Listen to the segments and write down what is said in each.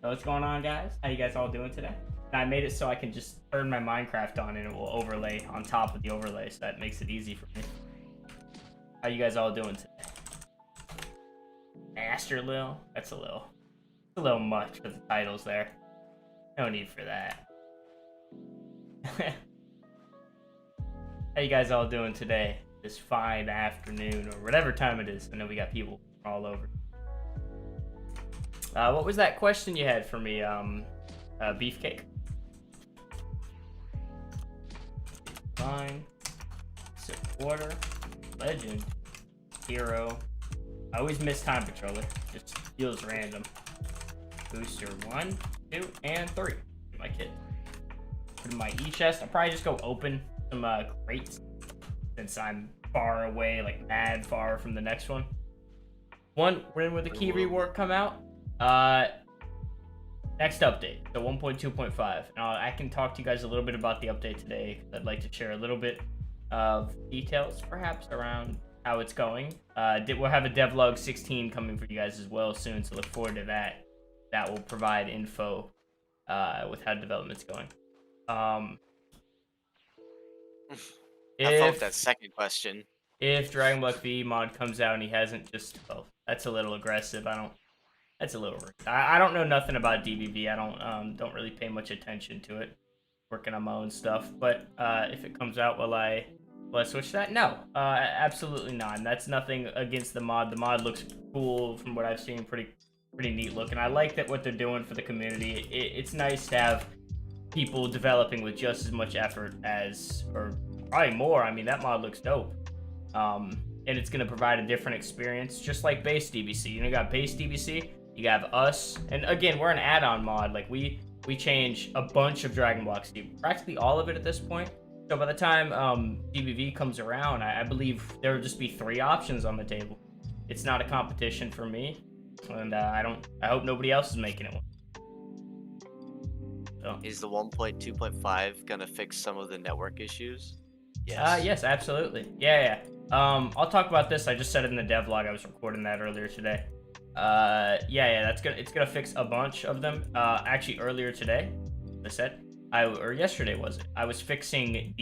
What's going on, guys? How you guys all doing today? And I made it so I can just turn my Minecraft on and it will overlay on top of the overlay, so that makes it easy for me. How you guys all doing today? Master Lil? That's a little much for the titles there. No need for that. How you guys all doing today? This fine afternoon or whatever time it is. I know we got people all over. What was that question you had for me? Beefcake. Fine. Supporter. Legend. Hero. I always miss Time Patroller. Just feels random. Booster 1, 2, and 3. My kit. Put in my e-chest. I'll probably just go open some crates since I'm far away, like mad far from the next one. When will the key rework come out? Next update, so 1.2.5. Now I can talk to you guys a little bit about the update today, because I'd like to share a little bit of details, perhaps, around how it's going. We'll have a devlog 16 coming for you guys as well soon, so look forward to that. That will provide info with how development's going. I thought that second question. If Dragon Ball V mod comes out and he hasn't just, oh, that's a little aggressive. That's a little rude. I don't know nothing about DBV. I don't really pay much attention to it. Working on my own stuff. But if it comes out, will I switch that? No, absolutely not. And that's nothing against the mod. The mod looks cool from what I've seen. Pretty neat look. And I like that what they're doing for the community. It's nice to have people developing with just as much effort as, or probably more. I mean, that mod looks dope. And it's going to provide a different experience, just like base DBC. You got base DBC, you have us, and again, we're an add-on mod. Like, we change a bunch of Dragon Blocks, practically all of it at this point. So by the time DBV comes around, I believe there will just be 3 options on the table. It's not a competition for me, and I hope nobody else is making it one. So. Is the 1.2.5 gonna fix some of the network issues? Yes. Yes, absolutely. Yeah. I'll talk about this. I just said it in the devlog. I was recording that earlier today. It's gonna fix a bunch of them. Actually, earlier today, or yesterday was it? I was fixing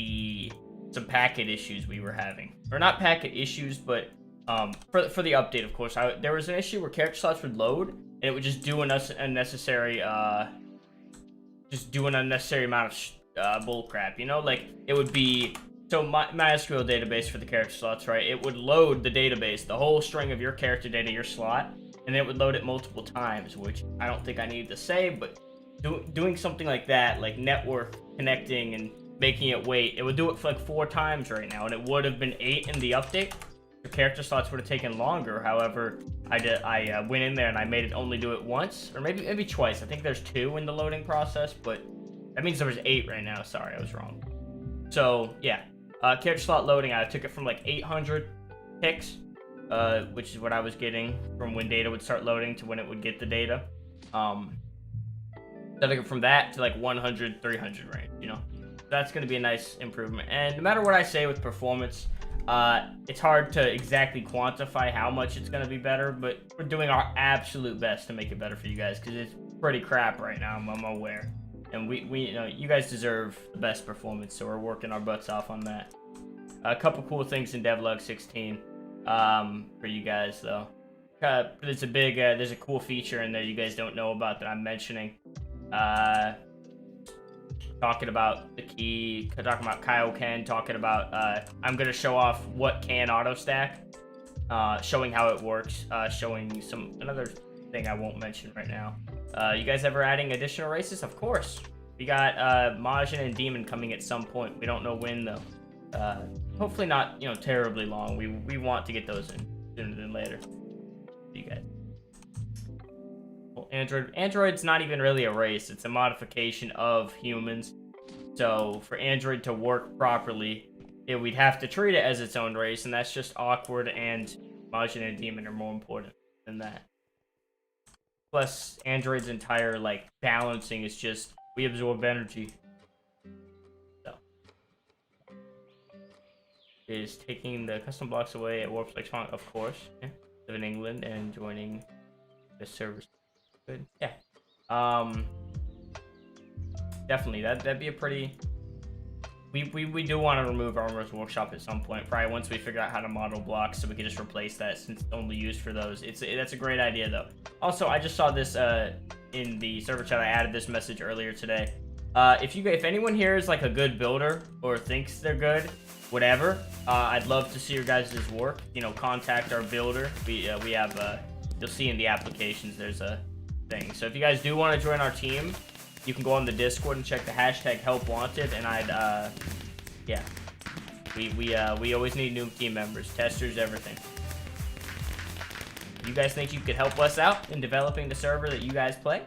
some packet issues we were having, or not packet issues, but for the update, of course. There was an issue where character slots would load, and it would just do an unnecessary amount of bull crap. You know, like it would be. So MySQL database for the character slots, right? It would load the database, the whole string of your character data, your slot, and it would load it multiple times, which I don't think I need to say, but doing something like that, like network connecting and making it wait, it would do it for like 4 times right now, and it would have been 8 in the update. The character slots would have taken longer. However, I went in there and I made it only do it once, or maybe twice. I think there's 2 in the loading process, but that means there was 8 right now. Sorry, I was wrong. So yeah. Character slot loading, I took it from like 800 ticks, which is what I was getting from when data would start loading to when it would get the data. I took it from that to like 100, 300 range, you know? That's going to be a nice improvement. And no matter what I say with performance, it's hard to exactly quantify how much it's going to be better, but we're doing our absolute best to make it better for you guys, because it's pretty crap right now, I'm aware. And we you know, you guys deserve the best performance, so we're working our butts off on that. A couple cool things in devlog 16 for you guys, though. There's a cool feature in there you guys don't know about that I'm mentioning. Talking about the key, talking about Kaioken, talking about I'm gonna show off what can auto stack, showing how it works, showing another thing I won't mention right now. You guys ever adding additional races? Of course. We got Majin and Demon coming at some point. We don't know when though. Hopefully not, terribly long. We want to get those in sooner than later. You guys. Well, Android's not even really a race. It's a modification of humans. So for Android to work properly, we'd have to treat it as its own race, and that's just awkward. And Majin and Demon are more important than that. Plus, Android's entire, balancing is just, we absorb energy. So. Is taking the custom blocks away at Warp's Song, of course. Yeah. Live in England and joining the service. Good. Yeah. Definitely, that'd be a pretty. We do want to remove Armor's Workshop at some point, probably once we figure out how to model blocks, so we can just replace that since it's only used for those. That's a great idea though. Also, I just saw this in the server chat. I added this message earlier today. If anyone here is like a good builder or thinks they're good, whatever, I'd love to see your guys' work. You know, contact our builder. We have you'll see in the applications there's a thing. So if you guys do want to join our team, you can go on the Discord and check the hashtag help wanted, and I'd yeah, we always need new team members, testers, everything. You guys think you could help us out in developing the server that you guys play?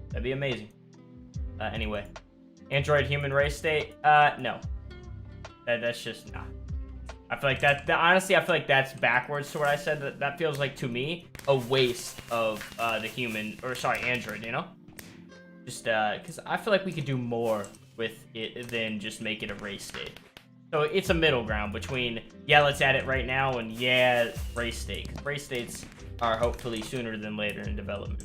That'd be amazing. Anyway, Android human race state, no, that's just nah. I feel like honestly, I feel like that's backwards to what I said. That feels like, to me, a waste of the human, or sorry, Android, you know? Just because I feel like we could do more with it than just make it a race state. So it's a middle ground between, yeah, let's add it right now, and yeah, race state. Because race states are hopefully sooner than later in development.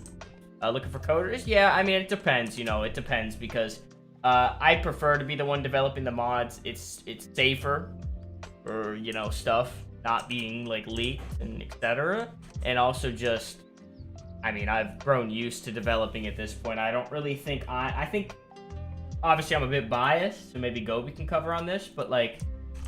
Looking for coders? Yeah, I mean, it depends, you know, it depends, because I prefer to be the one developing the mods. It's safer for, you know, stuff not being, like, leaked and etc. And also just, I mean, I've grown used to developing at this point. I don't really think I think, obviously I'm a bit biased, so maybe Gobi can cover on this, but like,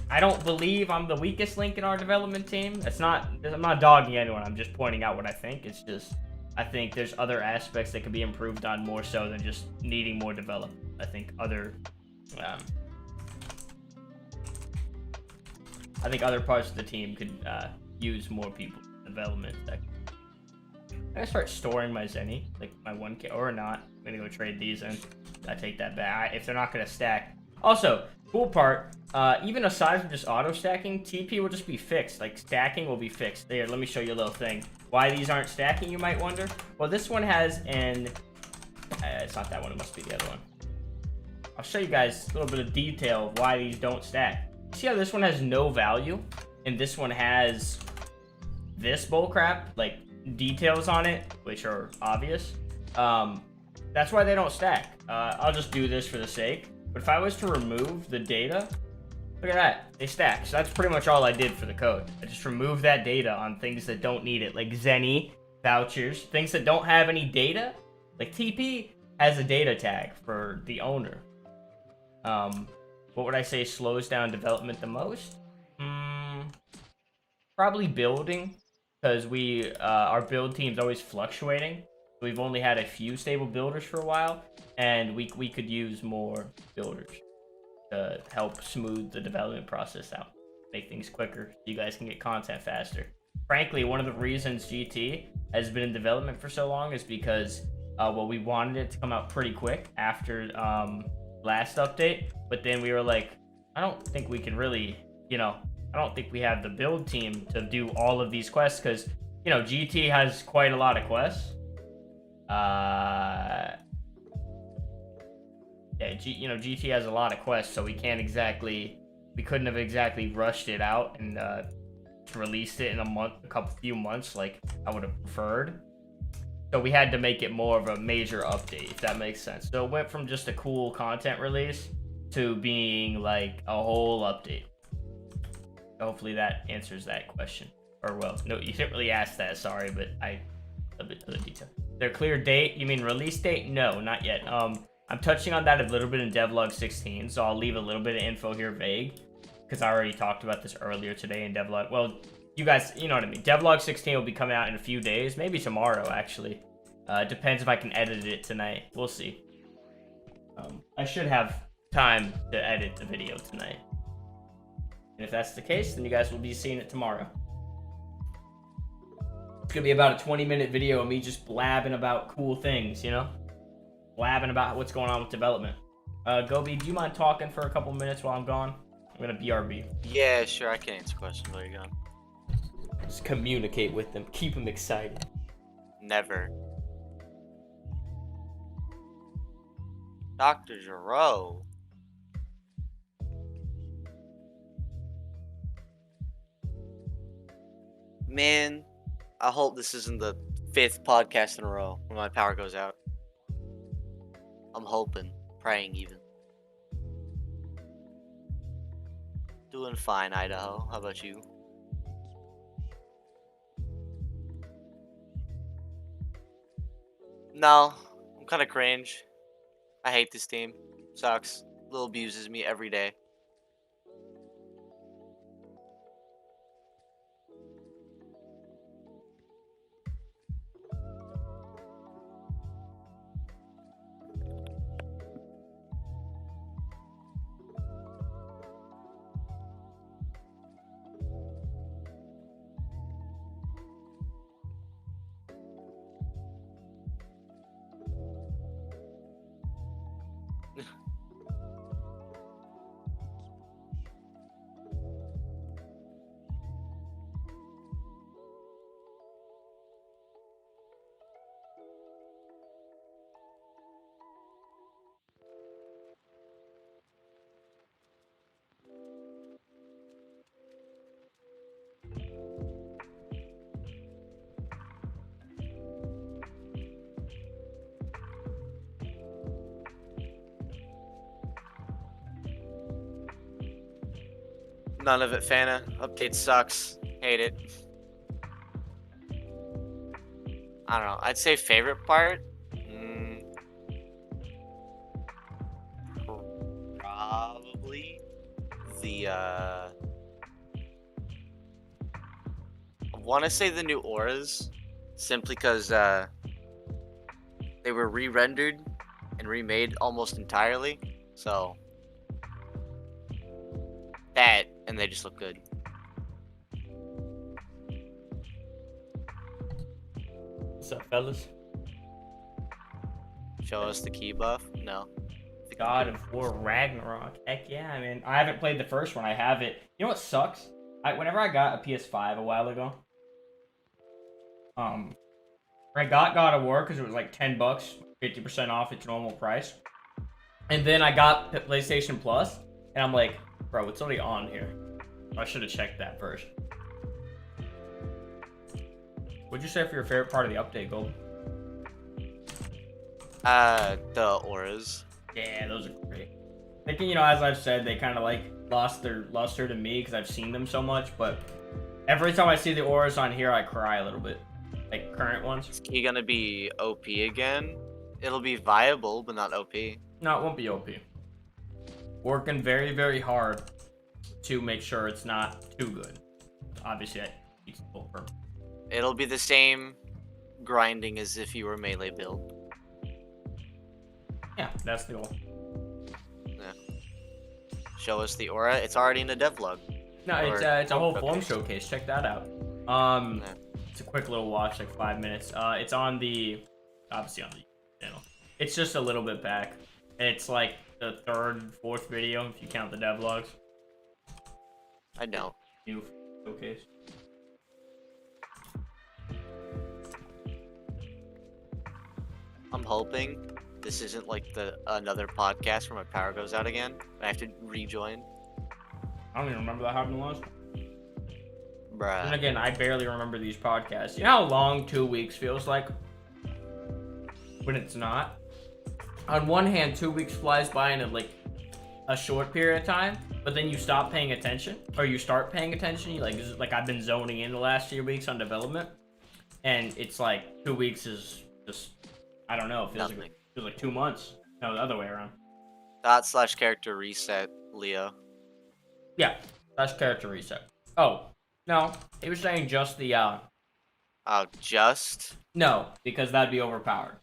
I don't believe I'm the weakest link in our development team. I'm not dogging anyone, I'm just pointing out what I think. It's just, I think there's other aspects that could be improved on more so than just needing more development. I think other parts of the team could use more people in development. I'm gonna start storing my Zenny, like my 1K, or not. I'm gonna go trade these in. I take that back if they're not gonna stack. Also, cool part, even aside from just auto stacking, TP will just be fixed. Like, stacking will be fixed. There, let me show you a little thing. Why these aren't stacking, you might wonder? Well, this one has an, it's not that one, it must be the other one. I'll show you guys a little bit of detail of why these don't stack. See how this one has no value, and this one has this bullcrap, like, details on it, which are obvious. That's why they don't stack. I'll just do this for the sake. But if I was to remove the data, look at that, they stack. So that's pretty much all I did for the code. I just removed that data on things that don't need it, like Zenny, vouchers, things that don't have any data. Like TP has a data tag for the owner. What would I say slows down development the most? Probably building. Because our build team's always fluctuating. We've only had a few stable builders for a while, and we could use more builders to help smooth the development process out, make things quicker, so you guys can get content faster. Frankly, one of the reasons GT has been in development for so long is because, well, we wanted it to come out pretty quick after last update, but then we were like, I don't think we can really, you know, I don't think we have the build team to do all of these quests because, you know, GT has quite a lot of quests. Yeah, GT has a lot of quests, so we couldn't have exactly rushed it out and released it in a few months like I would have preferred. So we had to make it more of a major update, if that makes sense. So it went from just a cool content release to being like a whole update. Hopefully that answers that question. Or, well, no, you didn't really ask that, sorry, but I a bit to the detail. Their clear date, you mean release date? No, not yet. I'm touching on that a little bit in devlog 16, so I'll leave a little bit of info here vague, because I already talked about this earlier today in devlog. Well, you guys, you know what I mean. Devlog 16 will be coming out in a few days, maybe tomorrow, actually. Depends if I can edit it tonight. We'll see. I should have time to edit the video tonight. And if that's the case, then you guys will be seeing it tomorrow. It's gonna be about a 20-minute video of me just blabbing about cool things, you know? Blabbing about what's going on with development. Gobi, do you mind talking for a couple minutes while I'm gone? I'm gonna BRB. Yeah, sure, I can answer questions while you're gone. Just communicate with them, keep them excited. Never. Dr. Giro. Man, I hope this isn't the 5th podcast in a row when my power goes out. I'm hoping, praying even. Doing fine, Idaho. How about you? No, I'm kind of cringe. I hate this team. Sucks. Lil abuses me every day. None of it, Fana. Update sucks. Hate it. I don't know. I'd say favorite part. Probably the I want to say the new auras, simply because they were re-rendered and remade almost entirely. So that, and they just look good. What's up, fellas? Show us the key buff? No. God of War Ragnarok. Heck yeah, I mean, I haven't played the first one. I have it. You know what sucks? Whenever I got a PS5 a while ago, I got God of War because it was like $10, 50% off its normal price. And then I got the PlayStation Plus, and I'm like, bro, it's already on here. I should have checked that first. What'd you say for your favorite part of the update, Gold? The auras. Yeah, those are great. I think, you know, as I've said, they kind of like lost their luster to me because I've seen them so much. But every time I see the auras on here, I cry a little bit. Like current ones. Is he gonna be OP again? It'll be viable, but not OP. No, it won't be OP. Working very, very hard to make sure it's not too good. Obviously, I need some full purpose. It'll be the same grinding as if you were melee build. Yeah, that's the goal. Yeah. Show us the aura. It's already in the devlog. No, it's a whole form showcase. Check that out. Yeah. It's a quick little watch, like 5 minutes. It's on the, obviously on the channel. It's just a little bit back. It's like the third, fourth video if you count the devlogs. I don't. New showcase. I'm hoping this isn't like another podcast where my power goes out again. I have to rejoin. I don't even remember that happening last time. Bruh. And again, I barely remember these podcasts. You know how long 2 weeks feels like? When it's not? On one hand, 2 weeks flies by in a short period of time, but then you stop paying attention, or you start paying attention. You like I've been zoning in the last few weeks on development, and it's like 2 weeks is just, I don't know, it feels like 2 months. No, the other way around. /character reset, Leo. Yeah, that's character reset. Oh, no, he was saying just the Oh, just? no, because that'd be overpowered.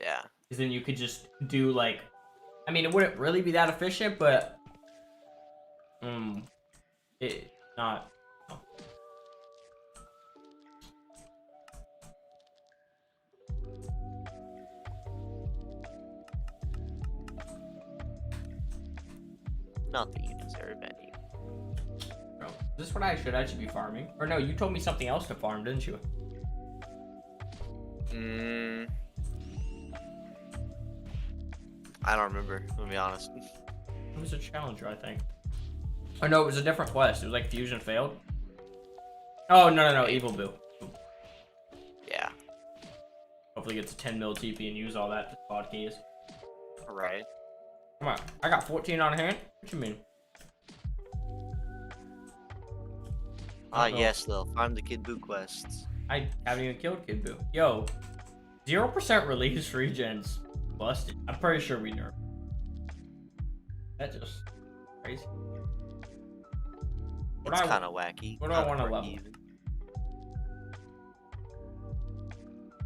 Yeah. Because then you could just do like, I mean, it wouldn't really be that efficient, but it's not. No. Not that you deserve any. Bro, is this what I should actually be farming? Or no, you told me something else to farm, didn't you? I don't remember, to be honest. It was a challenger, I think. Oh no, it was a different quest. It was like fusion failed. Oh no, evil Buu. Yeah. Hopefully gets a 10 mil TP and use all that to spot keys. Right. Come on, I got 14 on hand. What you mean? Yes, Lil. Farm the Kid Buu quests. I haven't even killed Kid Buu. Yo, 0% release regens busted. I'm pretty sure we nerfed. That's just crazy. It's kind of wacky. What do I want to level? Even.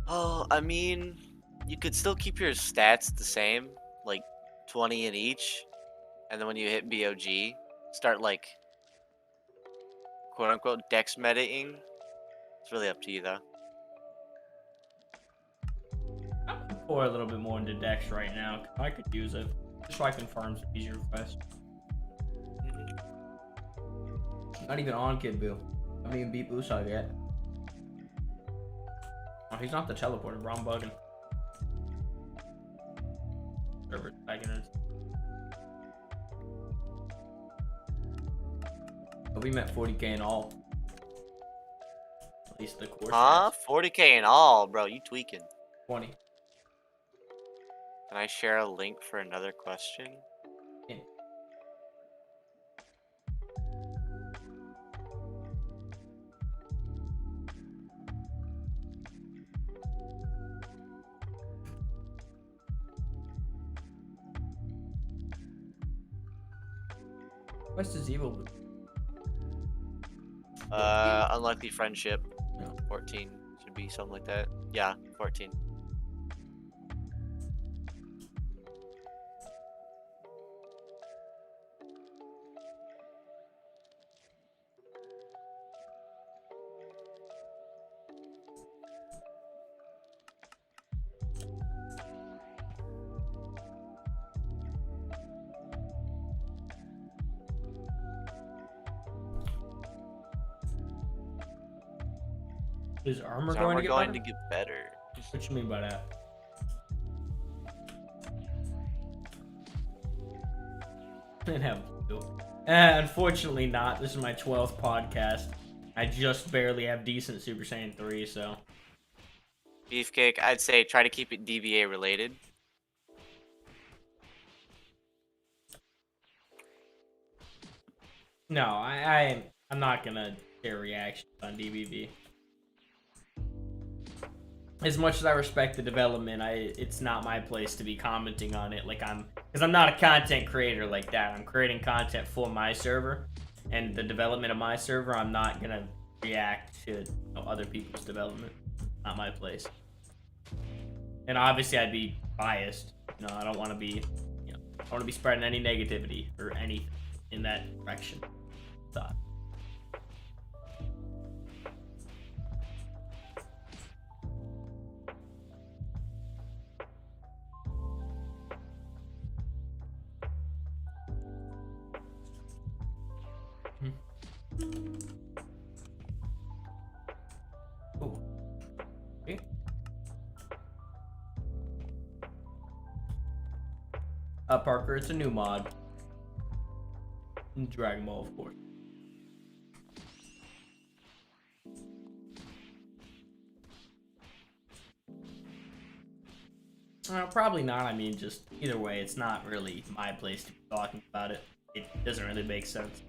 Oh, I mean, you could still keep your stats the same, like 20 in each, and then when you hit BOG, start like quote unquote dex metaing. It's really up to you though. I'm gonna pour a little bit more into Dex right now. I could use it just so I can farm some easier quests. Not even on Kid Buu. I haven't even beat Buu Saga yet. Oh, he's not the teleporter, bro. I'm bugging. Server tagging it. Oh, we met 40k in all. At least the core. Huh? 40k in all, bro. You tweaking. 20. Can I share a link for another question? Yeah. What's this evil? Unlikely friendship. No. 14 should be something like that. Yeah, 14. Is armor Is going armor to get going better? to get better? What you mean by that? Unfortunately not. This is my 12th podcast. I just barely have decent Super Saiyan 3, so. Beefcake, I'd say try to keep it DBA related. No, I'm not gonna share reactions on DBB. As much as I respect the development, it's not my place to be commenting on it. Because I'm not a content creator like that. I'm creating content for my server, and the development of my server. I'm not gonna react to other people's development. Not my place. And obviously, I'd be biased. I don't want to be, I don't want to be spreading any negativity or anything in that direction. Thought. Oh. Okay. Parker, it's a new mod. Dragon Ball, of course. Probably not. I mean, just either way, it's not really my place to be talking about it. It doesn't really make sense.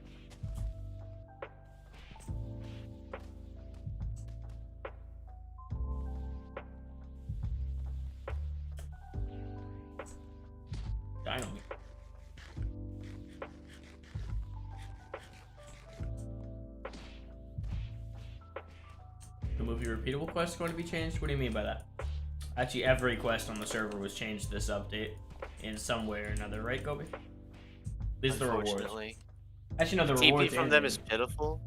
Dynamite. The movie repeatable quest is going to be changed? What do you mean by that? Actually, every quest on the server was changed this update in some way or another, right, Kobe? These are the rewards. Actually, no, the rewards. TP from them is pitiful.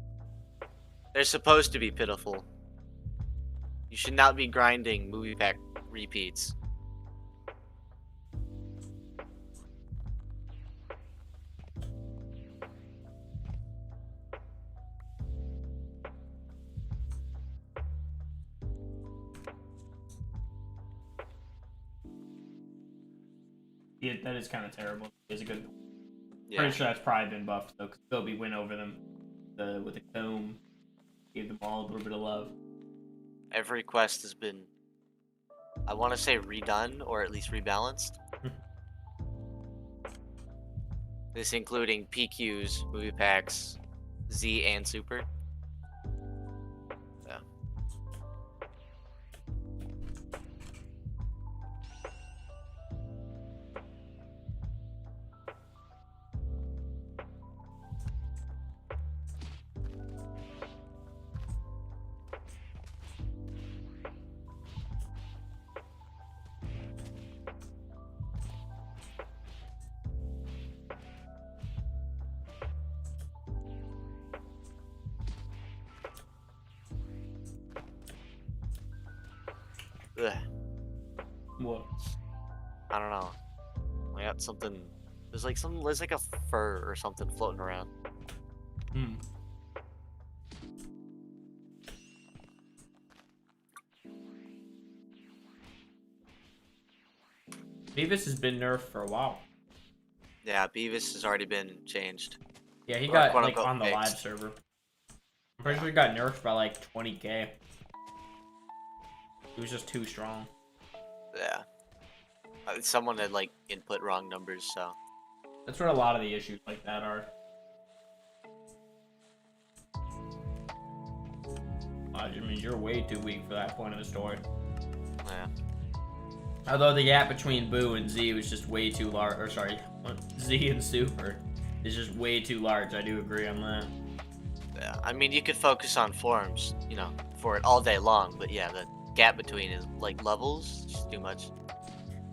They're supposed to be pitiful. You should not be grinding movie pack repeats. Yeah, that is kind of terrible. It's a good. Yeah. Pretty sure that's probably been buffed though, because Kobe went over them with a comb, gave them all a little bit of love. Every quest has been, I want to say, redone or at least rebalanced. This including PQs, movie packs, Z and Super. Yeah. Ugh. What? I don't know. I got something. There's like a fur or something floating around. Hmm. Beavis has been nerfed for a while. Yeah, Beavis has already been changed. Yeah, he Or got quote like unquote on the fixed. live server. I'm pretty sure he got nerfed by like 20k. He was just too strong. Yeah. Someone had like input wrong numbers, so. That's what a lot of the issues like that are. I mean, you're way too weak for that point of the story. Yeah. Although the gap between Buu and Z was just way too large, or sorry, Z and Super is just way too large. I do agree on that. Yeah. I mean, you could focus on forms, you know, for it all day long, but yeah, the gap between is like levels, it's just too much.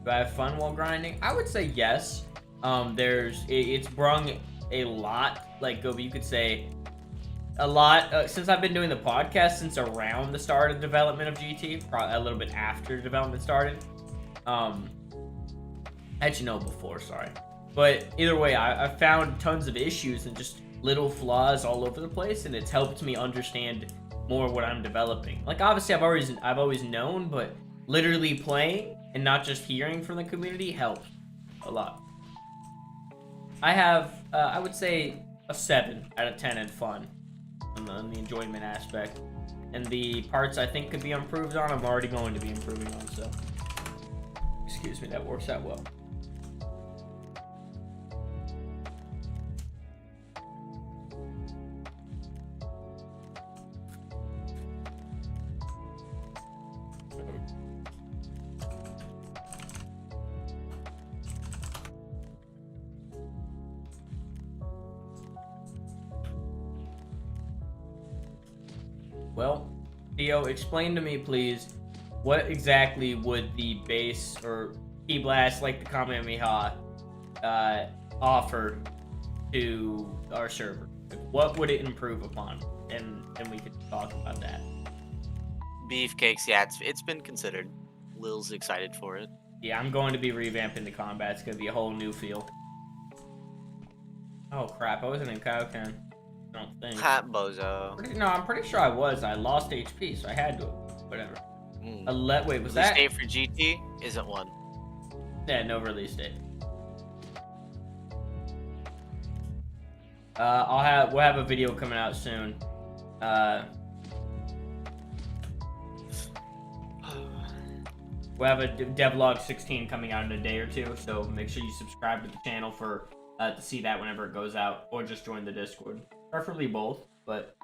Do I have fun while grinding? I would say yes. It's brung a lot, like you could say a lot since I've been doing the podcast since around the start of development of GT, probably a little bit after development started. Actually no, before, sorry. But either way, I found tons of issues and just little flaws all over the place, and it's helped me understand more what I'm developing. Like obviously I've always known, but literally playing and not just hearing from the community helps a lot. I have I would say a 7 out of 10 in fun on the enjoyment aspect, and the parts I think could be improved on I'm already going to be improving on, so excuse me, that works out well. Well, Theo, explain to me, please, what exactly would the base or Key Blast, like the Kamehameha, offer to our server? Like, what would it improve upon? And we could talk about that. Beefcakes, yeah, it's been considered. Lil's excited for it. Yeah, I'm going to be revamping the combat. It's going to be a whole new feel. Oh, crap. I wasn't in Kaioken. I don't think. Hat bozo. No, I'm pretty sure I was. I lost HP, so I had to. Whatever. Wait, was that? Release date for GT isn't one. Yeah, no release date. We'll have a video coming out soon. We'll have a devlog 16 coming out in a day or two, so make sure you subscribe to the channel for to see that whenever it goes out, or just join the Discord. Preferably both, but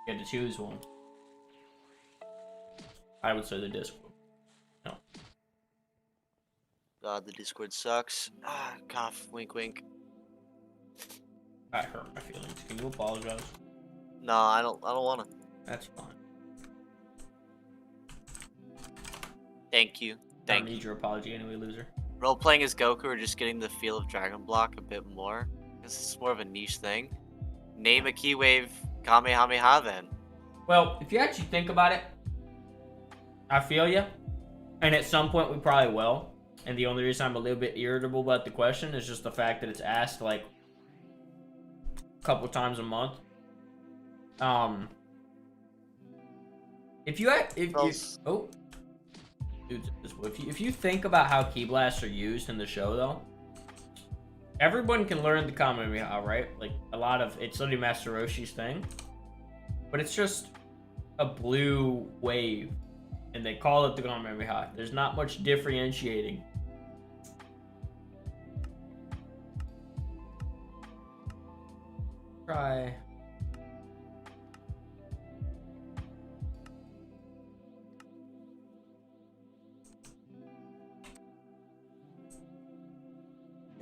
you have to choose one. I would say the Discord. No. God, the Discord sucks. Ah, cough, wink, wink. I hurt my feelings. Can you apologize? No, I don't want to. That's fine. Thank you. I don't need your apology anyway, loser. Role playing as Goku or just getting the feel of Dragon Block a bit more. This is more of a niche thing. Name a Key Wave Kamehameha then. Well, if you actually think about it, I feel you. And at some point we probably will. And the only reason I'm a little bit irritable about the question is just the fact that it's asked like a couple times a month. If you think about how key blasts are used in the show, though, everyone can learn the Kamehameha, right? Like a lot of it's literally Master Roshi's thing, but it's just a blue wave, and they call it the Kamehameha. There's not much differentiating. Try.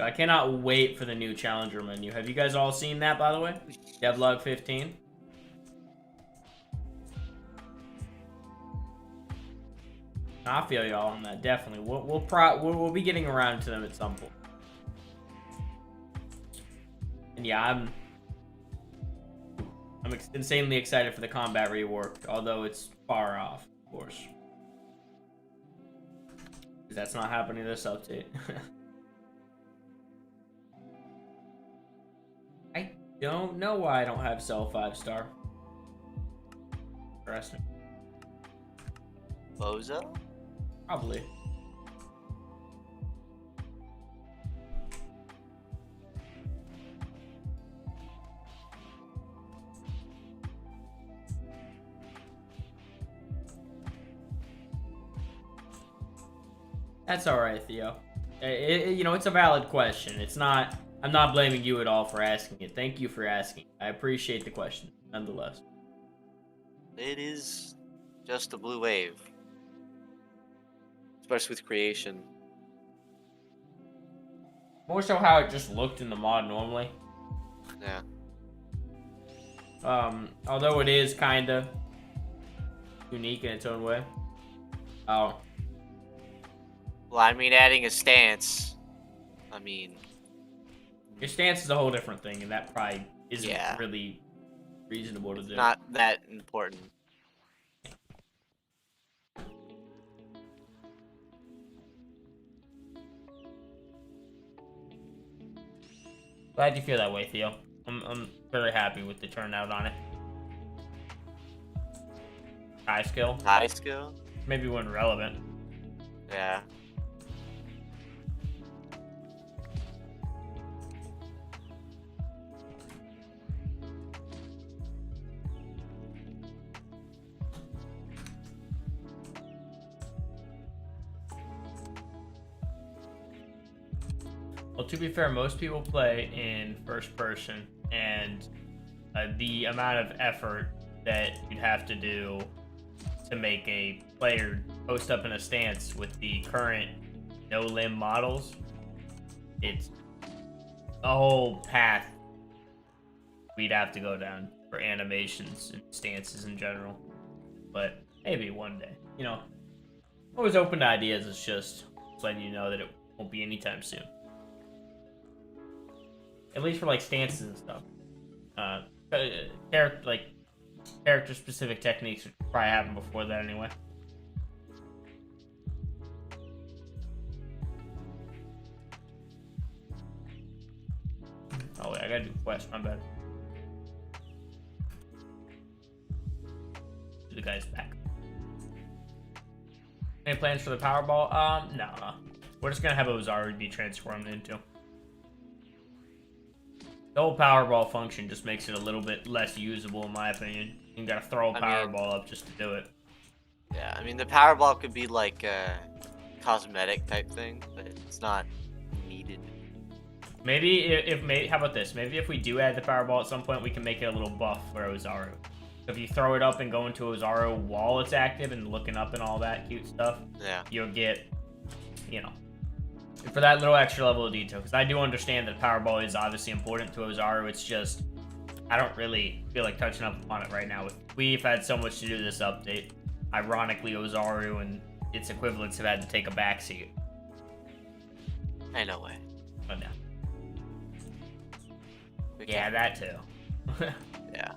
I cannot wait for the new challenger menu. Have you guys all seen that, by the way? Devlog 15. I feel y'all on that, definitely. We'll be getting around to them at some point. And yeah, I'm insanely excited for the combat rework, although it's far off, of course. Because that's not happening this update. I don't know why I don't have Cell 5-star. Interesting. Bozo? Probably. That's alright, Theo. You know, it's a valid question. It's not... I'm not blaming you at all for asking it. Thank you for asking. I appreciate the question, nonetheless. It is just a blue wave. Especially with creation. More so how it just looked in the mod normally. Yeah. Although it is kinda unique in its own way. Oh. Well, I mean, adding a stance. I mean... Your stance is a whole different thing, and that probably isn't really reasonable to do. Not that important. Glad you feel that way, Theo. I'm very happy with the turnout on it. High skill? High skill? Maybe when relevant. Yeah. Well, to be fair, most people play in first person, and the amount of effort that you'd have to do to make a player post up in a stance with the current no-limb models, it's a whole path we'd have to go down for animations and stances in general. But maybe one day, you know, always open to ideas. It's just letting you know that it won't be anytime soon. At least for like stances and stuff. Character specific techniques would probably happen before that anyway. Oh wait, I gotta do quest, my bad. The guy's back. Any plans for the Powerball? No. We're just gonna have Ozaru be transformed into. The whole Powerball function just makes it a little bit less usable, in my opinion. You gotta throw a Powerball up just to do it. Yeah, I mean, the Powerball could be like a cosmetic type thing, but it's not needed. Maybe how about this? Maybe if we do add the Powerball at some point, we can make it a little buff for Ozaru. If you throw it up and go into Ozaru while it's active and looking up and all that cute stuff, you'll get, you know, for that little extra level of detail. Because I do understand that Powerball is obviously important to Ozaru. It's just, I don't really feel like touching up on it right now. We've had so much to do this update. Ironically, Ozaru and its equivalents have had to take a backseat. Ain't no way. But no. Yeah, that too. Yeah.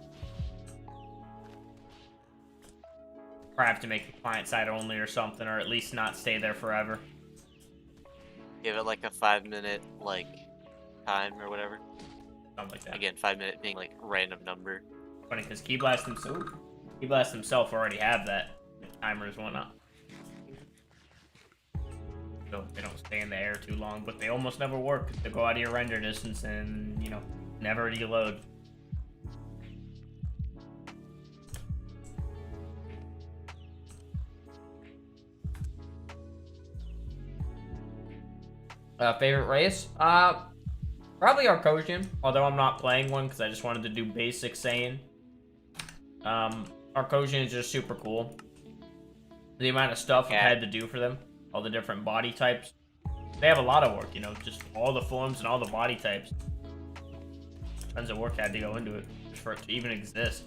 Probably have to make it client side only or something, or at least not stay there forever. Give it like a 5-minute like time or whatever. Something like that. Again, 5-minute being like a random number. Funny because Key Blast himself already have that timers and whatnot. So they don't stay in the air too long, but they almost never work. They go out of your render distance and, you know, never deload. Favorite race? Probably Arcosian, although I'm not playing one because I just wanted to do basic Saiyan. Arcosian is just super cool. The amount of stuff I've had to do for them, all the different body types. They have a lot of work, you know, just all the forms and all the body types. Tons of work had to go into it just for it to even exist.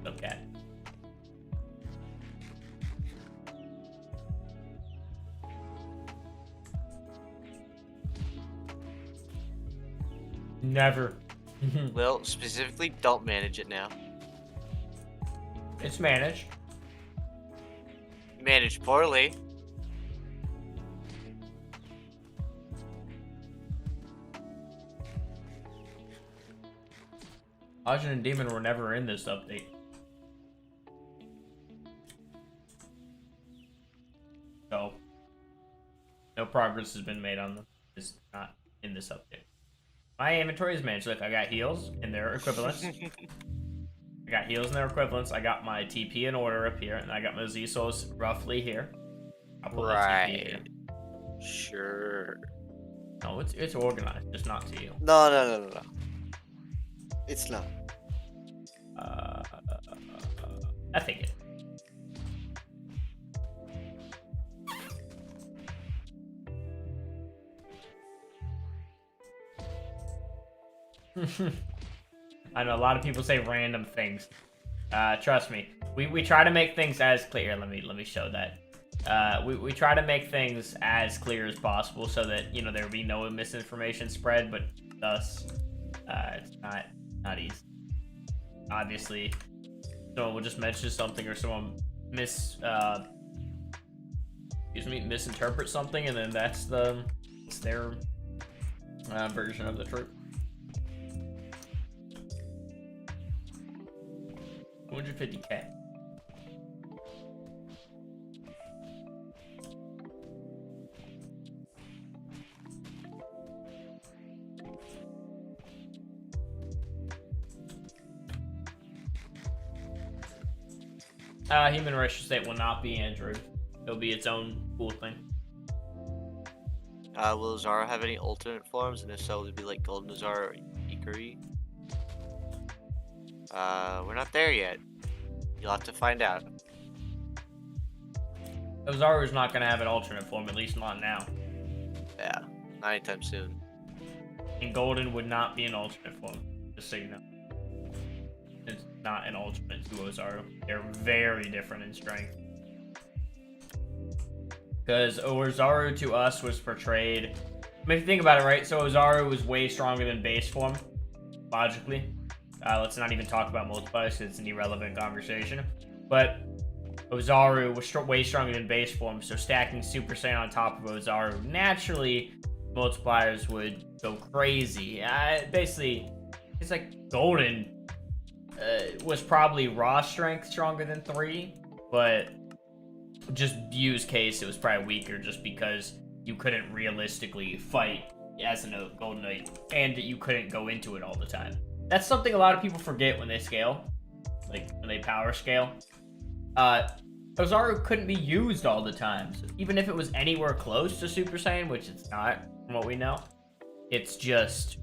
Okay. Never. Well, specifically, don't manage it now. It's managed. Managed poorly. Ajin and Demon were never in this update. So, no progress has been made on them. It's not in this update. My inventory is managed. Look, I got heals and their equivalents. I got heals and their equivalents. I got my TP in order up here, and I got my Z souls roughly here. I'll put my TP here. Sure. No, it's organized, just not to you. No. It's not. I think it. I know a lot of people say random things. Trust me, we try to make things as clear. Let me show that. We try to make things as clear as possible so that, you know, there will be no misinformation spread, but thus it's not easy. Obviously, someone will just mention something, or someone misinterpret something, and then that's their version of the truth. 250K. Human race state will not be Android. It'll be its own cool thing. Will Zara have any alternate forms? And if so, would it be like Golden Zara or Ikari? We're not there yet. You'll have to find out. Ozaru's not gonna have an alternate form, at least not now. Yeah, not anytime soon. And Golden would not be an alternate form, just so you know. It's not an alternate to Ozaru. They're very different in strength. Because Ozaru to us was portrayed... I mean, if you think about it, right? So Ozaru was way stronger than base form, logically. Let's not even talk about multipliers because it's an irrelevant conversation. But Ozaru was way stronger than base form, so stacking Super Saiyan on top of Ozaru, naturally, multipliers would go crazy. Basically, it's like Golden was probably raw strength stronger than 3, but just Buu's case, it was probably weaker just because you couldn't realistically fight as a Golden Knight, and you couldn't go into it all the time. That's something a lot of people forget when they scale, like when they power scale. Ozaru couldn't be used all the time. So even if it was anywhere close to Super Saiyan, which it's not from what we know, it's just...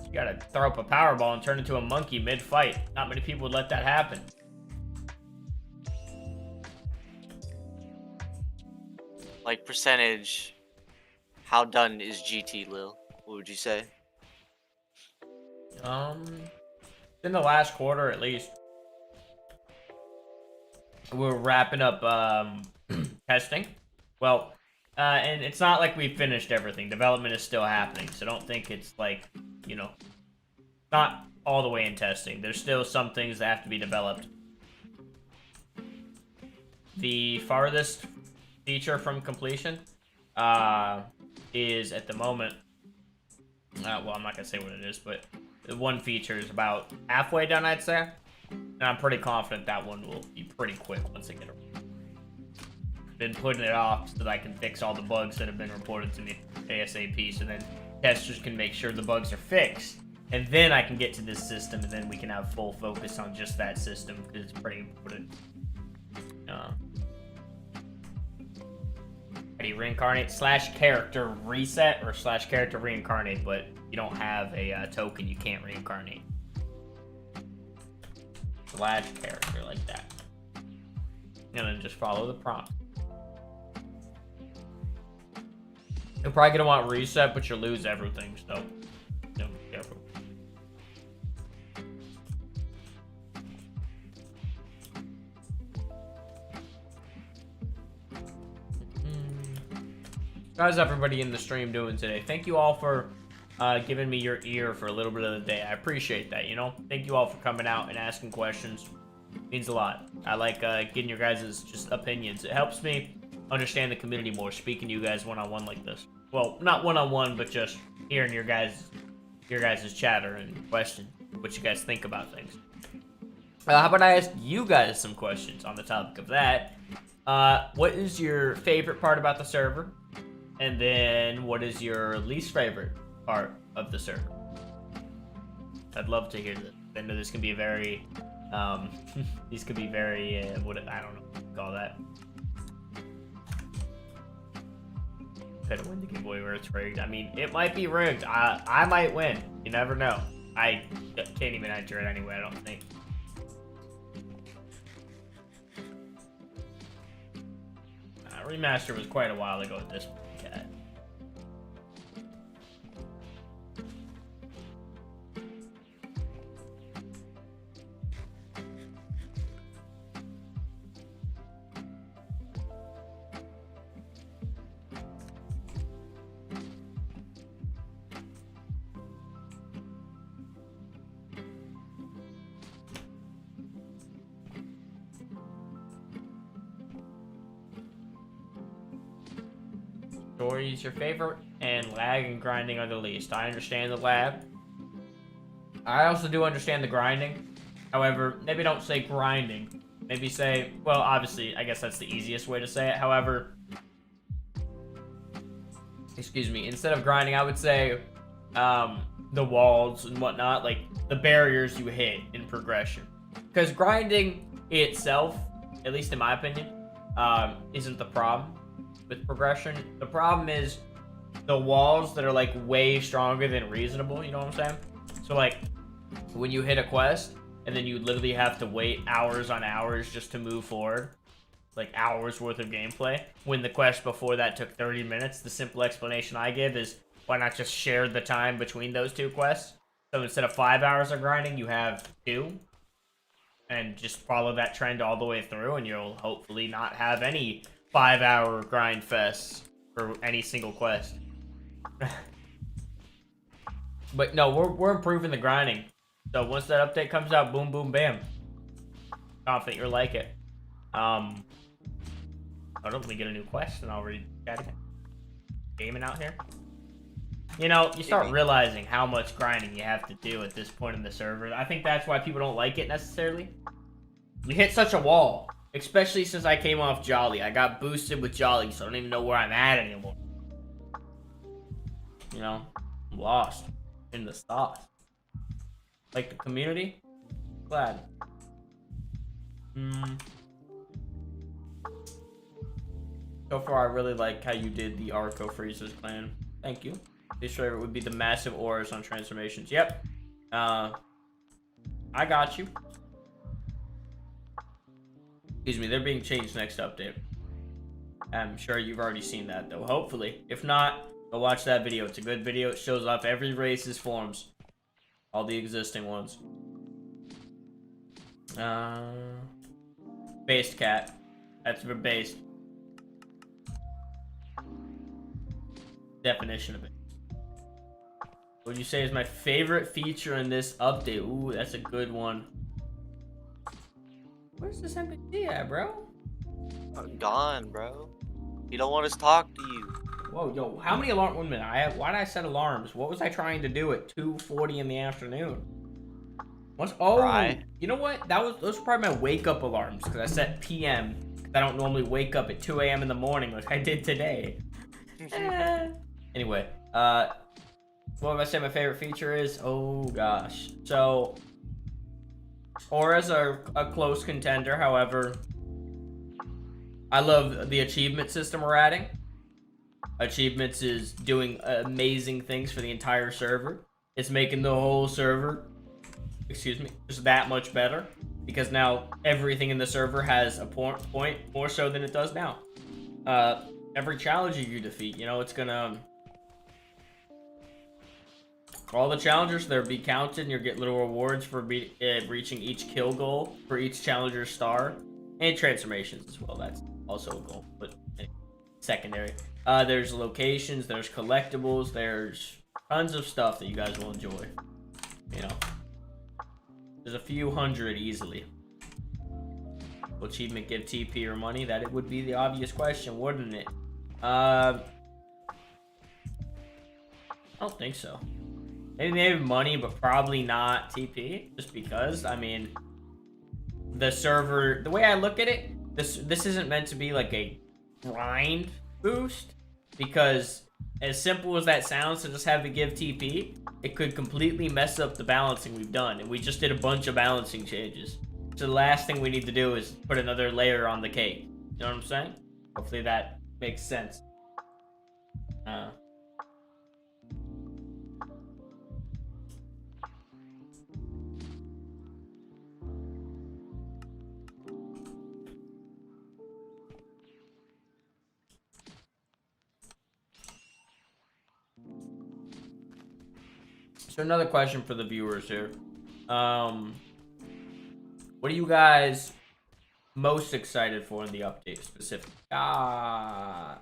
You gotta throw up a Powerball and turn into a monkey mid-fight. Not many people would let that happen. Like percentage, how done is GT, Lil? What would you say? In the last quarter at least. We're wrapping up testing. Well, and it's not like we've finished everything. Development is still happening, so don't think it's like, you know, not all the way in testing. There's still some things that have to be developed. The farthest feature from completion is at the moment, well, I'm not gonna say what it is, but the one feature is about halfway done, I'd say. And I'm pretty confident that one will be pretty quick once I get it. Been putting it off so that I can fix all the bugs that have been reported to me ASAP, so then testers can make sure the bugs are fixed and then I can get to this system, and then we can have full focus on just that system because it's pretty important. How do you reincarnate? /character reset or /character reincarnate, but you don't have a token, you can't reincarnate. /character like that. And then just follow the prompt. You're probably gonna want reset, but you'll lose everything, so be careful. How's everybody in the stream doing today? Thank you all for giving me your ear for a little bit of the day. I appreciate that, you know? Thank you all for coming out and asking questions. It means a lot. I like getting your guys' just opinions. It helps me understand the community more, speaking to you guys one-on-one like this. Well, not one-on-one, but just hearing your guys' chatter and question, what you guys think about things. How about I ask you guys some questions on the topic of that? What is your favorite part about the server? And then, what is your least favorite part of the server? I'd love to hear this. I know this can be a very, these could be very, I don't know what to call that. Could win the giveaway where it's rigged. I mean, it might be rigged. I might win. You never know. I can't even enter it anyway, I don't think. Remaster was quite a while ago at this point. Cat. Story is your favorite, and lag and grinding are the least. I understand the lag. I also do understand the grinding. However, maybe don't say grinding. Maybe say, well, obviously, I guess that's the easiest way to say it. However, excuse me, instead of grinding, I would say the walls and whatnot, like the barriers you hit in progression. Because grinding itself, at least in my opinion, isn't the problem with progression. The problem is the walls that are like way stronger than reasonable, you know what I'm saying? So like when you hit a quest and then you literally have to wait hours on hours just to move forward, like hours worth of gameplay, when the quest before that took 30 minutes, the simple explanation I give is why not just share the time between those two quests? So instead of 5 hours of grinding, you have 2, and just follow that trend all the way through, and you'll hopefully not have any 5-hour grind fests for any single quest. But no, we're improving the grinding. So once that update comes out, boom, boom, bam. Confident you'll like it. I don't think we get a new quest, and I'll read that again. Gaming out here. You know, you start realizing how much grinding you have to do at this point in the server. I think that's why people don't like it necessarily. You hit such a wall. Especially since I came off Jolly. I got boosted with Jolly, so I don't even know where I'm at anymore. You know, I'm lost in the sauce. Like the community? Glad. So far, I really like how you did the Arco Freezers clan. Thank you. This favorite would be the massive auras on transformations. Yep. I got you. Excuse me, they're being changed next update. I'm sure you've already seen that, though. Hopefully. If not, go watch that video. It's a good video. It shows off every race's forms. All the existing ones. Based cat. That's for based. Definition of it. What would you say is my favorite feature in this update? Ooh, that's a good one. Where's this NPC at, bro? I'm gone, bro. You don't want us to talk to you. Whoa, yo, how many alarm? 1 minute. Why did I set alarms? What was I trying to do at 2:40 in the afternoon? You know what? Those were probably my wake up alarms because I set PM. I don't normally wake up at 2 a.m. in the morning like I did today. Anyway, What would I say my favorite feature is? Oh gosh. So, Aura's a close contender. However, I love the achievement system we're adding. Achievements is doing amazing things for the entire server. It's making the whole server, just that much better. Because now everything in the server has a point more so than it does now. Every challenger you defeat, you know, it's gonna... all the challengers, they'll be counted, and you'll get little rewards for reaching each kill goal for each challenger star. And transformations as well, that's also a goal, but secondary. There's locations, there's collectibles, there's tons of stuff that you guys will enjoy. You know, there's a few hundred easily. Will achievement give TP or money? That it would be the obvious question, wouldn't it? I don't think so. Maybe money, but probably not TP. Just because, I mean, the server, the way I look at it, this isn't meant to be like a grind boost, because as simple as that sounds to just have it give TP, it could completely mess up the balancing we've done, and we just did a bunch of balancing changes. So the last thing we need to do is put another layer on the cake. You know what I'm saying? Hopefully that makes sense. So another question for the viewers here. What are you guys most excited for in the update specifically? Yeah,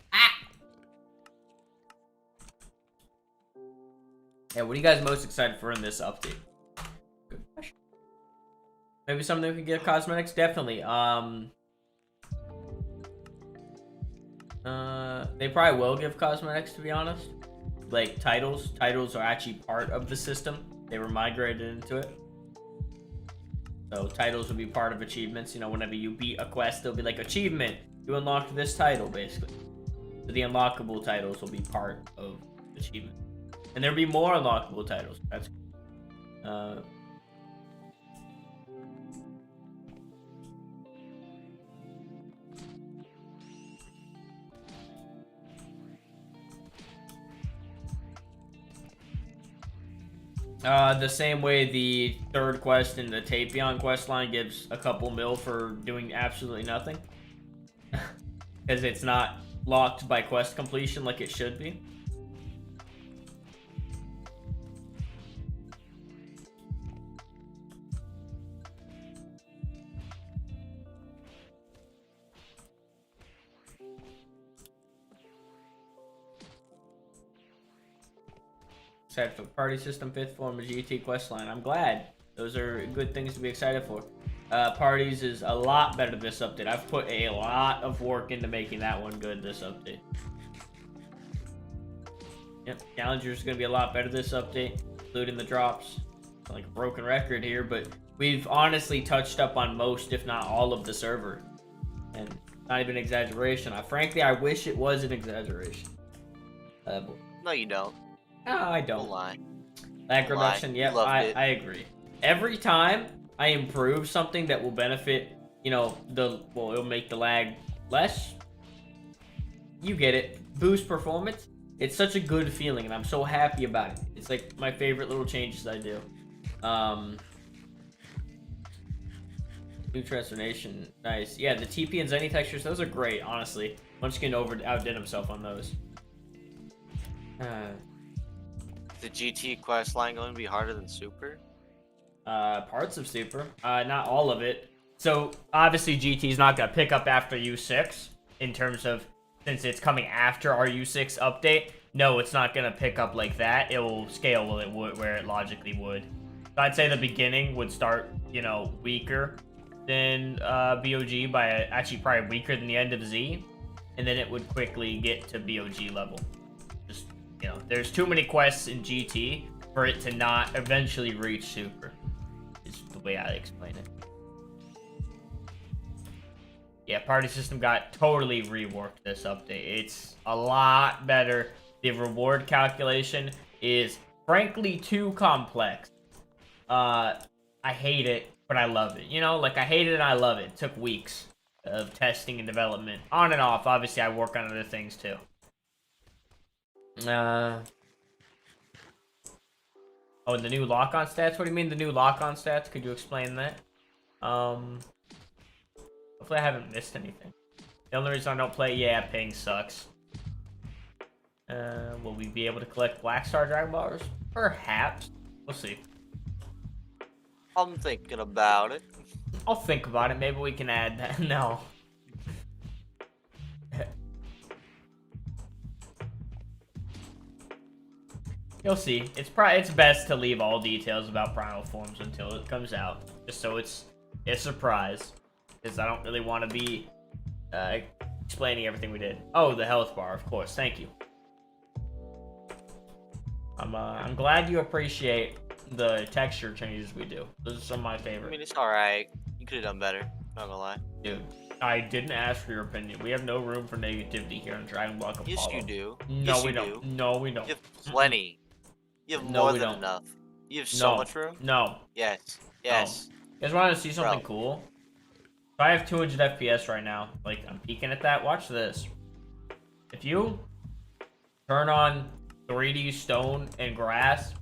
what are you guys most excited for in this update? Good question. Maybe something we could get cosmetics? Definitely. They probably will give cosmetics, to be honest. Like titles are actually part of the system. They were migrated into it. So titles will be part of achievements. You know, whenever you beat a quest, they'll be like, achievement, you unlocked this title, basically. So the unlockable titles will be part of achievement. And there'll be more unlockable titles. That's the same way the third quest in the Tapion quest line gives a couple mil for doing absolutely nothing. Because it's not locked by quest completion like it should be. Excited for party system, 5th form, a GT quest line. I'm glad. Those are good things to be excited for. Parties is a lot better this update. I've put a lot of work into making that one good this update. Yep, Challenger is going to be a lot better this update, including the drops. It's like a broken record here, but we've honestly touched up on most, if not all, of the server. And not even exaggeration. Frankly, I wish it was an exaggeration. No, you don't. No, I Don't don't. lie. Lag reduction, yep, I agree. Every time I improve something that will benefit, you know, it'll make the lag less. You get it. Boost performance. It's such a good feeling, and I'm so happy about it. It's like my favorite little changes I do. New transformation, nice. Yeah, the TP and Zenny textures, those are great, honestly. Munchkin outdid himself on those. The GT quest line going to be harder than Super? Parts of Super, not all of it. So obviously GT is not gonna pick up after U6 in terms of, since it's coming after our U6 update. No, it's not gonna pick up like that. It will scale where it logically would. So I'd say the beginning would start, you know, weaker than BOG by actually probably weaker than the end of Z, and then it would quickly get to BOG level. Just, you know, there's too many quests in GT for it to not eventually reach Super. Is the way I explain it. Yeah, party system got totally reworked this update. It's a lot better. The reward calculation is frankly too complex. I hate it, but I love it. You know, like I hate it and I love it. It took weeks of testing and development, on and off. Obviously, I work on other things too. Oh, and the new lock-on stats? What do you mean the new lock-on stats? Could you explain that? Hopefully I haven't missed anything. The only reason I don't play, yeah, ping sucks. Will we be able to collect Black Star Dragon Bars? Perhaps. We'll see. I'm thinking about it. I'll think about it. Maybe we can add that. No. You'll see. It's best to leave all details about primal forms until it comes out, just so it's a surprise. Because I don't really want to be explaining everything we did. Oh, the health bar, of course. Thank you. I'm glad you appreciate the texture changes we do. Those are some of my I favorite. mean, it's alright. You could have done better. Not gonna lie. Dude, I didn't ask for your opinion. We have no room for negativity here on Dragon Block Apollo. Yes, you do. No, Yes, we you don't. do. No, we don't. You have plenty. You have No, more we than don't. enough. You have so No. much room. No. Yes. Yes. You guys want to see something Bro. cool? If I have 200 FPS right now, like I'm peeking at that, watch this. If you turn on 3D stone and grass,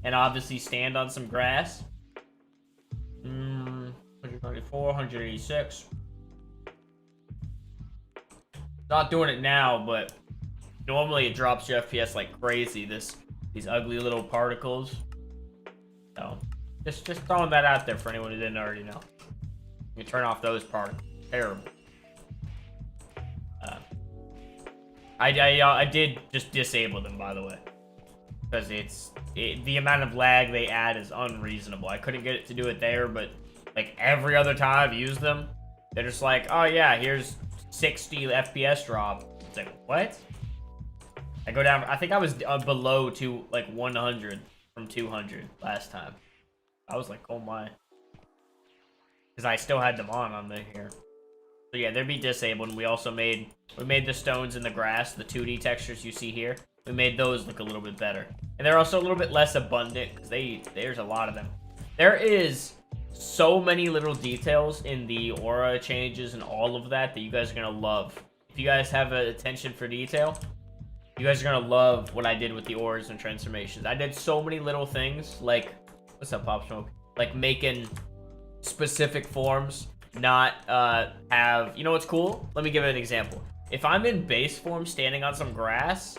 and obviously stand on some grass, 124, 186. Not doing it now, but normally it drops your FPS like crazy. These ugly little particles. So just throwing that out there for anyone who didn't already know. You turn off those particles. Terrible. I did just disable them, by the way, because the amount of lag they add is unreasonable. I couldn't get it to do it there, but like every other time I've used them, they're just like, oh yeah, here's 60 FPS drop. It's like, what? I go down. I think I was below 100 from 200 last time. I was like, oh my, because I still had them on the here. So yeah, they'd be disabled. And we also made the stones in the grass, the 2D textures you see here. We made those look a little bit better, and they're also a little bit less abundant because there's a lot of them. There is so many little details in the aura changes and all of that you guys are gonna love. If you guys have an attention for detail, you guys are gonna love what I did with the auras and transformations. I did so many little things, like, what's up, Pop Smoke? Like making specific forms not have, you know what's cool? Let me give it an example. If I'm in base form standing on some grass,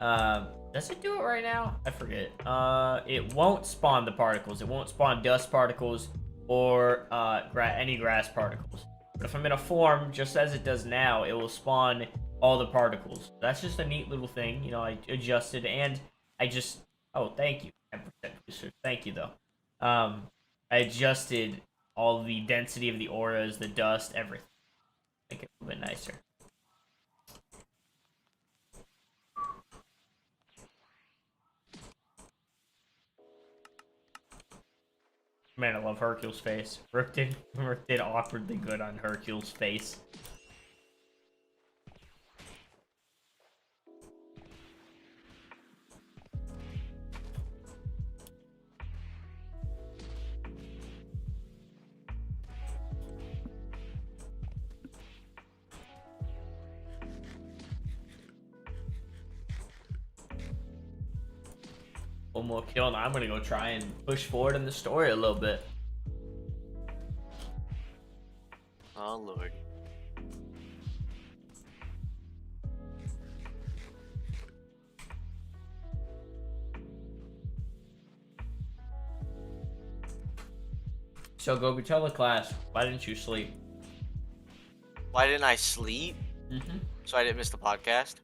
does it do it right now? I forget. It won't spawn the particles. It won't spawn dust particles or any grass particles. But if I'm in a form, just as it does now, it will spawn all the particles. That's just a neat little thing. You know, I adjusted, and I just... Oh, thank you. 10% booster. Thank you, though. I adjusted all the density of the auras, the dust, everything. Make it a little bit nicer. Man, I love Hercule's face. Rook did awkwardly good on Hercule's face. One more kill, and I'm gonna go try and push forward in the story a little bit. Oh lord. So Goku, tell the class, why didn't you sleep? Why didn't I sleep? Mm-hmm. So I didn't miss the podcast?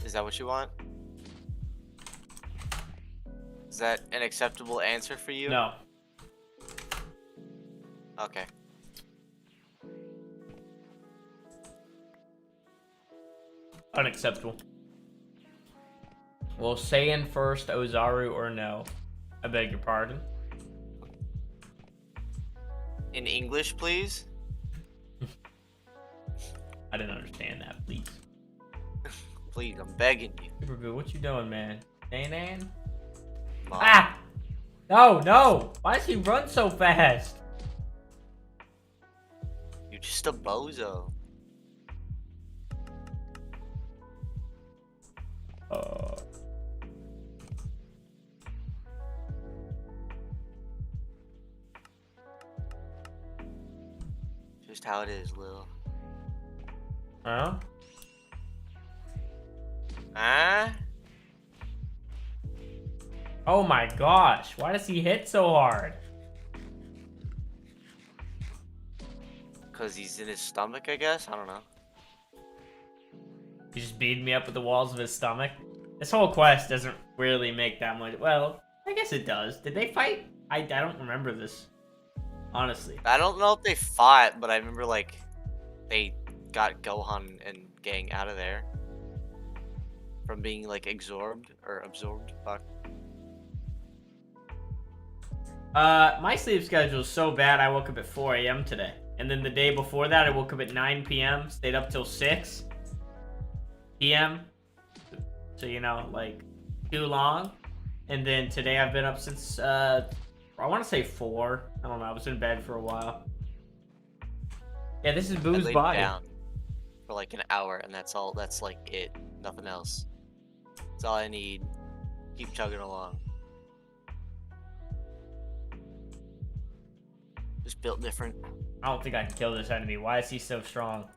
Is that what you want? Is that an acceptable answer for you? No. Okay. Unacceptable. Well, Saiyan first, Ozaru, or no? I beg your pardon. In English, please? I didn't understand that, please. Please, I'm begging you. Super good. What you doing, man? Nan? Mom. Ah! No! Why does he run so fast? You're just a bozo. Just how it is, Lil. Huh? Huh? Oh my gosh, why does he hit so hard? Because he's in his stomach, I guess? I don't know. He just beat me up with the walls of his stomach. This whole quest doesn't really make that much. Well, I guess it does. Did they fight? I don't remember this. Honestly. I don't know if they fought, but I remember, like, they got Gohan and gang out of there. From being, like, absorbed. Fuck. My sleep schedule is so bad I woke up at 4 a.m. today. And then the day before that, I woke up at 9 p.m., stayed up till 6 p.m. So, you know, like, too long. And then today I've been up since, I want to say 4. I don't know, I was in bed for a while. Yeah, this is I Buu's laid body. down for, like, an hour, and that's all. That's, like, it. Nothing else. That's all I need. Keep chugging along. Just built different. I don't think I can kill this enemy. Why is he so strong?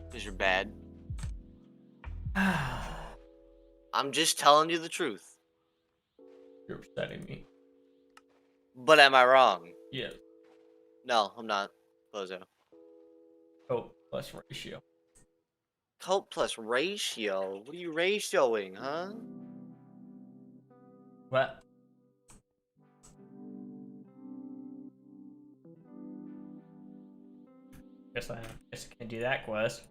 Because you're bad. I'm just telling you the truth. You're upsetting me. But am I wrong? Yeah. No, I'm not. Bozo. Oh, plus ratio. Cult plus ratio? What are you ratioing, huh? What? Guess I can't do that quest.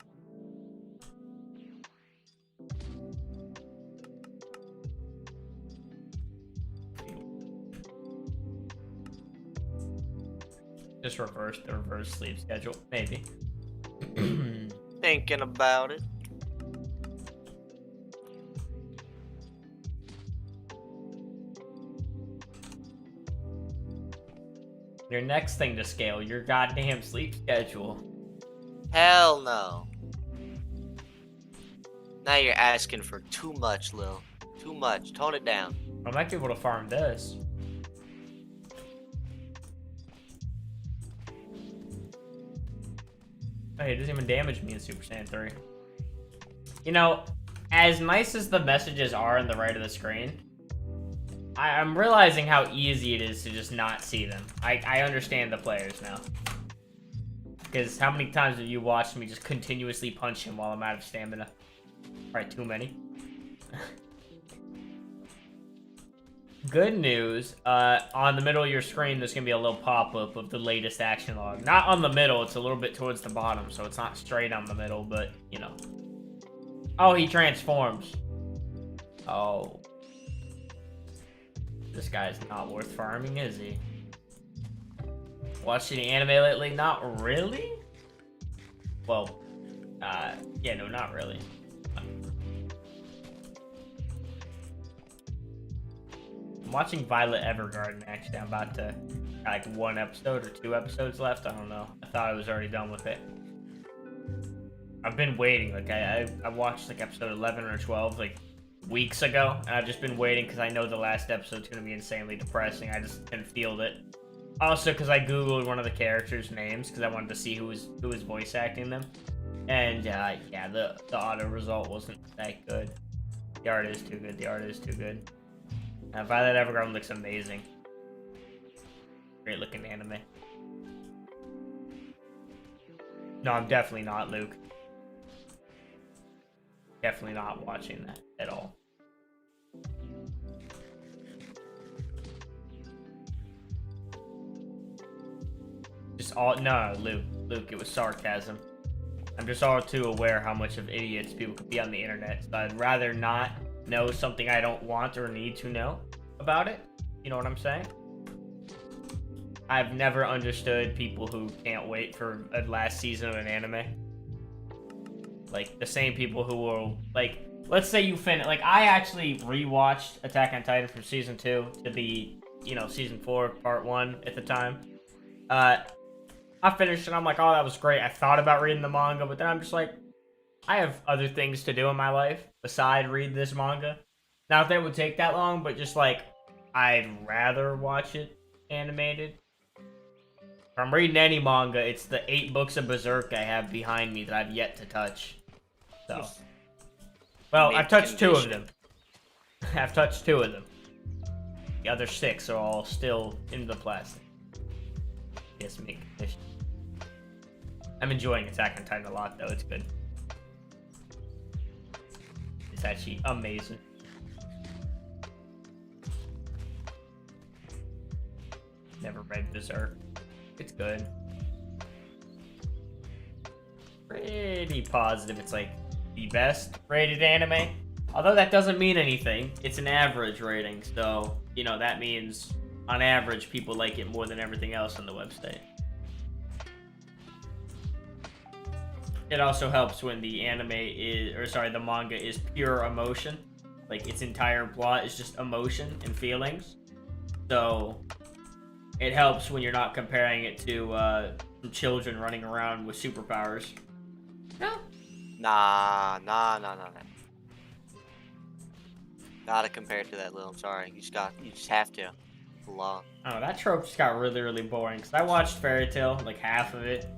Just reverse the reverse sleep schedule, maybe. Thinking about it. Your next thing to scale, your goddamn sleep schedule. Hell no. Now you're asking for too much, Lil. Too much. Tone it down. I might be able to farm this. Hey, it doesn't even damage me in Super Saiyan 3. You know, as nice as the messages are on the right of the screen, I'm realizing how easy it is to just not see them. I understand the players now. Because how many times have you watched me just continuously punch him while I'm out of stamina? Probably too many. Good news, on the middle of your screen, there's going to be a little pop-up of the latest action log. Not on the middle, it's a little bit towards the bottom, so it's not straight on the middle, but, you know. Oh, he transforms. Oh. This guy's not worth farming, is he? Watched any anime lately? Not really? Well, yeah, no, not really. I'm watching Violet Evergarden, actually. I'm about to, like, 1 episode or 2 episodes left. I don't know. I thought I was already done with it. I've been waiting. Like, I watched, like, episode 11 or 12, like, weeks ago. And I've just been waiting because I know the last episode's going to be insanely depressing. I just can feel it. Also, because I Googled one of the characters' names because I wanted to see who was voice acting them. And, yeah, the auto result wasn't that good. The art is too good. The art is too good. Violet Evergarden looks amazing. Great looking anime. No, I'm definitely not, Luke. Definitely not watching that at all. Just all, no, Luke, it was sarcasm. I'm just all too aware how much of idiots people could be on the internet, so I'd rather not know something I don't want or need to know about it. You know what I'm saying? I've never understood people who can't wait for a last season of an anime. Like the same people who will like. Let's say you finish. Like I actually rewatched Attack on Titan from season 2 to the season 4 part 1 at the time. I finished and I'm like, oh, that was great. I thought about reading the manga, but then I'm just like, I have other things to do in my life besides read this manga. Not that it would take that long, but just like, I'd rather watch it animated. If I'm reading any manga, it's the 8 books of Berserk I have behind me that I've yet to touch. So, well, I've touched 2 of them. I've touched 2 of them. The other 6 are all still in the plastic. Yes, make condition. I'm enjoying Attack on Titan a lot, though. It's good. It's actually amazing. Never read Berserk. It's good. Pretty positive it's like the best rated anime. Although that doesn't mean anything. It's an average rating, so, that means on average people like it more than everything else on the website. It also helps when the the manga is pure emotion. Like, its entire plot is just emotion and feelings. So, it helps when you're not comparing it to some children running around with superpowers. No? Nah. Gotta compare it to that, Lil. I'm sorry. You just have to. It's a law. Oh, that trope just got really, really boring. Because I watched Fairy Tail, like half of it.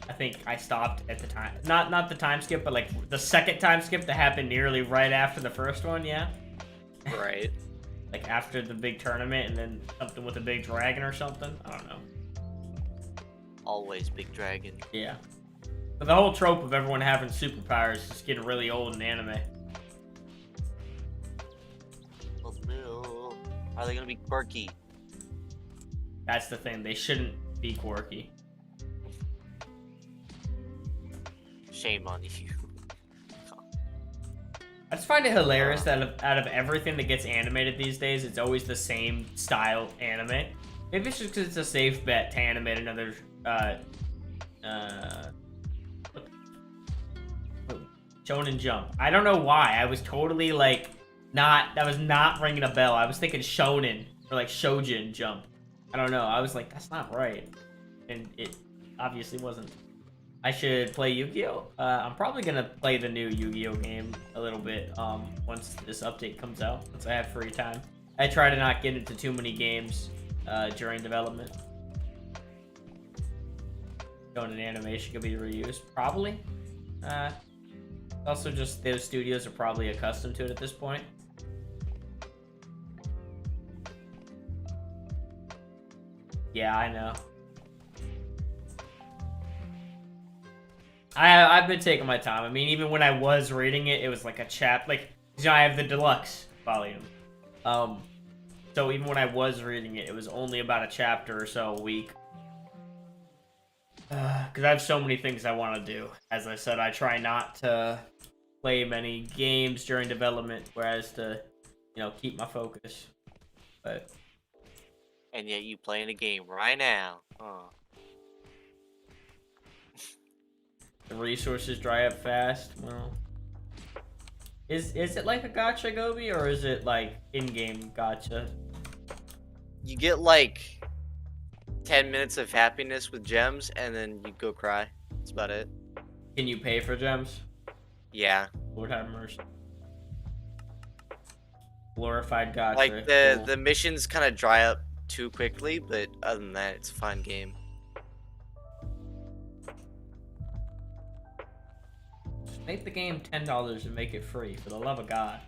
I think I stopped at the time. Not the time skip, but like the second time skip that happened nearly right after the first one, yeah? Right. Like after the big tournament and then something with a big dragon or something? I don't know. Always big dragon. Yeah. But the whole trope of everyone having superpowers is just getting really old in anime. Are they gonna be quirky? That's the thing. They shouldn't be quirky. Shame on you. I just find it hilarious that out of everything that gets animated these days, it's always the same style anime. Maybe it's just because it's a safe bet to animate another Shonen Jump. I don't know why. I was totally like that was not ringing a bell. I was thinking Shonen or like Shojin Jump. I don't know. I was like, that's not right. And it obviously wasn't. I should play Yu-Gi-Oh! I'm probably gonna play the new Yu-Gi-Oh! Game a little bit once this update comes out, once I have free time. I try to not get into too many games during development. Showing an animation could be reused, probably. Also, just those studios are probably accustomed to it at this point. Yeah, I know. I've been taking my time. I mean, even when I was reading it, it was like a I have the deluxe volume. So even when I was reading it, it was only about a chapter or so a week. Because I have so many things I want to do. As I said, I try not to play many games during development, whereas to, keep my focus. But. And yet you playing a game right now. Oh. The resources dry up fast. Well, is it like a gacha Gobi, or is it like in-game gacha? You get like 10 minutes of happiness with gems, and then you go cry. That's about it. Can you pay for gems? Yeah. Lord have mercy. Glorified gacha. Like the missions kind of dry up too quickly, but other than that, it's a fun game. Make the game $10 and make it free, for the love of God.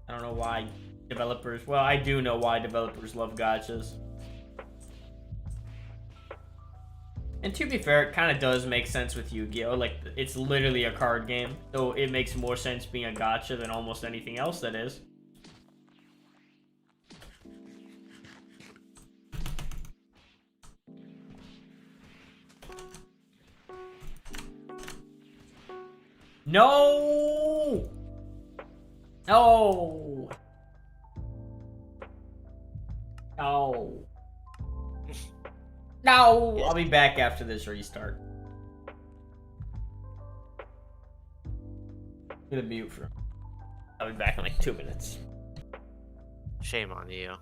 I don't know why developers... Well, I do know why developers love gachas. And to be fair, it kind of does make sense with Yu-Gi-Oh! Like, it's literally a card game, so it makes more sense being a gacha than almost anything else that is. No! No! No! No, Yes. I'll be back after this restart. I'm gonna mute for. I'll be back in like 2 minutes. Shame on you.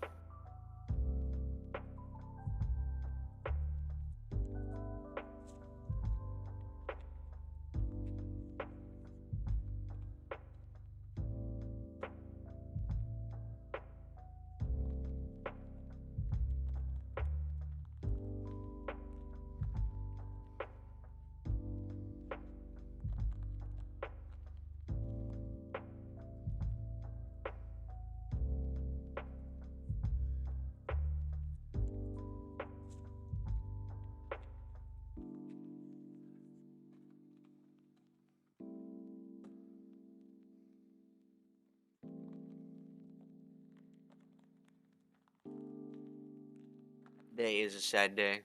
Today is a sad day.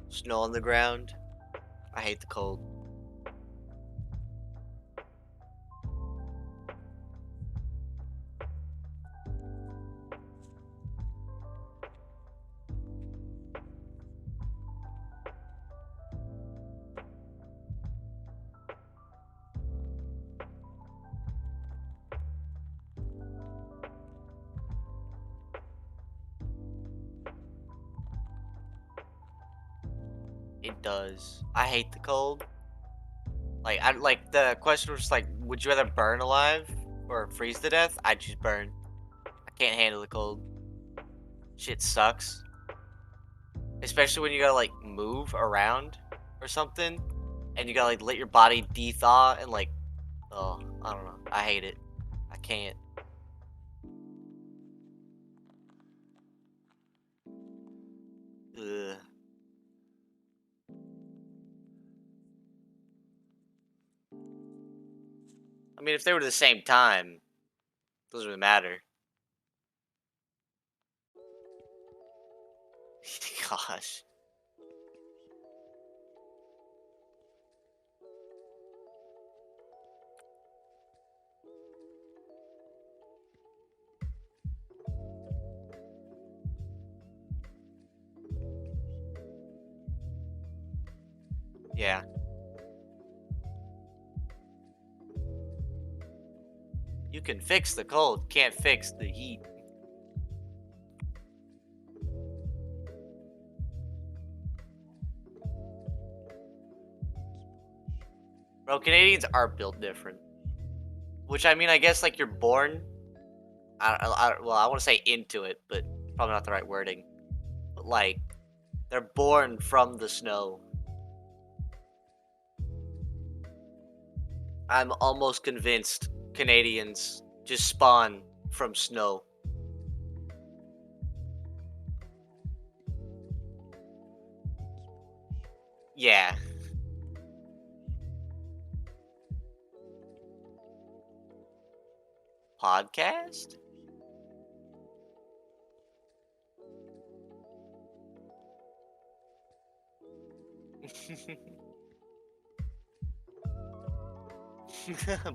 Snow on the ground. I hate the cold. It does. I hate the cold. Like the question was like, would you rather burn alive or freeze to death? I choose burn. I can't handle the cold. Shit sucks. Especially when you gotta like move around or something, and you gotta like let your body de-thaw and like, oh, I don't know. I hate it. I can't. Ugh. I mean, if they were the same time, doesn't really matter. Gosh. Yeah. You can fix the cold, can't fix the heat. Bro, Canadians are built different. Which, I mean, I guess, like, you're born... well, I want to say into it, but probably not the right wording. But, like, they're born from the snow. I'm almost convinced Canadians just spawn from snow. Yeah. Podcast?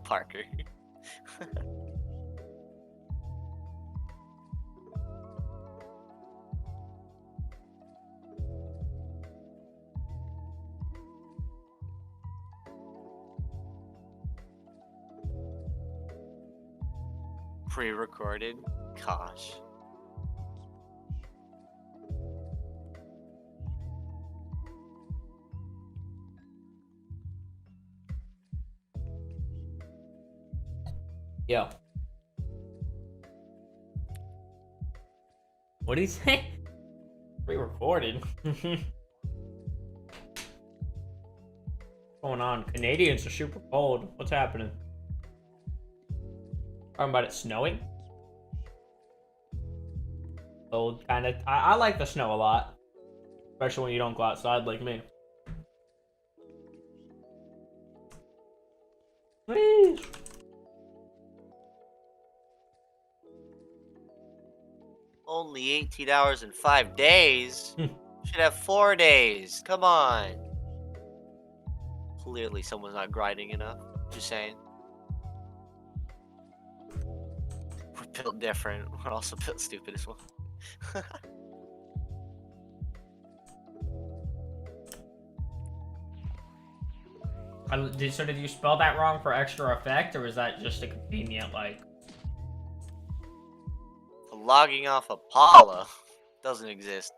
Parker. Pre-recorded? Gosh. Yo. What did he say? Pre-recorded. What's going on? Canadians are super cold. What's happening? Talking about it snowing? Cold, kind of. I like the snow a lot. Especially when you don't go outside like me. Whee! Only 18 hours and 5 days? Should have 4 days. Come on. Clearly someone's not grinding enough. Just saying. We're built different. We're also built stupid as well. Did you spell that wrong for extra effect, or was that just a convenient, like... Logging off Apollo doesn't exist.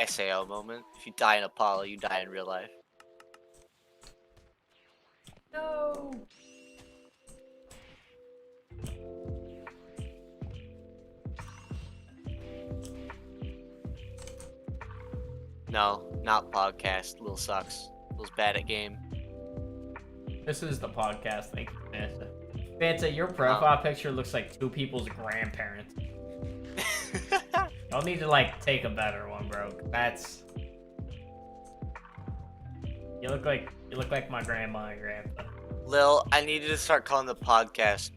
SAO moment. If you die in Apollo, you die in real life. No! No, not podcast. Lil sucks. Lil's bad at game. This is the podcast, thank you, Banter. Banter, your profile picture looks like two people's grandparents. Y'all need to, like, take a better one, bro. That's... You look like my grandma and grandpa. Lil, I need you to start calling the podcast,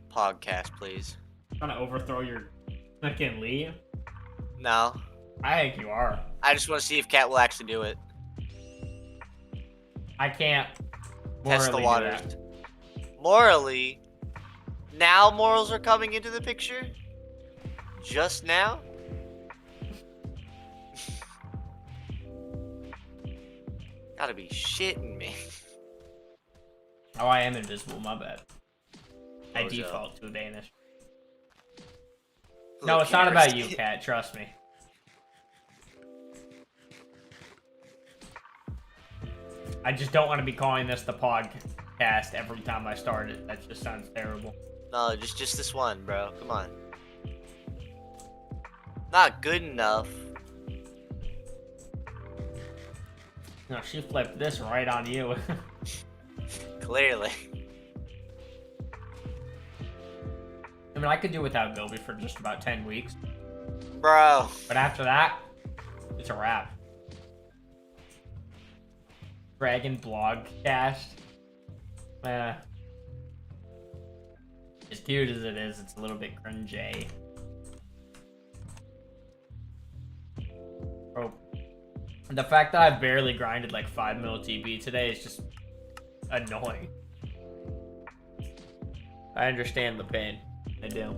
please. Trying to overthrow your fucking leave? No. I think you are. I just want to see if Cat will actually do it. I can't Test the morally do waters. that. Morally? Now morals are coming into the picture? Just now? Gotta be shitting me. Oh, I am invisible, my bad. I Bozo. default to vanish. Who No, it's not about cares? you, Cat, trust me. I just don't want to be calling this the podcast every time I start it. That just sounds terrible. No, just this one, bro. Come on. Not good enough. No, she flipped this right on you. Clearly. I mean, I could do without Gobi for just about 10 weeks. Bro. But after that, it's a wrap. Dragon Blogcast. As cute as it is, it's a little bit cringy. Bro, the fact that I've barely grinded like 5 mil TB today is just annoying. I understand the pain. I do.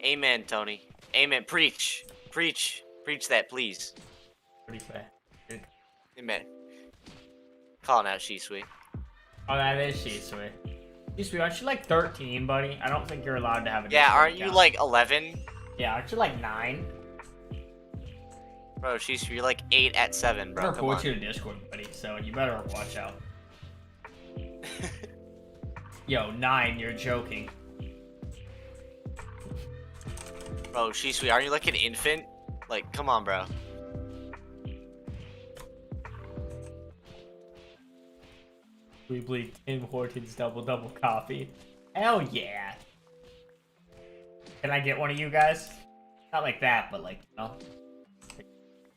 Amen, Tony. Amen. Preach. Preach. Preach that, please. Pretty fast. Amen. Calling out Shisui. Oh, that is Shisui. Shisui, aren't you like 13, buddy? I don't think you're allowed to have a Yeah, Discord aren't you account. like 11? Yeah, aren't you like 9? Bro, Shisui, you're like 8 at 7, I'm bro. gonna Come report on. you to Discord, buddy, so you better watch out. Yo, 9, you're joking. Bro, Shisui, aren't you like an infant? Like, come on, bro. We bleed Tim Hortons double coffee. Hell yeah. Can I get one of you guys? Not like that, but like, you know.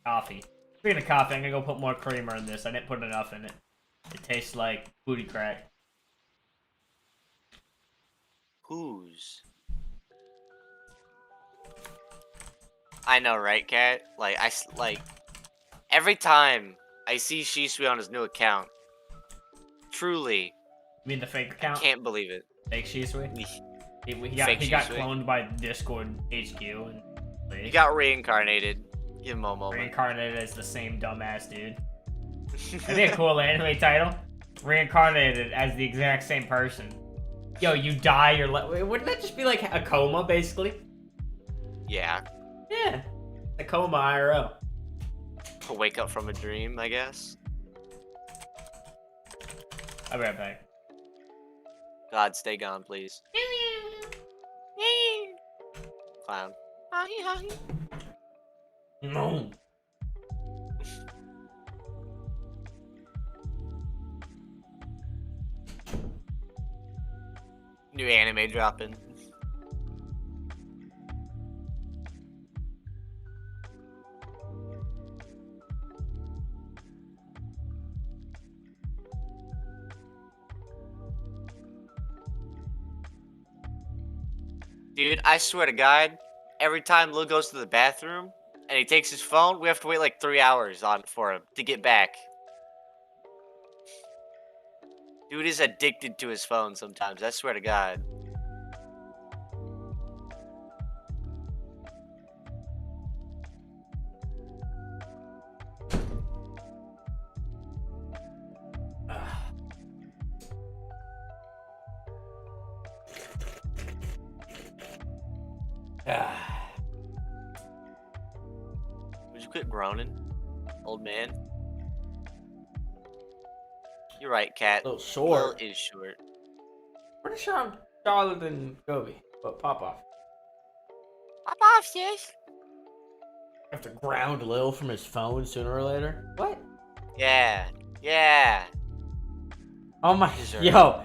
Coffee. Speaking of coffee, I'm gonna go put more creamer in this. I didn't put enough in it. It tastes like booty crack. Whose? I know, right, Cat? Like, every time I see Shisui on his new account, truly, You mean the fake I account? can't believe it. Fake Shisui? He Fake got Shisui. cloned by Discord HQ and He got reincarnated. Give him a moment. reincarnated as the same dumbass dude. That'd be a cool anime title. Reincarnated as the exact same person. Yo, you die, wouldn't that just be like a coma, basically? Yeah. Yeah. A coma IRL. Wake up from a dream, I guess. I'll be right back. God, stay gone, please. Clown. No. New anime dropping. Dude, I swear to God, every time Lil goes to the bathroom and he takes his phone, we have to wait like 3 hours for him to get back. Dude is addicted to his phone sometimes, I swear to God. Would you quit groaning, old man? You're right, cat. A little Lil short. is short. Pretty sure I'm taller than Gobi, but pop off. Pop off, sis. Have to ground Lil from his phone sooner or later. What? Yeah. Yeah. Oh my, Deserve yo.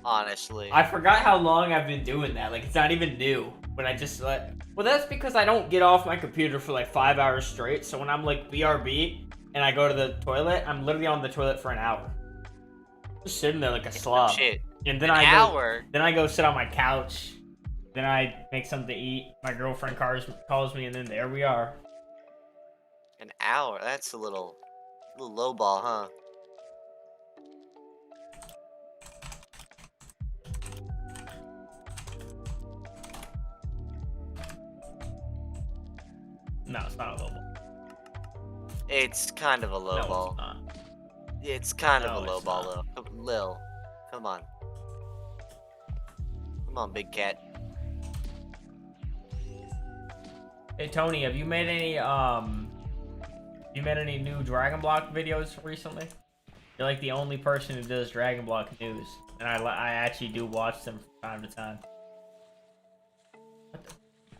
Honestly. I forgot how long I've been doing that. Like, it's not even new. When I just like, well, that's because I don't get off my computer for like 5 hours straight. So when I'm like BRB and I go to the toilet, I'm literally on the toilet for an hour, just sitting there like a slob. Shit. And then An hour. Then I go sit on my couch. Then I make something to eat. My girlfriend calls me, and then there we are. An hour. That's a little low ball, huh? No, it's not a low ball. It's kind of a low No, ball. it's not. It's kind No, of a low it's ball, not. though. Lil, come on. Come on, big cat. Hey Tony, have you made any new Dragon Block videos recently? You're like the only person who does Dragon Block news, and I actually do watch them from time to time. What the?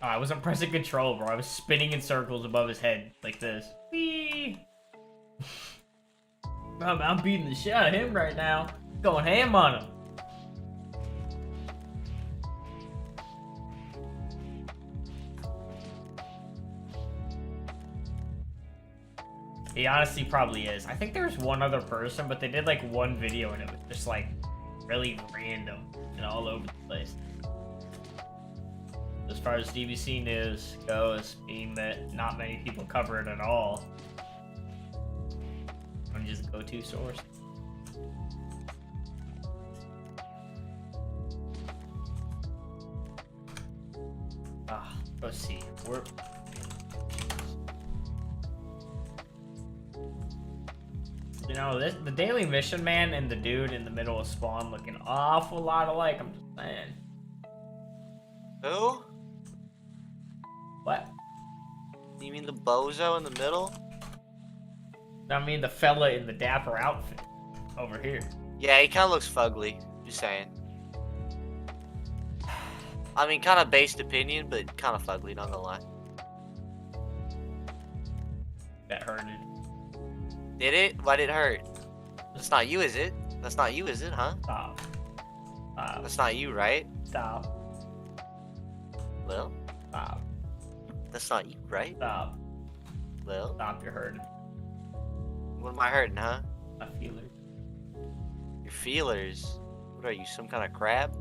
Oh, I wasn't pressing control, bro. I was spinning in circles above his head like this. Whee! I'm beating the shit out of him right now. Going ham on him. He honestly probably is. I think there's one other person, but they did like one video and it was just like really random and all over the place. As far as DBC news goes, being that not many people cover it at all, I'm just a go-to source. Let's see. You know, the Daily Mission Man and the dude in the middle of Spawn look an awful lot alike, I'm just saying. Who? What? You mean the bozo in the middle? I mean the fella in the dapper outfit over here. Yeah, he kind of looks fugly. Just saying. I mean, kind of based opinion, but kind of fugly, not gonna lie. That hurted. Did it? Why did it hurt? That's not you, is it? That's not you, is it, huh? Stop. Stop. That's not you, right? Stop. Well, Stop. that's not you, right? Stop. Well, Stop, you're hurting. what am I hurting, huh? My feelers. Your feelers. What are you, some kind of crab?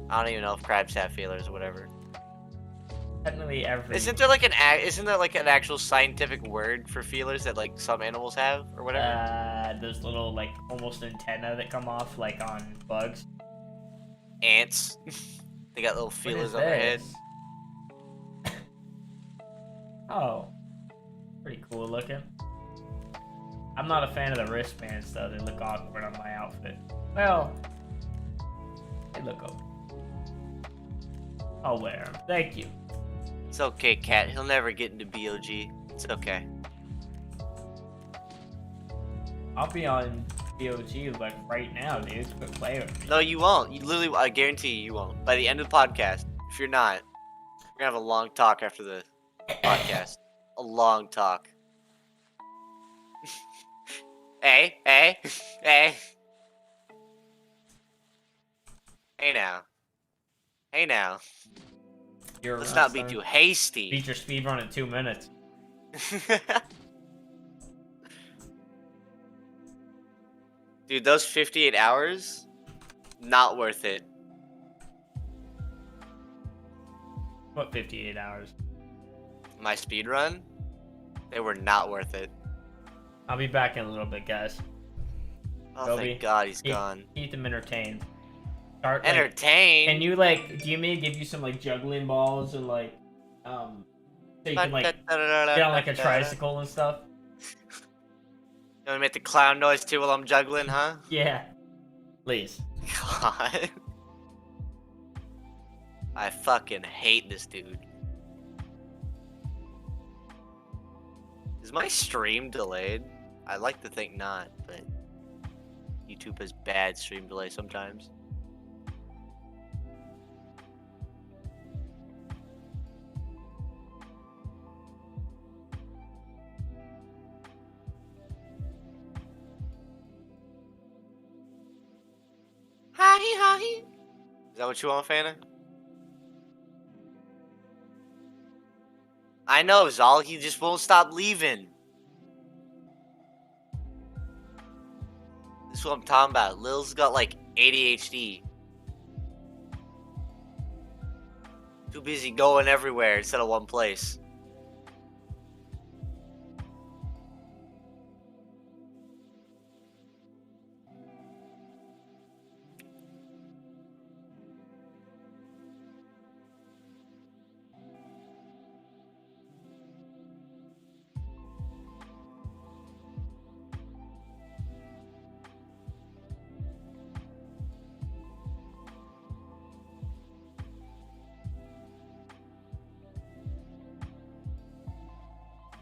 I don't even know if crabs have feelers or whatever. Technically every... Isn't there like an actual scientific word for feelers that like some animals have or whatever? those little like almost antenna that come off like on bugs. Ants. They got little What feelers is on their head. this? Oh. Pretty cool looking. I'm not a fan of the wristbands though, they look awkward on my outfit. Well, they look okay. I'll wear them. Thank you. It's okay, cat. He'll never get into BOG. It's okay. I'll be on BOG like right now, dude. Quit playing with me. No, you won't. You literally, I guarantee you won't. By the end of the podcast, if you're not, we're gonna have a long talk after the podcast. A long talk. Hey. Hey now. You're Let's right, not be son. too hasty. Beat your speed run in 2 minutes. Dude, those 58 hours, not worth it. What 58 hours? My speed run, they were not worth it. I'll be back in a little bit, guys. Oh, Gobi, thank God he's keep- gone. Keep them entertained. Start like, Entertain. can you like do you mean give you some like juggling balls and like so you can like get on like a tricycle and stuff? You want to make the clown noise too while I'm juggling, huh? Yeah. Please. God. I fucking hate this dude. Is my stream delayed? I like to think not, but YouTube has bad stream delay sometimes. Hi. Is that what you want, Fana? I know, Zal. He just won't stop leaving. This is what I'm talking about. Lil's got like ADHD. Too busy going everywhere instead of one place.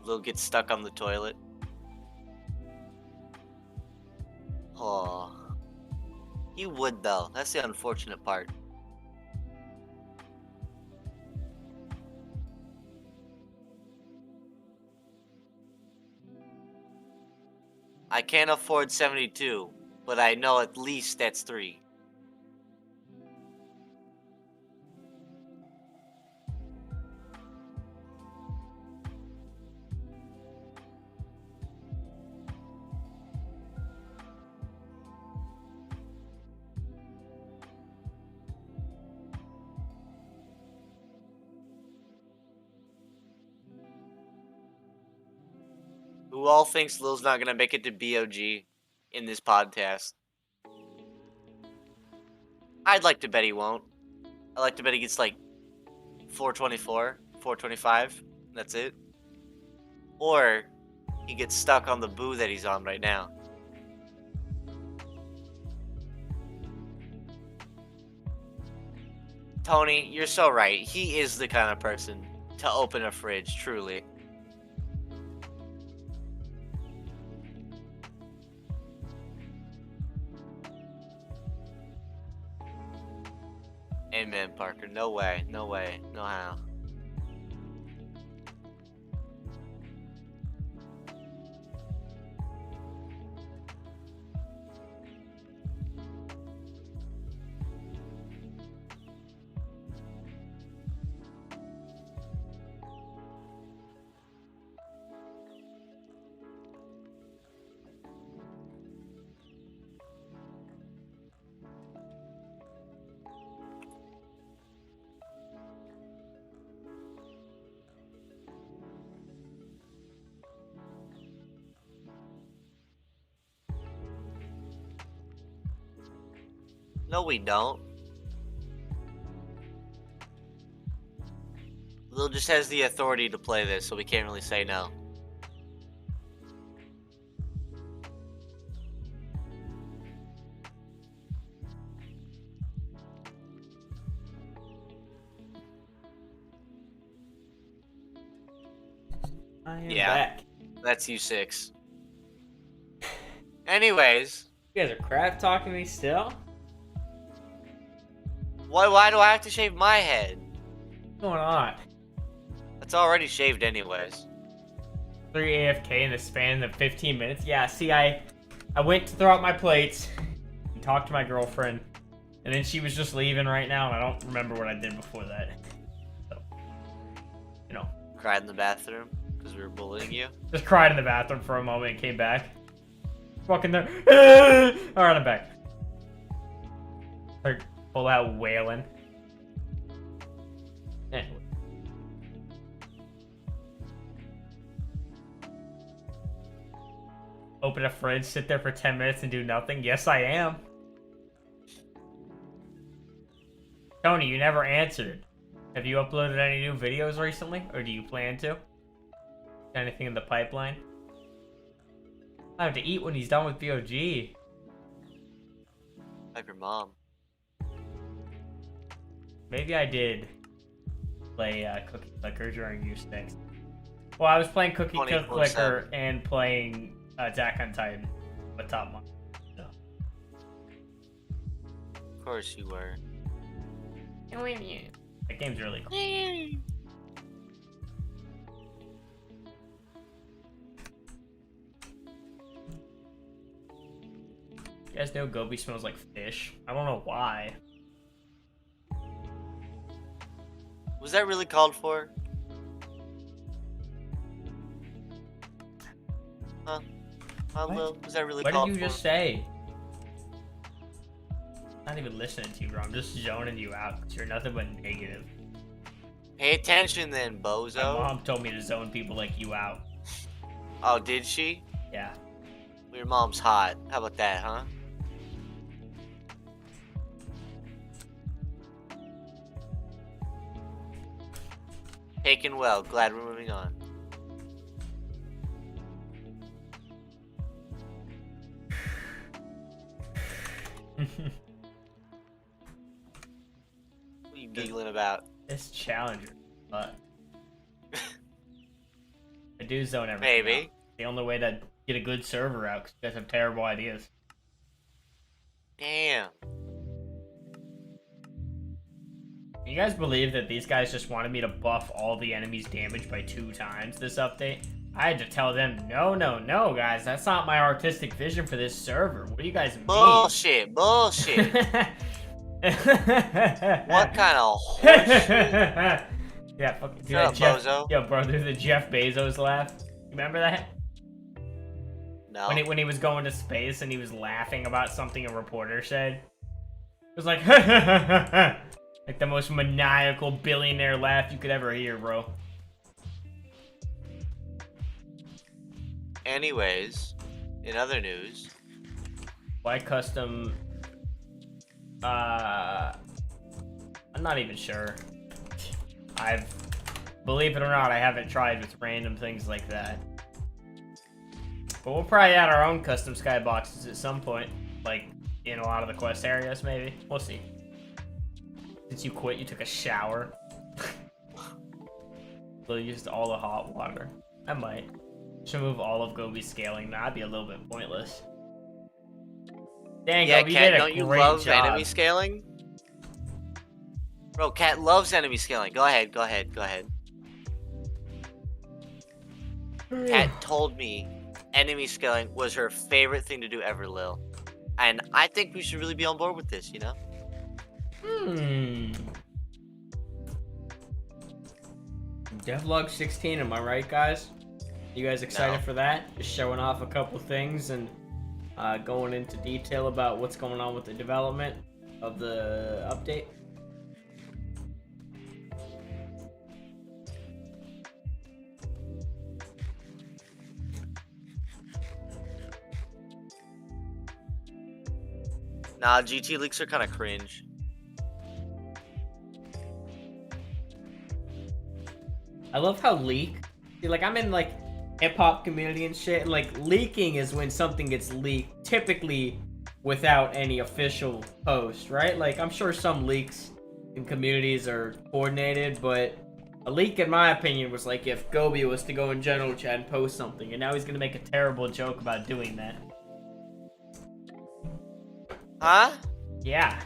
Lil gets stuck on the toilet. Oh. You would though. That's the unfortunate part. I can't afford 72, but I know at least that's 3. Who all thinks Lil's not gonna make it to BOG in this podcast? I'd like to bet he won't. I like to bet he gets like 424, 425. That's it. Or he gets stuck on the Buu that he's on right now. Tony, you're so right. He is the kind of person to open a fridge, truly. Amen, Parker. No way. No way. No how. No, we don't. Lil just has the authority to play this, so we can't really say no. I am Yeah. back. That's you 6. Anyways, You guys are crap talking me still? why do I have to shave my head? What's going on? It's already shaved anyways. 3 AFK in the span of 15 minutes? Yeah, see, I went to throw out my plates and talk to my girlfriend, and then she was just leaving right now, and I don't remember what I did before that. So, you know. Cried in the bathroom because we were bullying you. Just cried in the bathroom for a moment and came back. Fucking there. Alright, I'm back. Like, full out wailing. Anyway. Open a fridge, sit there for 10 minutes and do nothing? Yes, I am. Tony, you never answered. Have you uploaded any new videos recently? Or do you plan to? Anything in the pipeline? I have to eat when he's done with BOG. Like your mom. Maybe I did play Cookie Clicker during U6. Well, I was playing Cookie 24/7. Clicker and playing Attack on Titan, but top one. So. Of course you were. That game's really cool. You guys know Gobi smells like fish? I don't know why. Was that really called for? Huh? What? Lil, was that really What called did you for? just say? I'm not even listening to you, bro. I'm just zoning you out because you're nothing but negative. Pay attention then, My bozo. mom told me to zone people like you out. Oh, did she? Yeah. Well, your mom's hot. How about that, huh? Taken well. Glad we're moving on. What are you giggling about? This challenger, but I do zone everything Maybe. out. The only way to get a good server out because you guys have terrible ideas. Damn. You guys believe that these guys just wanted me to buff all the enemies' damage by 2 times this update? I had to tell them, no, guys, that's not my artistic vision for this server. What do you guys mean? Bullshit. Bullshit. What kind of horseshit? Yeah, fucking do Shut that up, Jeff. bozo. Yo, bro, do the Jeff Bezos laugh. You remember that? No. When he was going to space and he was laughing about something a reporter said. It was like, like the most maniacal billionaire laugh you could ever hear, bro. Anyways, in other news, Why custom? I'm not even sure. Believe it or not, I haven't tried with random things like that. But we'll probably add our own custom skyboxes at some point, like in a lot of the quest areas, maybe. We'll see. Since you quit, you took a shower. So you used all the hot water. I might. Should move all of Gobi's scaling. That'd be a little bit pointless. Dang, yeah, Gobi, you Cat, did a don't you great love job. enemy scaling? Bro, Cat loves enemy scaling. Go ahead. Cat told me enemy scaling was her favorite thing to do ever, Lil. And I think we should really be on board with this, you know? Devlog 16, am I right, guys? You guys excited No. for that? Just showing off a couple things and going into detail about what's going on with the development of the update. Nah, GT leaks are kind of cringe. I love how leak. See, like I'm in like hip hop community and shit. And, like leaking is when something gets leaked, typically without any official post, right? Like I'm sure some leaks in communities are coordinated, but a leak, in my opinion, was like if Gobi was to go in general chat and post something, and now he's gonna make a terrible joke about doing that. Huh? Yeah,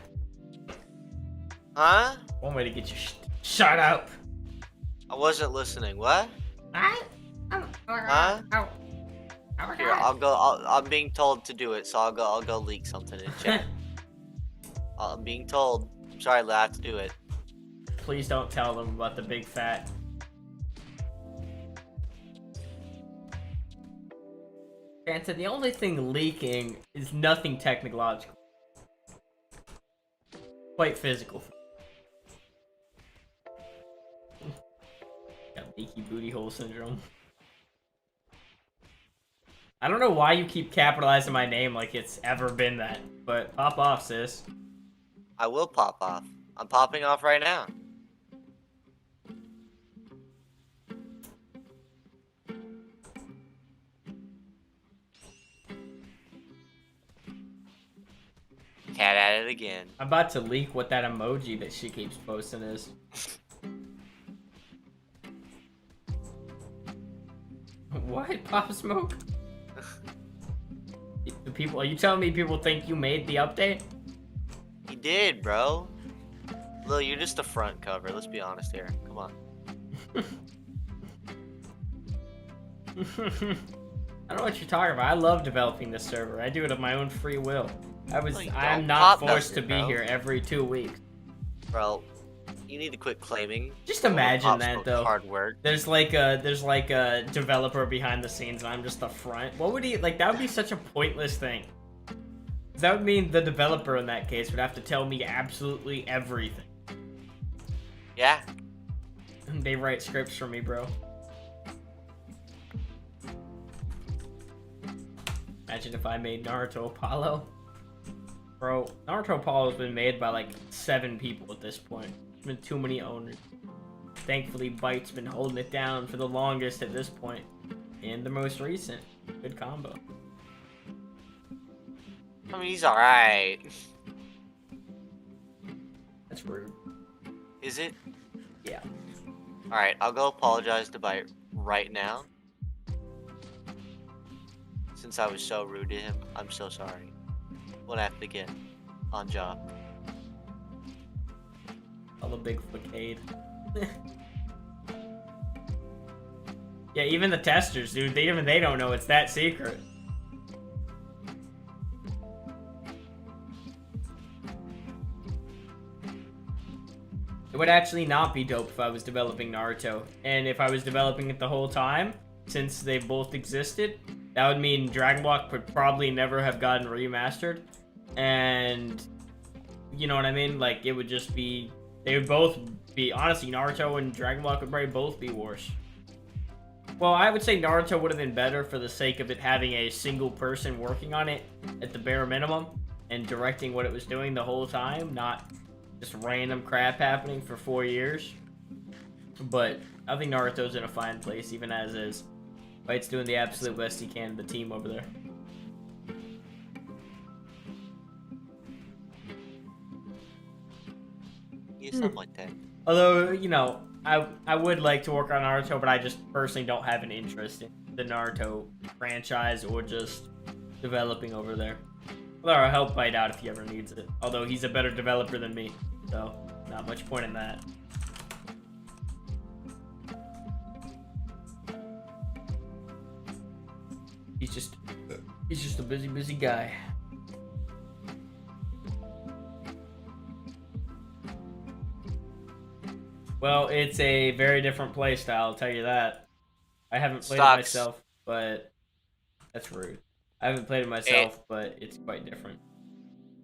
Huh? one way to get you shut up. I wasn't listening. What? Huh? Huh? Here, I'll go. I'm being told to do it, so I'll go leak something in chat. I'm being told. I'm sorry, Lil, I have to do it. Please don't tell them about the big fat. Granted, the only thing leaking is nothing technological. Quite physical. Got leaky booty hole syndrome. I don't know why you keep capitalizing my name like it's ever been that, but pop off, sis. I will pop off. I'm popping off right now. Cat at it again. I'm about to leak what that emoji that she keeps posting is. What? Pop Smoke? The people, are you telling me people think you made the update? He did, bro. Lil, you're just a front cover. Let's be honest here. Come on. I don't know what you're talking about. I love developing this server. I do it of my own free will. No, you I'm don't. not Pop forced does it, to be bro. here every 2 weeks. Bro, you need to quit claiming. Just all the imagine Pop that Smoke though. Hard work. There's like a developer behind the scenes and I'm just the front. What would he like? That would be such a pointless thing. That would mean the developer in that case would have to tell me absolutely everything. Yeah. They write scripts for me, bro. Imagine if I made Naruto Apollo. Bro, Naruto Apollo's been made by like 7 people at this point. There's been too many owners. Thankfully, Byte's been holding it down for the longest at this point. And the most recent. Good combo. I mean, he's alright. That's rude. Is it? Yeah. Alright, I'll go apologize to Byte right now. Since I was so rude to him, I'm so sorry. Won't happen again. On job. All the big facade. Yeah, even the testers, dude, they don't know it's that secret. It would actually not be dope if I was developing Naruto. And if I was developing it the whole time, since they both existed, that would mean Dragon Ball would probably never have gotten remastered. And, you know what I mean? Like, it would just be... They would both be... Honestly, Naruto and Dragon Ball could probably both be worse. Well, I would say Naruto would have been better for the sake of it having a single person working on it at the bare minimum and directing what it was doing the whole time, not just random crap happening for 4 years. But I think Naruto's in a fine place, even as is. Byte's doing the absolute best he can to the team over there. Yeah, something like that. Although, you know, I would like to work on Naruto, but I just personally don't have an interest in the Naruto franchise or just developing over there. Although I'll help Byte out if he ever needs it. Although he's a better developer than me, so not much point in that. He's just a busy guy. Well, it's a very different play style, I'll tell you that. I haven't played it myself, but that's rude. I haven't played it myself, but it's quite different.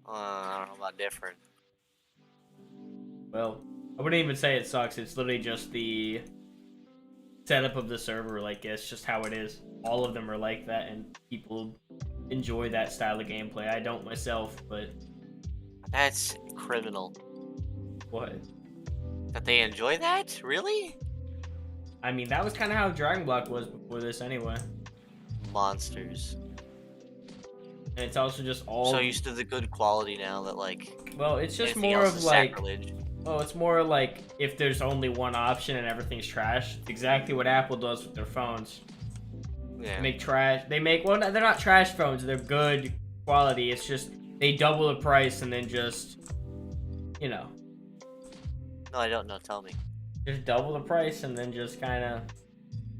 I don't know about different. Well, I wouldn't even say it sucks. It's literally just the setup of the server. Like, it's just how it is. All of them are like that, and people enjoy that style of gameplay. I don't myself, but... That's criminal. What? That they enjoy that? Really? I mean, that was kind of how Dragon Block was before this anyway. Monsters. And it's also just all... So used to the good quality now that, like... Well, it's just anything more else of is like... sacrilege. Well, it's more like if there's only one option and everything's trash. Exactly what Apple does with their phones. Yeah. Make trash. They make... Well, they're not trash phones. They're good quality. It's just they double the price and then just... You know. No, I don't know. Tell me. Just double the price and then just kind of...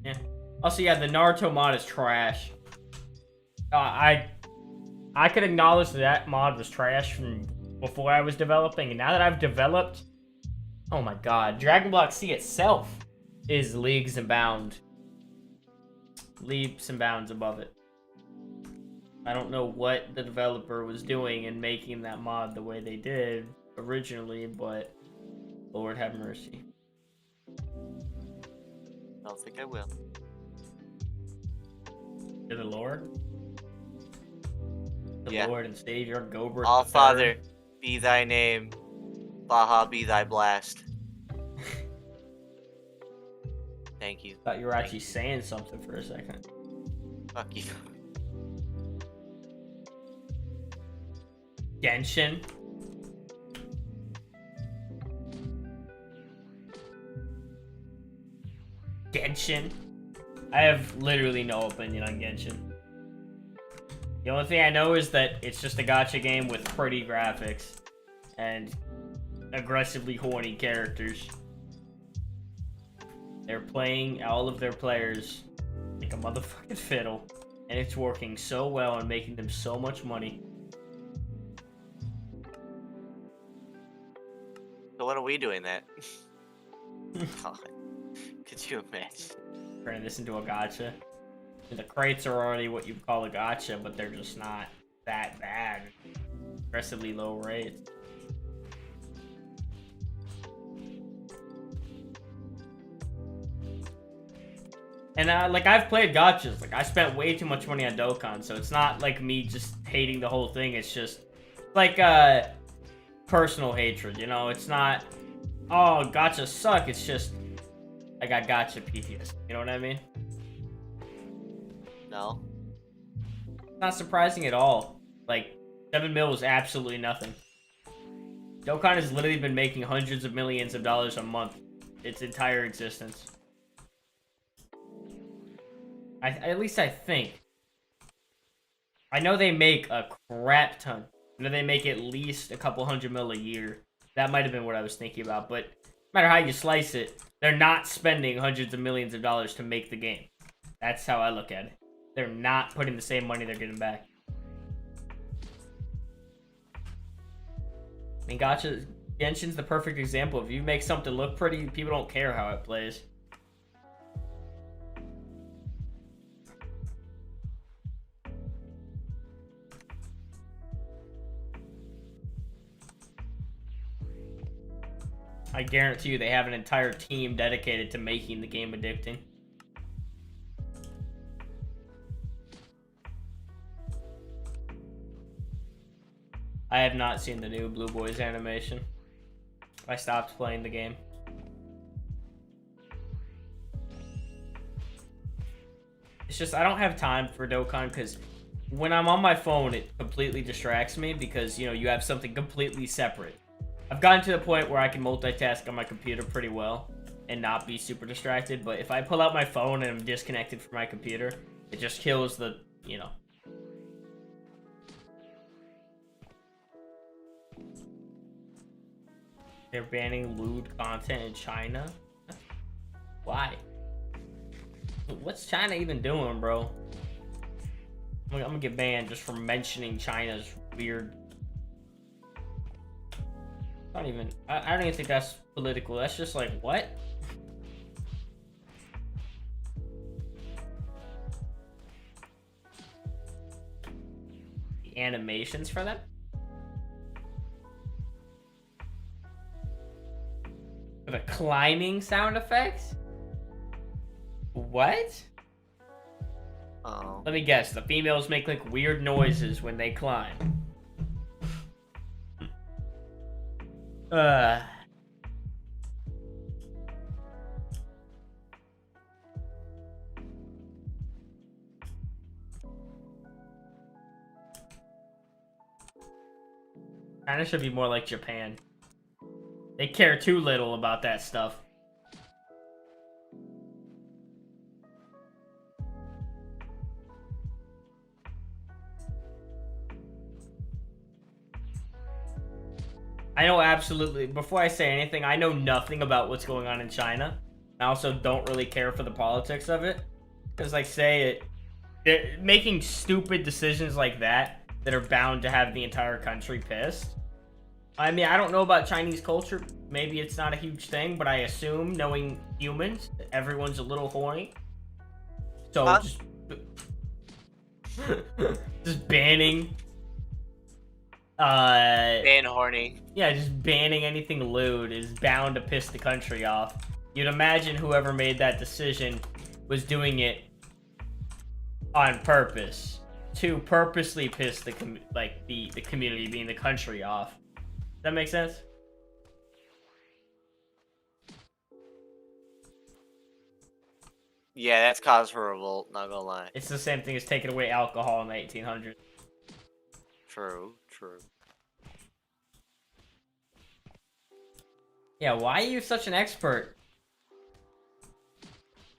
Yeah. Also, yeah, the Naruto mod is trash. I could acknowledge that mod was trash from before I was developing, and now that I've developed, oh my god, Dragon Block C itself is leaps and bounds above it. I don't know what the developer was doing in making that mod the way they did originally, but Lord have mercy. I don't think I will. To the Lord? The Yeah. Lord and Savior, Gobert All the Father, Third. be thy name. Baha be thy blast. Thank you. Thought you were actually saying something for a second. Fuck you. Genshin. Genshin. I have literally no opinion on Genshin. The only thing I know is that it's just a gacha game with pretty graphics and aggressively horny characters. They're playing all of their players like a motherfucking fiddle, and it's working so well and making them so much money. So when are we doing that? God, could you imagine? Turning this into a gacha. And the crates are already what you call a gacha, but they're just not that bad. Aggressively low rates. And like, I've played gachas. Like, I spent way too much money on Dokkan, so it's not like me just hating the whole thing. It's just like personal hatred, you know? It's not, oh, gachas suck. It's just I got gacha PTSD. You know what I mean? No. Not surprising at all. Like, 7 mil is absolutely nothing. Dokkan has literally been making hundreds of millions of dollars a month its entire existence. At least I think. I know they make a crap ton. I know they make at least a couple hundred mil a year. That might have been what I was thinking about, but no matter how you slice it, they're not spending hundreds of millions of dollars to make the game. That's how I look at it. They're not putting the same money they're getting back. I mean, Genshin's the perfect example. If you make something look pretty, people don't care how it plays. I guarantee you they have an entire team dedicated to making the game addicting. I have not seen the new Blue Boys animation. I stopped playing the game. It's just, I don't have time for Dokkan because when I'm on my phone, it completely distracts me because, you know, you have something completely separate. I've gotten to the point where I can multitask on my computer pretty well and not be super distracted, but if I pull out my phone and I'm disconnected from my computer, it just kills the, you know. They're banning lewd content in China? Why? What's China even doing, bro? I'm gonna get banned just for mentioning China's weird... I don't even think that's political. That's just like, what? The animations for them? The climbing sound effects? What? Oh. Let me guess. The females make like weird noises when they climb. China should be more like Japan. They care too little about that stuff. I know absolutely, before I say anything, I know nothing about what's going on in China. I also don't really care for the politics of it. Because, like, they're making stupid decisions like that are bound to have the entire country pissed. I mean, I don't know about Chinese culture. Maybe it's not a huge thing, but I assume, knowing humans, everyone's a little horny. So, just banning... ban horny. Yeah, just banning anything lewd is bound to piss the country off. You'd imagine whoever made that decision was doing it on purpose to purposely piss the community, being the country, off. Does that make sense? Yeah, that's cause for revolt, not gonna lie. It's the same thing as taking away alcohol in the 1800s. True, true. Yeah, why are you such an expert?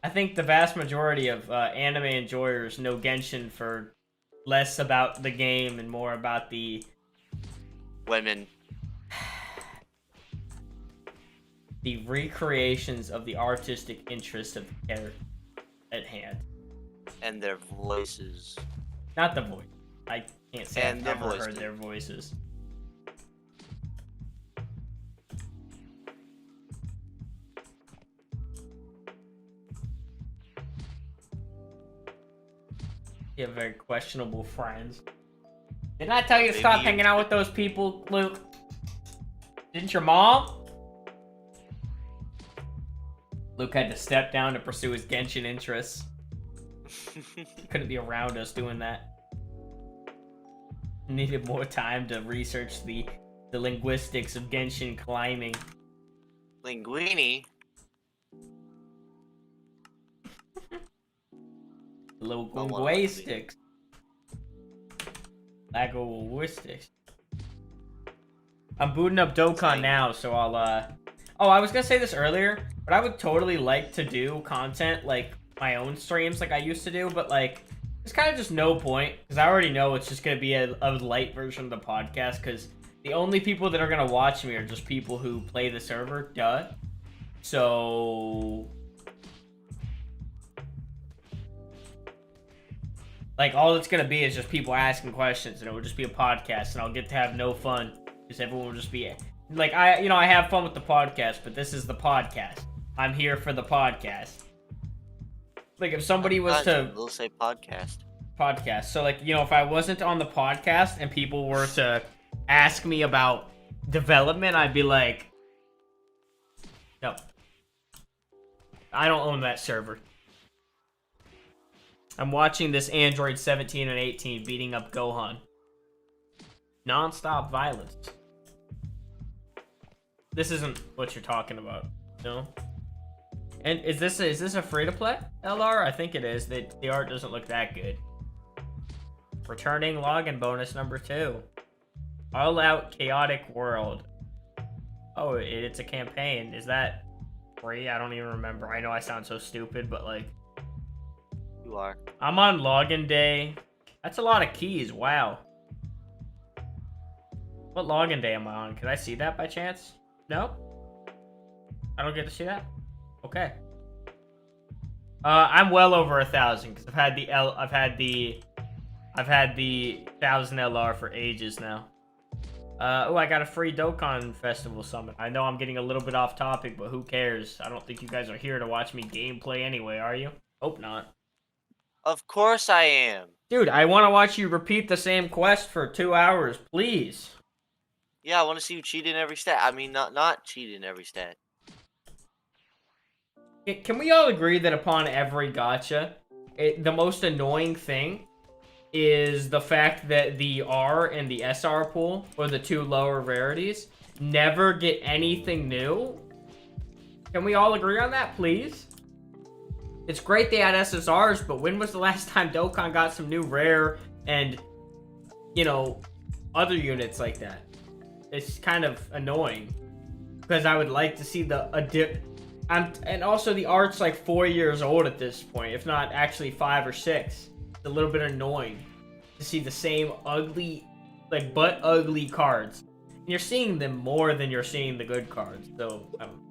I think the vast majority of anime enjoyers know Genshin for less about the game and more about the Women. recreations of the artistic interest of the character at hand. And their voices. Not the voice. I can't say And I've the ever voices. heard their voices. You have very questionable friends. Didn't I tell you to Maybe stop you- hanging out with those people, Luke? Didn't your mom? Luke had to step down to pursue his Genshin interests. He couldn't be around us doing that. Needed more time to research the linguistics of Genshin climbing. Linguini. Linguistics. Linguistics. I'm booting up Dokkan now, so I'll Oh, I was gonna say this earlier, but I would totally like to do content like my own streams like I used to do, but like there's kind of just no point because I already know it's just gonna be a light version of the podcast because the only people that are gonna watch me are just people who play the server, duh. So like all it's gonna be is just people asking questions, and it will just be a podcast, and I'll get to have no fun because everyone will just be like, I have fun with the podcast, but this is the podcast. I'm here for the podcast. Like if somebody was to We'll say podcast. So like, if I wasn't on the podcast and people were to ask me about development, I'd be like, no, I don't own that server. I'm watching this Android 17 and 18 beating up Gohan. Non-stop violence. This isn't what you're talking about, no? And is this a free-to-play LR? I think it is. The art doesn't look that good. Returning login bonus number 2. All out chaotic world. Oh, it's a campaign. Is that free? I don't even remember. I know I sound so stupid, but like, You are. I'm on login day. That's a lot of keys. Wow. What login day am I on? Can I see that by chance? No? I don't get to see that? Okay. I'm well over 1,000 because I've had the 1,000 LR for ages now. Oh, I got a free Dokkan Festival summon. I know I'm getting a little bit off topic, but who cares? I don't think you guys are here to watch me gameplay anyway, are you? Hope not. Of course I am. Dude, I want to watch you repeat the same quest for 2 hours, please. Yeah, I want to see you cheat in every stat. I mean, not cheat in every stat. Can we all agree that upon every gacha, the most annoying thing is the fact that the R and the SR pool, or the two lower rarities, never get anything new? Can we all agree on that, please? It's great they had SSRs, but when was the last time Dokkan got some new rare and, other units like that? It's kind of annoying because I would like to see and also the art's like 4 years old at this point, if not actually 5 or 6. It's a little bit annoying to see the same ugly, butt ugly cards. And you're seeing them more than you're seeing the good cards. So I'm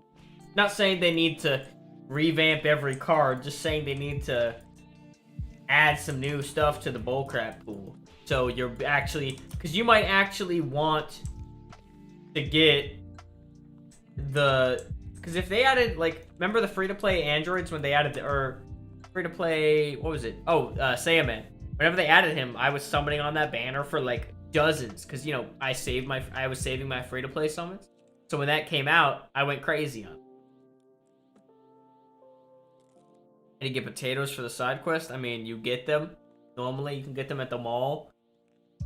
not saying they need to revamp every card, just saying they need to add some new stuff to the bullcrap pool. So you're actually, because you might actually want to get because if they added, remember the free-to-play androids when they added free-to-play, what was it? Oh, Saiyan. Whenever they added him, I was summoning on that banner for dozens, because I was saving my free-to-play summons. So when that came out, I went crazy on it. And you get potatoes for the side quest. I mean, you get them. Normally, you can get them at the mall,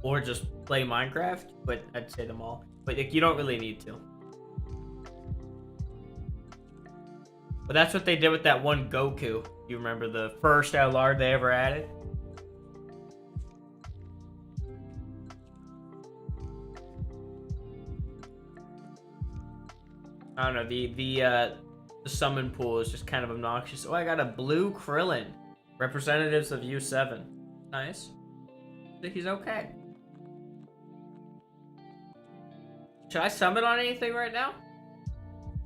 or just play Minecraft, but I'd say the mall. But you don't really need to. But that's what they did with that one Goku. You remember the first LR they ever added? I don't know, the summon pool is just kind of obnoxious. Oh, I got a blue Krillin. Representatives of U7. Nice. I think he's okay. Should I summon on anything right now?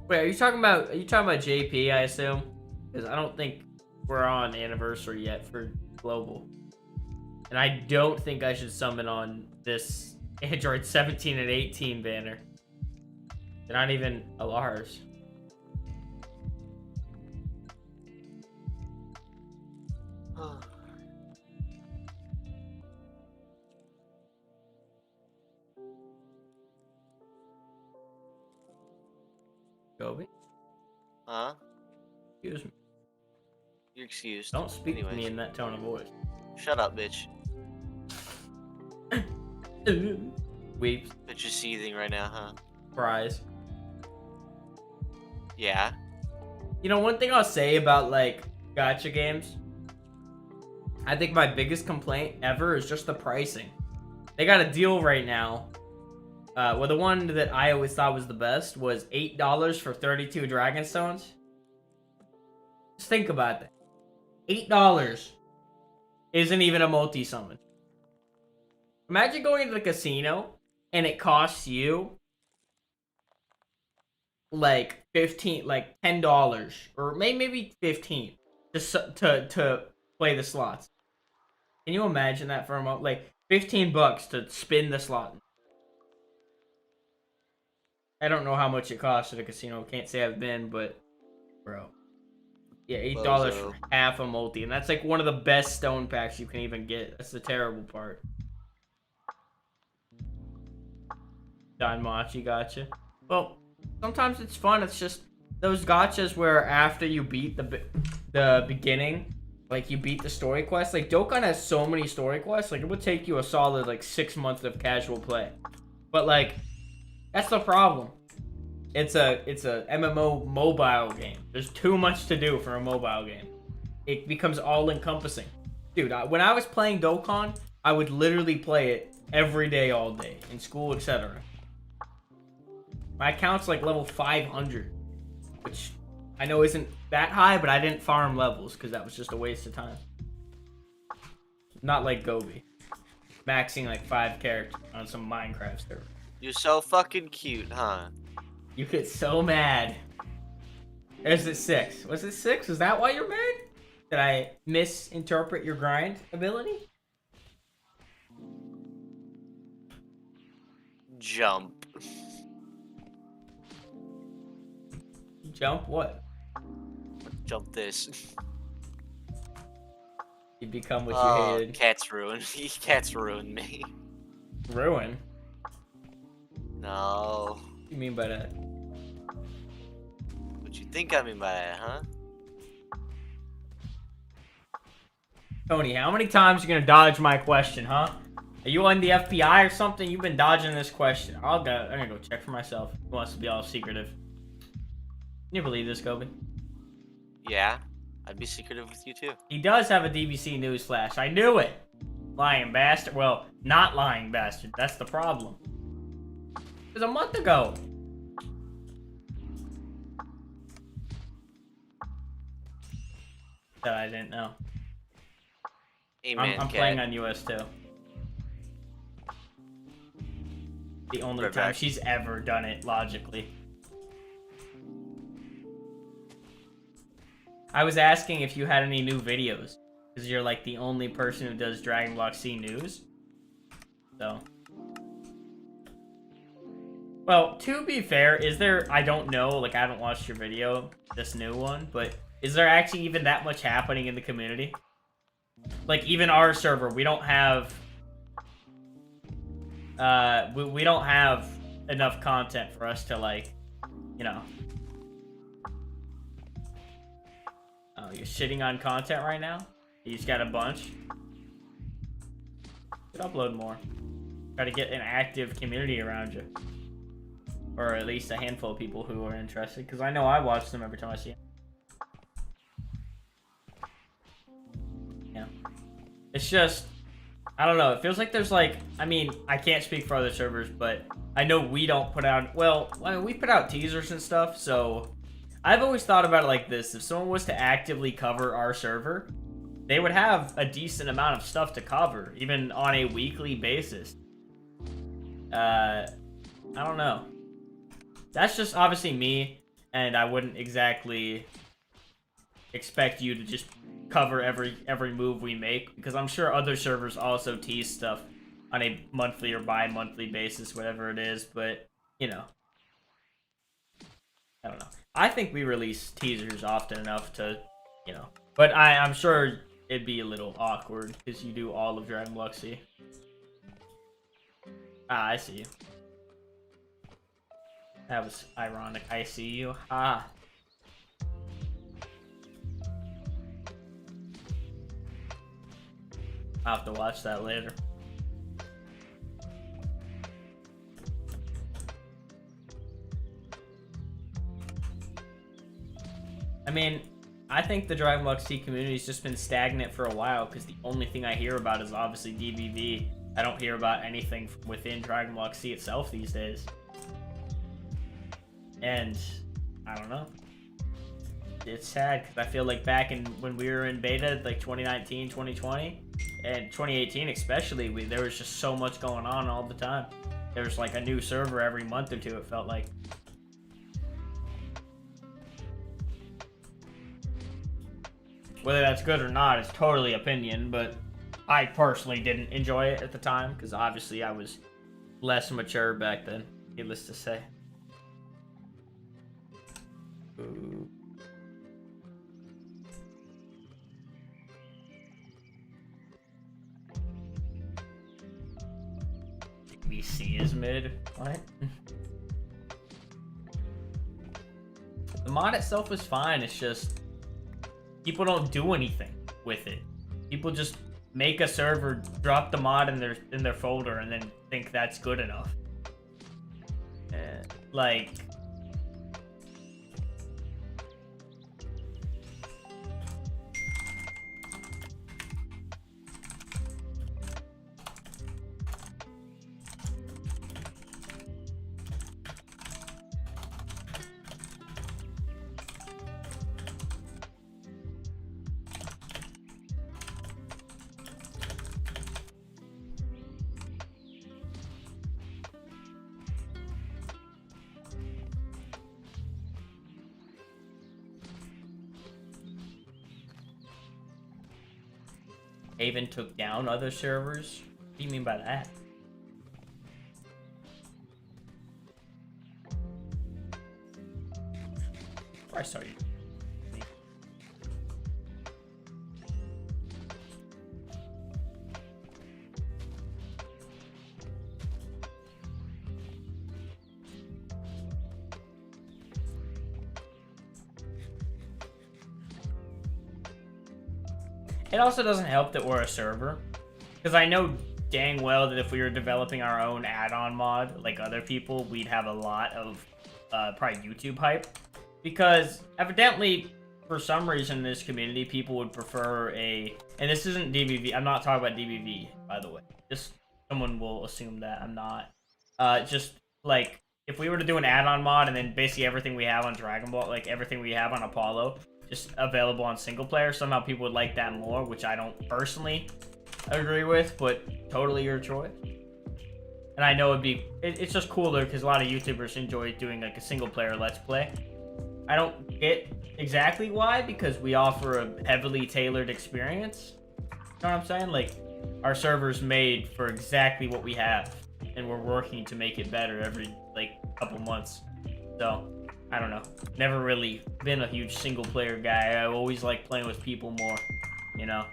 Wait, are you talking about JP, I assume? Because I don't think we're on anniversary yet for global. And I don't think I should summon on this Android 17 and 18 banner. They're not even Alars. Gobi? Huh? Excuse me. You're excused. Don't speak to me Anyways. in that tone of voice. Shut up, bitch. Weeps. Bitch is seething right now, huh? Fries. Yeah. You know, one thing I'll say about, like, gacha games, I think my biggest complaint ever is just the pricing. They got a deal right now. Well, the one that I always thought was the best was $8 for 32 Dragon Stones. Just think about that. $8 isn't even a multi-summon. Imagine going to the casino and it costs you like $10 or maybe 15 to play the slots. Can you imagine that for a moment? Like $15 to spin the slot. I don't know how much it costs at a casino. Can't say I've been, but bro, yeah, $8 for half a multi, and that's like one of the best stone packs you can even get. That's the terrible part. Don Machi, gotcha. Well, sometimes it's fun. It's just those gachas where after you beat the beginning, like you beat the story quest. Like Dokkan has so many story quests. Like it would take you a solid like 6 months of casual play. But like that's the problem. It's a MMO mobile game. There's too much to do for a mobile game. It becomes all encompassing. Dude, when I was playing Dokkan, I would literally play it every day, all day, in school, etc. My account's like level 500, which I know isn't that high, but I didn't farm levels because that was just a waste of time. Not like Gobi, maxing like 5 characters on some Minecraft server. You're so fucking cute, huh? You get so mad. Is it 6? Was it 6? Is that why you're mad? Did I misinterpret your grind ability? Jump. Jump what? Jump this. You become what you hated. Cat's ruined. Cat's ruined me. Ruin? No. What do you mean by that? What you think I mean by that, huh? Tony, how many times are you gonna dodge my question, huh? Are you on the FBI or something? You've been dodging this question. I'm gonna go check for myself. Who wants to be all secretive? Can you believe this, Gobi? Yeah. I'd be secretive with you too. He does have a DBC news flash. I knew it. Lying bastard. Well, not lying bastard. That's the problem. It was a month ago. That I didn't know. Amen, I'm Cat. playing on US too. The only Right time back. she's ever done it logically. I was asking if you had any new videos, because you're like the only person who does Dragon Block C news. So. Well, to be fair, is there, I don't know, like I haven't watched your video, this new one, but is there actually even that much happening in the community? Like even our server, we don't have, we don't have enough content for us to like, you know. Oh, you're shitting on content right now? You just got a bunch? Should upload more. Try to get an active community around you. Or at least a handful of people who are interested, because I know I watch them every time I see them. Yeah. It's just, I don't know. It feels like there's like, I mean, I can't speak for other servers, but I know we don't put out, well, I mean, we put out teasers and stuff, so I've always thought about it like this. If someone was to actively cover our server, they would have a decent amount of stuff to cover, even on a weekly basis. I don't know. That's just obviously me, and I wouldn't exactly expect you to just cover every move we make, because I'm sure other servers also tease stuff on a monthly or bi-monthly basis, whatever it is, but, you know. I don't know. I think we release teasers often enough to, you know. But I'm sure it'd be a little awkward, because you do all of Dragon Block C. Ah, I see you. That was ironic. I see you. Ah. I'll have to watch that later. I mean, I think the Dragon Block C community's just been stagnant for a while, because the only thing I hear about is obviously DBV. I don't hear about anything within Dragon Block C itself these days. And I don't know. It's sad, because I feel like back in when we were in beta, like 2019, 2020, and 2018 especially, there was just so much going on all the time. There was like a new server every month or two, it felt like. Whether that's good or not is totally opinion, but I personally didn't enjoy it at the time, because obviously I was less mature back then, needless to say. Ooh. DBC is mid. What? The mod itself is fine, it's just people don't do anything with it. People just make a server, drop the mod in their folder, and then think that's good enough. Like, Haven took down other servers? What do you mean by that? Before I started. It also doesn't help that we're a server, because I know dang well that if we were developing our own add-on mod, like other people, we'd have a lot of probably YouTube hype, because evidently, for some reason in this community, people would prefer and this isn't DBV, I'm not talking about DBV, by the way, just someone will assume that I'm not, just like, if we were to do an add-on mod and then basically everything we have on Dragon Ball, like everything we have on Apollo, just available on single player, somehow people would like that more, which I don't personally agree with, but totally your choice. And I know it's just cooler because a lot of YouTubers enjoy doing like a single player let's play. I don't get exactly why, because we offer a heavily tailored experience. You know what I'm saying? Like, our server's made for exactly what we have, and we're working to make it better every like couple months. So I don't know. Never really been a huge single player guy. I always like playing with people more, you know.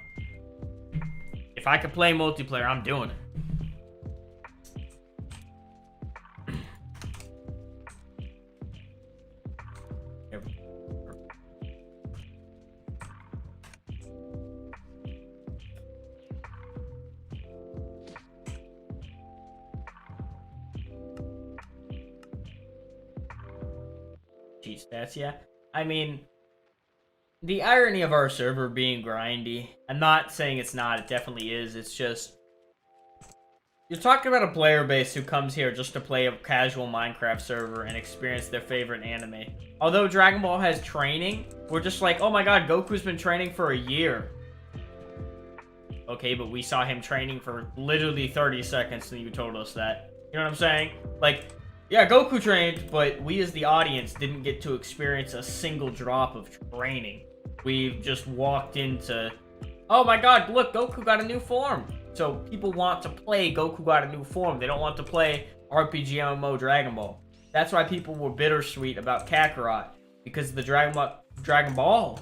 If I could play multiplayer, I'm doing it. Cheat stats, yeah. I mean, the irony of our server being grindy, I'm not saying it's not, it definitely is. It's just, You're talking about a player base who comes here just to play a casual Minecraft server and experience their favorite anime. Although Dragon Ball has training, we're just like, oh my god, Goku's been training for a year. Okay, but we saw him training for literally 30 seconds and you told us that. You know what I'm saying? Like, yeah, Goku trained, but we as the audience didn't get to experience a single drop of training. We just walked into, oh my god, look, Goku got a new form. So people want to play Goku got a new form. They don't want to play RPG MMO Dragon Ball. That's why people were bittersweet about Kakarot. Because the Dragon Ball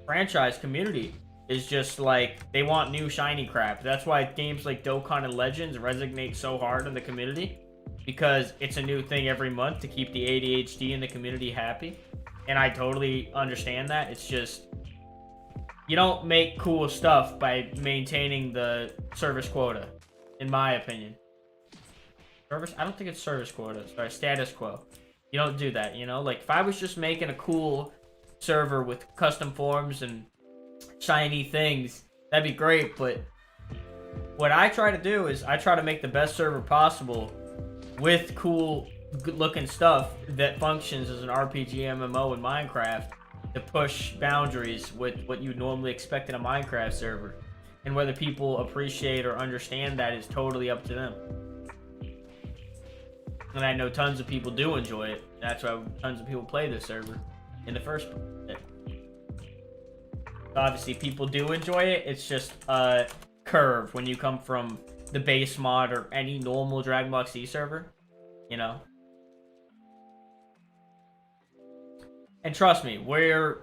franchise community is just like, they want new shiny crap. That's why games like Dokkan and Legends resonate so hard in the community. Because it's a new thing every month to keep the ADHD in the community happy. And I totally understand that. It's just, you don't make cool stuff by maintaining the service quota, in my opinion. Service? I don't think it's service quota. Sorry, status quo. You don't do that, you know? Like, if I was just making a cool server with custom forms and shiny things, that'd be great, but what I try to do is I try to make the best server possible with cool, good-looking stuff that functions as an RPG MMO in Minecraft, to push boundaries with what you normally expect in a Minecraft server. And whether people appreciate or understand that is totally up to them. And I know tons of people do enjoy it. That's why tons of people play this server in the first place. Obviously, people do enjoy it. It's just a curve when you come from the base mod or any normal Dragon Ball Z server, you know? And trust me,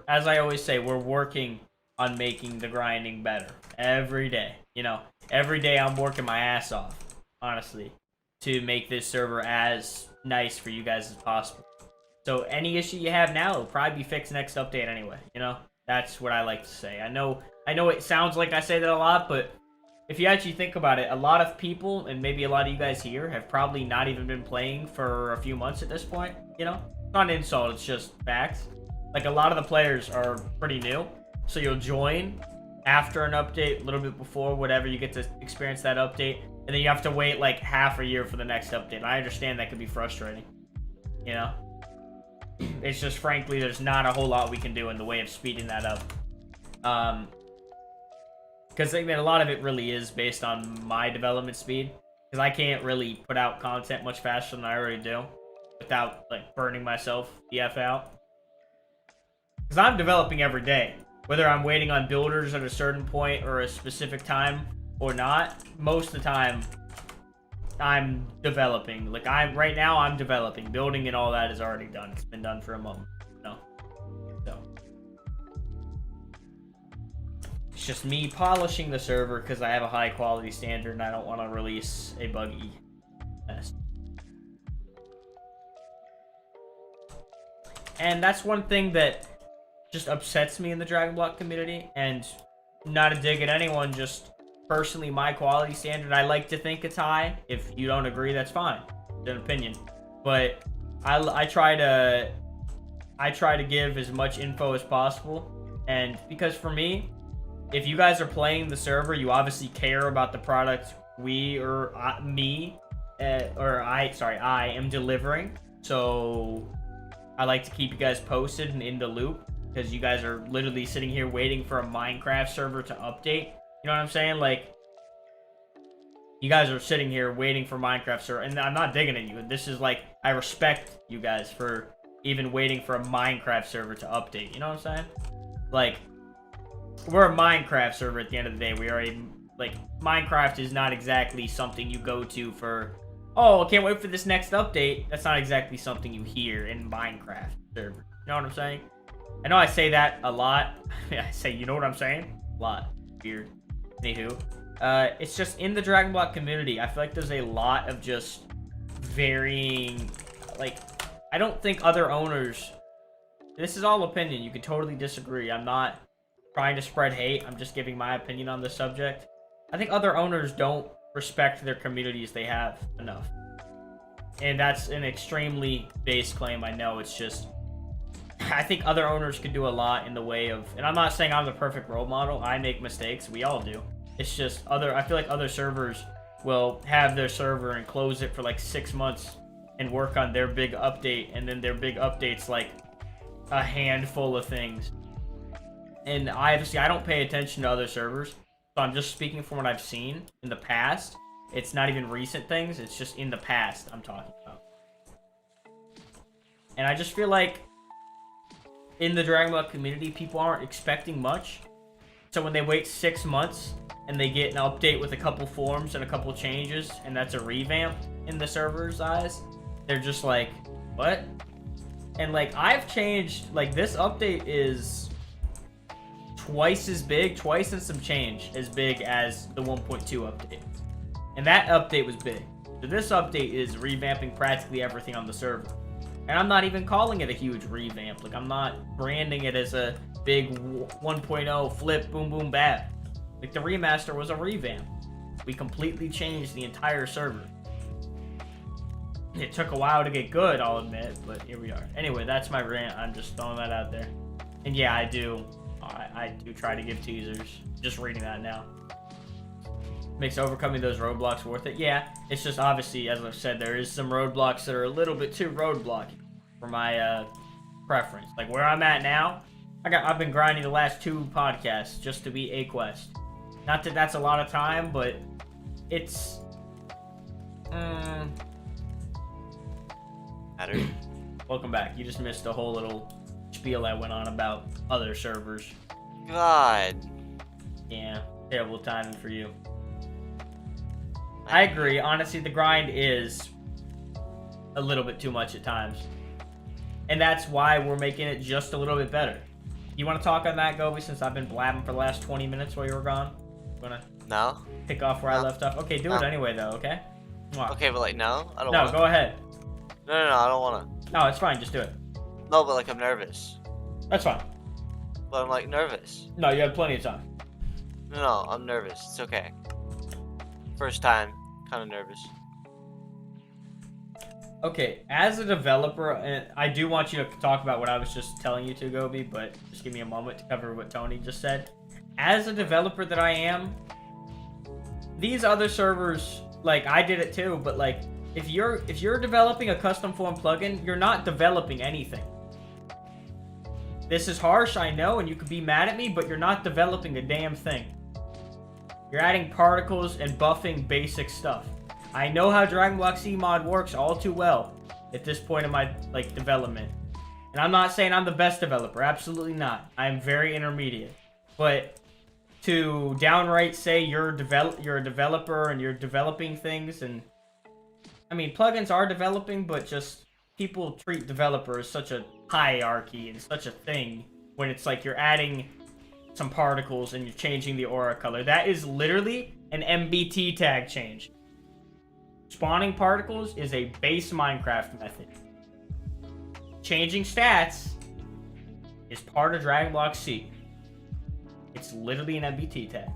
as I always say, we're working on making the grinding better every day. You know, every day I'm working my ass off, honestly, to make this server as nice for you guys as possible. So any issue you have now will probably be fixed next update anyway, you know? That's what I like to say. I know it sounds like I say that a lot, but if you actually think about it, a lot of people, and maybe a lot of you guys here, have probably not even been playing for a few months at this point, you know? It's not an insult, it's just facts. Like, a lot of the players are pretty new, so you'll join after an update, a little bit before, whatever, you get to experience that update, and then you have to wait like half a year for the next update. I understand that could be frustrating, you know? It's just, frankly, there's not a whole lot we can do in the way of speeding that up. Because, I mean, a lot of it really is based on my development speed, because I can't really put out content much faster than I already do without, like, burning myself the F out. Because I'm developing every day. Whether I'm waiting on builders at a certain point or a specific time or not, most of the time, I'm developing. Like, right now, I'm developing. Building and all that is already done. It's been done for a moment. No. So. It's just me polishing the server because I have a high quality standard and I don't want to release a buggy mess. And that's one thing that just upsets me in the Dragon Block community, and not a dig at anyone, just personally my quality standard, I like to think it's high. If you don't agree, that's fine. It's an opinion. But I try to give as much info as possible, and because for me, if you guys are playing the server, you obviously care about the product I am delivering. So I like to keep you guys posted and in the loop, because you guys are literally sitting here waiting for a Minecraft server to update. You know what I'm saying? Like, you guys are sitting here waiting for Minecraft server, and I'm not digging at you. This is like, I respect you guys for even waiting for a Minecraft server to update. You know what I'm saying? Like, we're a Minecraft server at the end of the day. We are Minecraft is not exactly something you go to for, oh, I can't wait for this next update. That's not exactly something you hear in Minecraft server. You know what I'm saying? I know I say that a lot. I say, you know what I'm saying? A lot. Weird. Anywho. It's just in the Dragon Block community, I feel like there's a lot of just varying, like, I don't think other owners, this is all opinion, you could totally disagree. I'm not trying to spread hate, I'm just giving my opinion on this subject. I think other owners don't respect their communities they have enough. And that's an extremely base claim, I know. It's just, I think other owners could do a lot in the way of, and I'm not saying I'm the perfect role model. I make mistakes. We all do. It's just I feel like other servers will have their server and close it for like 6 months and work on their big update, and then their big update's like a handful of things. And I don't pay attention to other servers, so I'm just speaking from what I've seen in the past. It's not even recent things, it's just in the past I'm talking about. And I just feel like in the Dragon Ball community, people aren't expecting much. So when they wait 6 months and they get an update with a couple forms and a couple changes, and that's a revamp in the server's eyes, they're just like, what? And like, I've changed, like, this update is twice as big, twice and some change as big as the 1.2 update. And that update was big. So this update is revamping practically everything on the server. And I'm not even calling it a huge revamp. Like, I'm not branding it as a big 1.0 flip, boom, boom, bap. Like, the remaster was a revamp. We completely changed the entire server. It took a while to get good, I'll admit, but here we are. Anyway, that's my rant. I'm just throwing that out there. And yeah, I do try to give teasers. Just reading that now. Makes overcoming those roadblocks worth it. Yeah, it's just obviously, as I've said, there is some roadblocks that are a little bit too roadblocky for my preference. Like where I'm at now, I've been grinding the last 2 podcasts just to beat a quest. Not that that's a lot of time, but it's Matter. Welcome back. You just missed a whole little spiel I went on about other servers. God. Yeah, terrible timing for you. I agree. Honestly, the grind is a little bit too much at times. And that's why we're making it just a little bit better. You want to talk on that, Gobi, since I've been blabbing for the last 20 minutes while you were gone? You want to No. pick off where I left off? Okay, do it anyway, though, okay? Mwah. Okay, but like, no? I don't No, want go ahead. No, I don't want to. No, it's fine. Just do it. No, but like, I'm nervous. That's fine. But I'm like, nervous. No, you have plenty of time. No, I'm nervous. It's okay. First time, kind of nervous. Okay, as a developer, and I do want you to talk about what I was just telling you to, Gobi, but just give me a moment to cover what Tony just said. As a developer that I am, these other servers, like, I did it too, but like, if you're developing a custom form plugin, you're not developing anything. This is harsh, I know, and you could be mad at me, but you're not developing a damn thing. You're adding particles and buffing basic stuff. I know how Dragon Block C mod works all too well at this point in my development. And I'm not saying I'm the best developer, absolutely not. I'm very intermediate. But to downright say you're a developer and you're developing things, and I mean, plugins are developing, but just people treat developers such a hierarchy and such a thing when it's like you're adding some particles and you're changing the aura color. That is literally an MBT tag change. Spawning particles is a base Minecraft method. Changing stats is part of Dragon Block C. It's literally an MBT tag.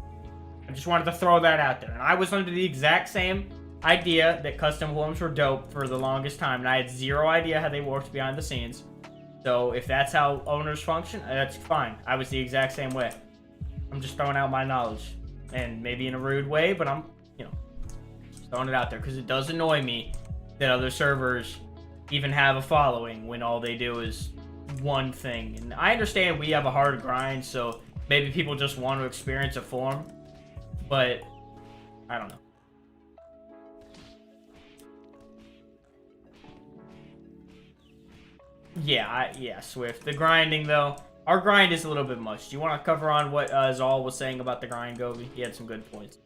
I just wanted to throw that out there. And I was under the exact same idea that custom forms were dope for the longest time, and I had zero idea how they worked behind the scenes. So if that's how owners function, that's fine. I was the exact same way. I'm just throwing out my knowledge, and maybe in a rude way, but I'm, just throwing it out there because it does annoy me that other servers even have a following when all they do is one thing. And I understand we have a hard grind, so maybe people just want to experience a form, but I don't know. Yeah, Swift. The grinding, though. Our grind is a little bit much. Do you want to cover on what Zal was saying about the grind, Gobi? He had some good points.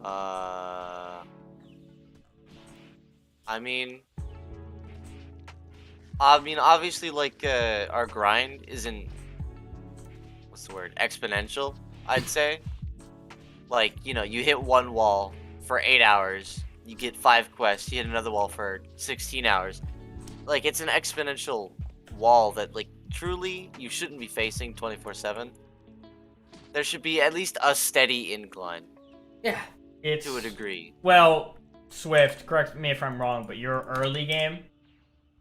I mean, obviously, like, our grind isn't, what's the word, exponential, I'd say. Like, you hit one wall for 8 hours, you get 5 quests, you hit another wall for 16 hours. Like, it's an exponential wall that, like, truly you shouldn't be facing 24/7. There should be at least a steady incline. Yeah, it's... To a degree. Well, Swift, correct me if I'm wrong, but your early game,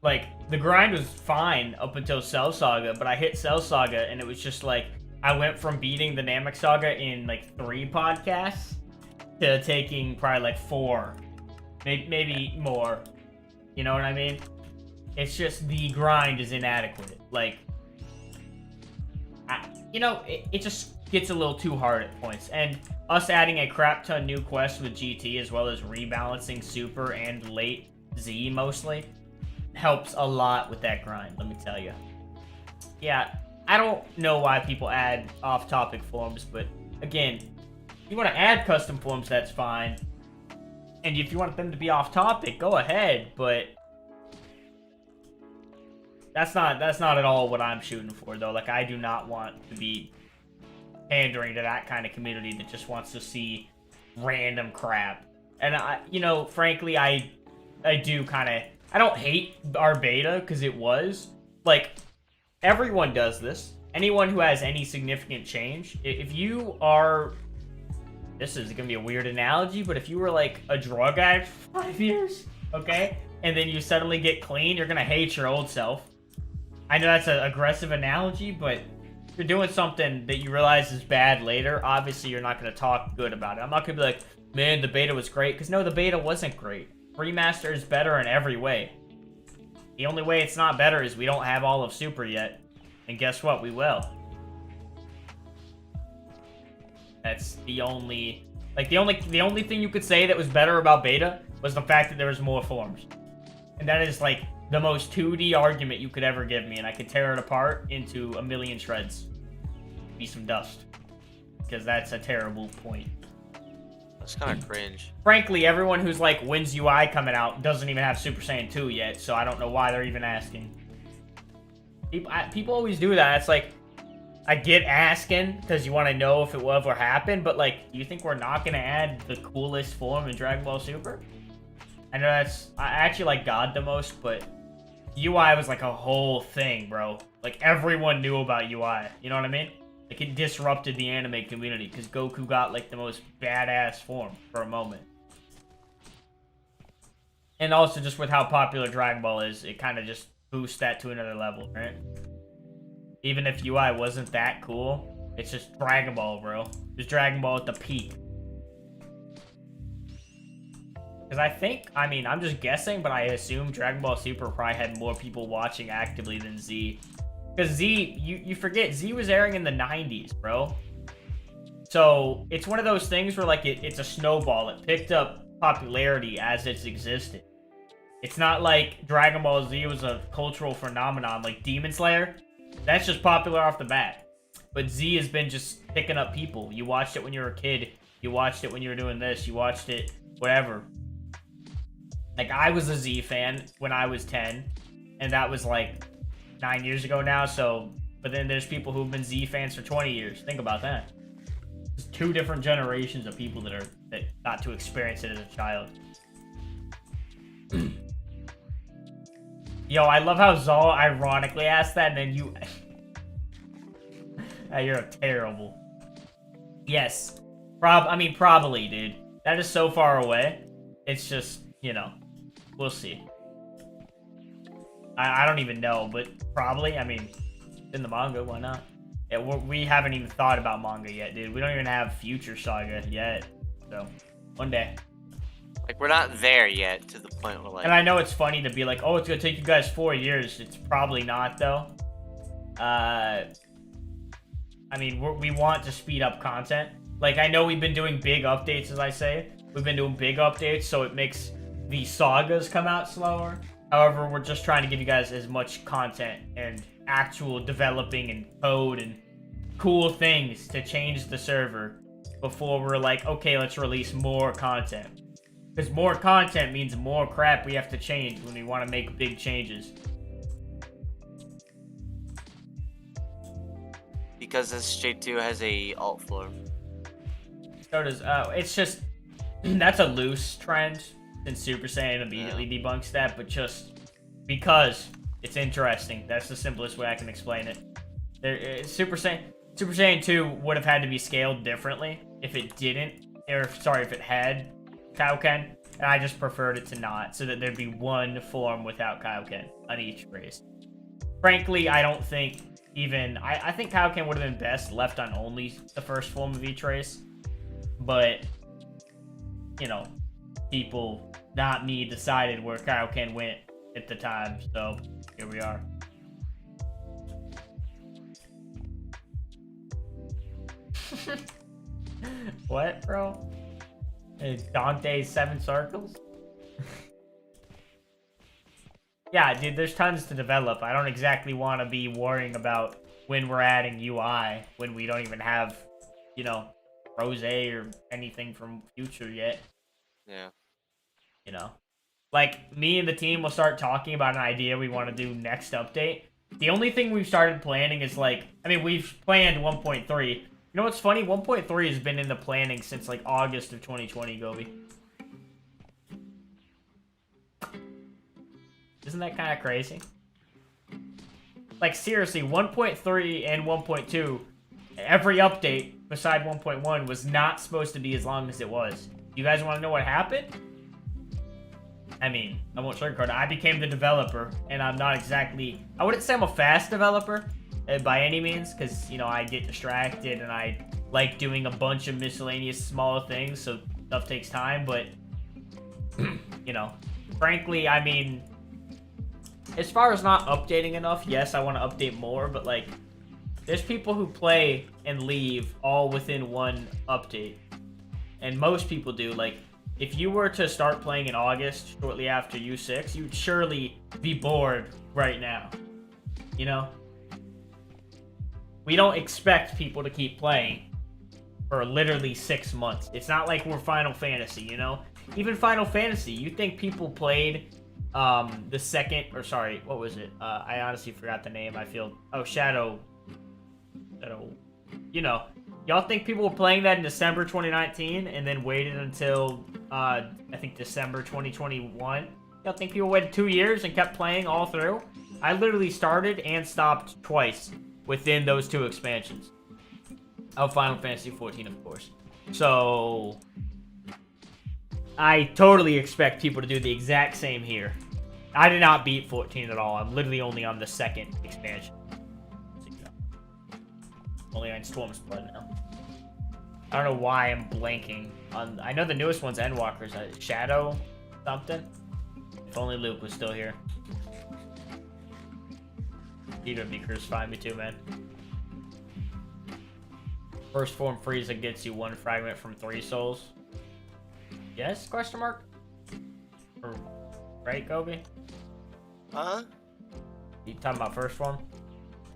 like, the grind was fine up until Cell Saga, but I hit Cell Saga, and it was just, like, I went from beating the Namek Saga in, like, 3 podcasts to taking probably like 4, maybe more. You know what I mean? It's just the grind is inadequate. Like, it just gets a little too hard at points. And us adding a crap ton new quests with GT as well as rebalancing Super and late Z mostly helps a lot with that grind, let me tell you. Yeah, I don't know why people add off-topic forms, but again, if you want to add custom forms, that's fine. And if you want them to be off-topic, go ahead, but that's not at all what I'm shooting for, though. Like, I do not want to be pandering to that kind of community that just wants to see random crap. And frankly, I do kind of, I don't hate our beta because it was like, everyone does this. Anyone who has any significant change, if you are, this is gonna be a weird analogy, but if you were like a drug addict for 5 years, okay, and then you suddenly get clean, you're gonna hate your old self. I know that's an aggressive analogy, but if you're doing something that you realize is bad later, obviously you're not going to talk good about it. I'm not going to be like, man, the beta was great, because no, the beta wasn't great. Remaster is better in every way. The only way it's not better is we don't have all of Super yet. And guess what? We will. That's the only... Like, the only thing you could say that was better about beta was the fact that there was more forms. And that is, like, the most 2D argument you could ever give me, and I could tear it apart into a million shreds. Be some dust. Because that's a terrible point. That's kind of cringe. Frankly, everyone who's like, when's UI coming out doesn't even have Super Saiyan 2 yet, so I don't know why they're even asking. People always do that. It's like, I get asking because you want to know if it will ever happen, but like, do you think we're not going to add the coolest form in Dragon Ball Super? I know I actually like God the most, but UI was like a whole thing, bro. Like, everyone knew about UI. You know what I mean? Like, it disrupted the anime community because Goku got like the most badass form for a moment. And also just with how popular Dragon Ball is, it kind of just boosts that to another level, right? Even if UI wasn't that cool, it's just Dragon Ball, bro. Just Dragon Ball at the peak. Because I think, I mean, I'm just guessing, but I assume Dragon Ball Super probably had more people watching actively than Z. Because Z, you forget, Z was airing in the 90s, bro. So, it's one of those things where, like, it's a snowball. It picked up popularity as it's existed. It's not like Dragon Ball Z was a cultural phenomenon, like Demon Slayer. That's just popular off the bat. But Z has been just picking up people. You watched it when you were a kid. You watched it when you were doing this. You watched it, whatever. Like, I was a Z fan when I was 10. And that was, like, 9 years ago now. So, but then there's people who've been Z fans for 20 years. Think about that. There's 2 different generations of people that got to experience it as a child. Yo, I love how Zal ironically asked that, and then you... You're terrible. Yes. Probably, dude. That is so far away. It's just, you know, we'll see. I don't even know, but probably, I mean, in the manga, why not? Yeah, we haven't even thought about manga yet, dude. We don't even have Future Saga yet. So, one day. Like, we're not there yet to the point where, like... And I know it's funny to be like, oh, it's gonna take you guys 4 years. It's probably not, though. I mean, we want to speed up content. Like, I know we've been doing big updates, as I say. We've been doing big updates, so it makes the sagas come out slower. However, we're just trying to give you guys as much content and actual developing and code and cool things to change the server before we're like, okay, let's release more content. Because more content means more crap we have to change when we want to make big changes. Because SJ2 has a alt form. So does, it's just, that's a loose trend, since Super Saiyan immediately debunks that, but just because it's interesting. That's the simplest way I can explain it. Super Saiyan 2 would have had to be scaled differently if it didn't, or sorry, if it had Kaioken, and I just preferred it to not, so that there'd be one form without Kaioken on each race. Frankly, I don't think even... I think Kaioken would have been best left on only the first form of each race, but you know, people, not me, decided where Kaioken went at the time. So here we are. What, bro? Is Dante's 7 circles? Yeah, dude, there's tons to develop. I don't exactly want to be worrying about when we're adding UI when we don't even have, you know, Rose or anything from Future yet. Yeah. You know, like, me and the team will start talking about an idea we want to do next update. The only thing we've started planning is, like, I mean, we've planned 1.3. You know what's funny? 1.3 has been in the planning since, like, August of 2020, Gobi. Isn't that kind of crazy? Like, seriously, 1.3 and 1.2, every update beside 1.1 was not supposed to be as long as it was. You guys want to know what happened? I mean, I won't sugarcoat it. I became the developer, and I'm not exactly... I wouldn't say I'm a fast developer by any means, because, you know, I get distracted, and I like doing a bunch of miscellaneous small things, so stuff takes time, but, you know, frankly, I mean, as far as not updating enough, yes, I want to update more, but, like, there's people who play and leave all within one update, and most people do. Like, if you were to start playing in August, shortly after U6, you'd surely be bored right now. You know? We don't expect people to keep playing for literally 6 months. It's not like we're Final Fantasy, you know? Even Final Fantasy, you think people played the second, or sorry, what was it? I honestly forgot the name. I feel, Shadow, you know. Y'all think people were playing that in December 2019 and then waited until, I think December 2021? Y'all think people waited 2 years and kept playing all through? I literally started and stopped twice within those 2 expansions. Of Final Fantasy XIV, of course. So, I totally expect people to do the exact same here. I did not beat 14 at all. I'm literally only on the 2nd expansion. Only on Storm's Blood now. I don't know why I'm blanking on... I know the newest one's Endwalker's. Shadow something? If only Luke was still here. Peter would be crucifying me too, man. First form Frieza gets you 1 fragment from 3 souls. Yes? Question mark? Or, right, Gobi? Huh? You talking about first form?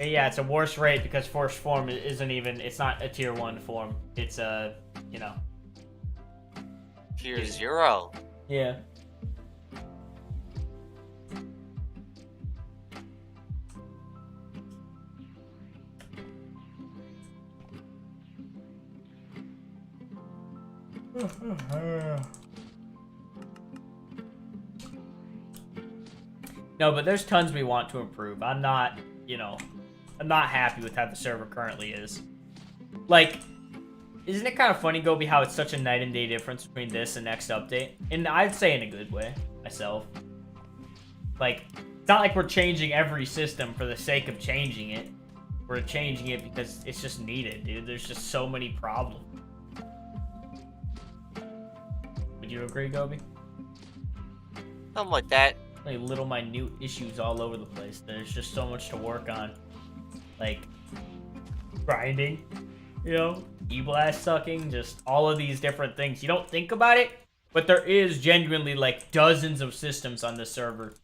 Yeah, it's a worse rate because first form isn't even... It's not a tier 1 form. It's a, you know... Tier 0. Yeah. No, but there's tons we want to improve. I'm not, you know, I'm not happy with how the server currently is. Like, isn't it kind of funny, Gobi, how it's such a night and day difference between this and next update? And I'd say in a good way, myself. Like, it's not like we're changing every system for the sake of changing it. We're changing it because it's just needed, dude. There's just so many problems. Would you agree, Gobi? Something like that. Like little minute issues all over the place. There's just so much to work on. Like grinding, you know, E-blast sucking, just all of these different things. You don't think about it, but there is genuinely like dozens of systems on this server.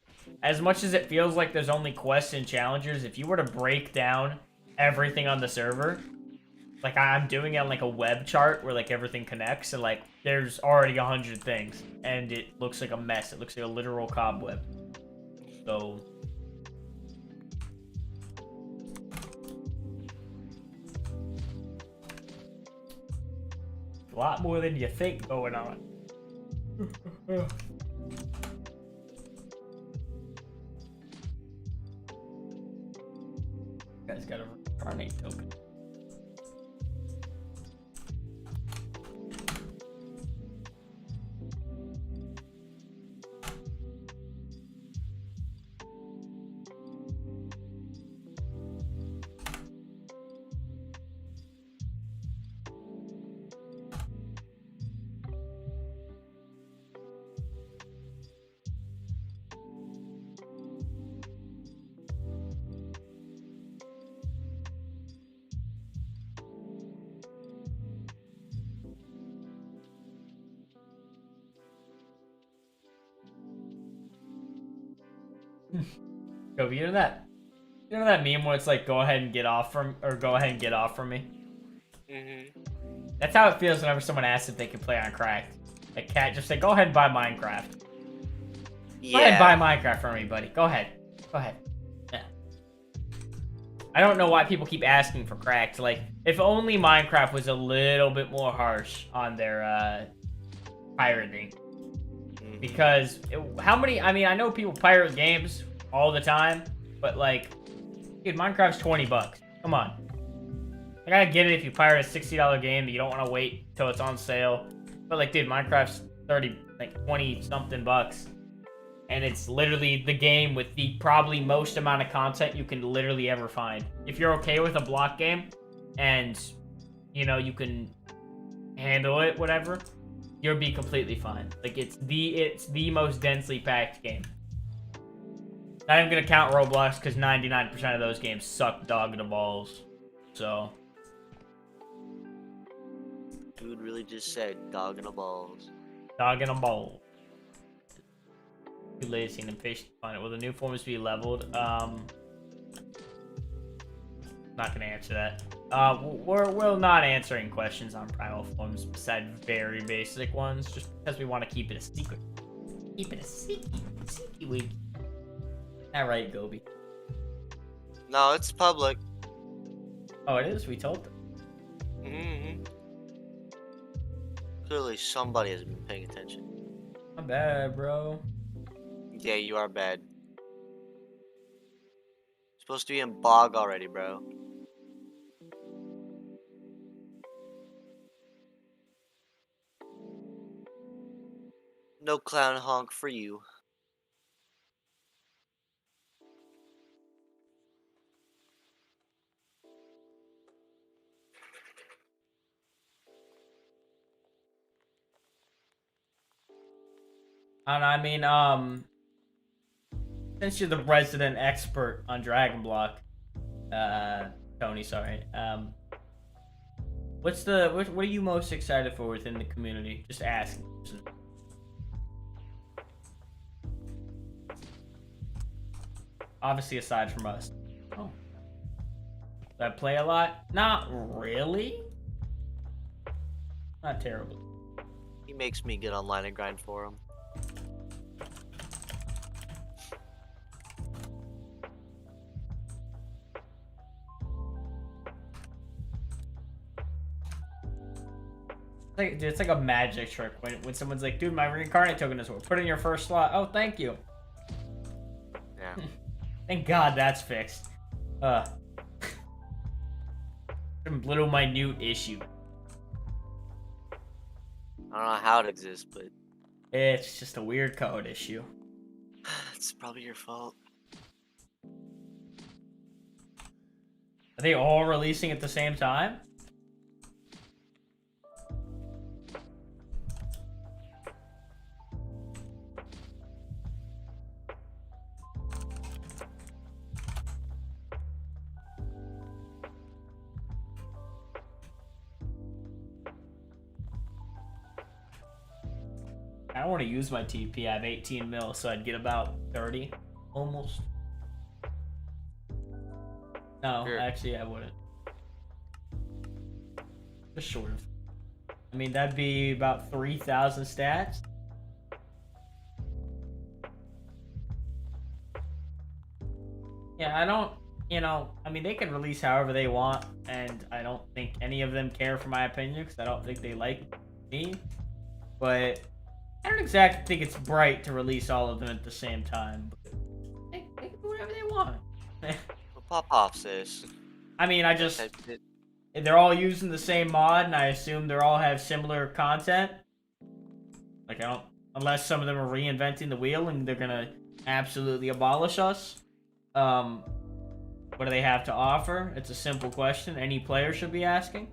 As much as it feels like there's only quests and challengers, if you were to break down everything on the server, like I'm doing it on like a web chart where like everything connects, and like there's already 100 things, and it looks like a mess. It looks like a literal cobweb. So a lot more than you think going on. Guys got a reincarnate token. Kobe, you know that meme where it's like, go ahead and get off from me? Mm-hmm. That's how it feels whenever someone asks if they can play on Cracked. Like, Cat, just say, go ahead and buy Minecraft. Go ahead and buy Minecraft for me, buddy. Go ahead. Yeah. I don't know why people keep asking for Cracked. Like, if only Minecraft was a little bit more harsh on their pirating. Because I know people pirate games all the time, but like, dude, Minecraft's $20. Come on. I gotta get it if you pirate a $60 game, you don't want to wait till it's on sale. But like, dude, Minecraft's 20 something bucks. And it's literally the game with the probably most amount of content you can literally ever find. If you're okay with a block game and, you know, you can handle it, whatever, you'll be completely fine. Like, it's the most densely packed game. Not even gonna count Roadblocks because 99% of those games suck dog in the balls. So. Dude really just said dog in the balls. Dog in a bowl. Too lazy and impatient to find it. Will the new forms be leveled? Not gonna answer that. We're not answering questions on primal forms besides very basic ones, just because we want to keep it a secret. Keep it a secret week. All right, Gobi. No, it's public. Oh, it is. We told them. Mm-hmm. Clearly, somebody hasn't been paying attention. Not bad, bro. Yeah, you are bad. Supposed to be in bog already, bro. No clown honk for you. And I mean, since you're the resident expert on Dragon Block, Tony, sorry. What are you most excited for within the community? Just ask. Obviously, aside from us. Oh. Do I play a lot? Not really. Not terribly. He makes me get online and grind for him. It's like a magic trick when someone's like, dude, my reincarnate token is worth. Put it in your first slot. Oh, thank you. Yeah. Thank God that's fixed. Some little minute issue. I don't know how it exists, but It's just a weird code issue. it's probably your fault. Are they all releasing at the same time? I don't want to use my TP. I have 18 mil, so I'd get about 30, almost. No, Sure. actually, I wouldn't. Just short of. I mean, that'd be about 3,000 stats. Yeah, I don't, I mean, they can release however they want, and I don't think any of them care for my opinion, because I don't think they like me. But I don't exactly think it's bright to release all of them at the same time. But they can do whatever they want. Well, pop off, sis. I mean, they're all using the same mod, and I assume they all have similar content. Like, unless some of them are reinventing the wheel and they're gonna absolutely abolish us. What do they have to offer? It's a simple question any player should be asking.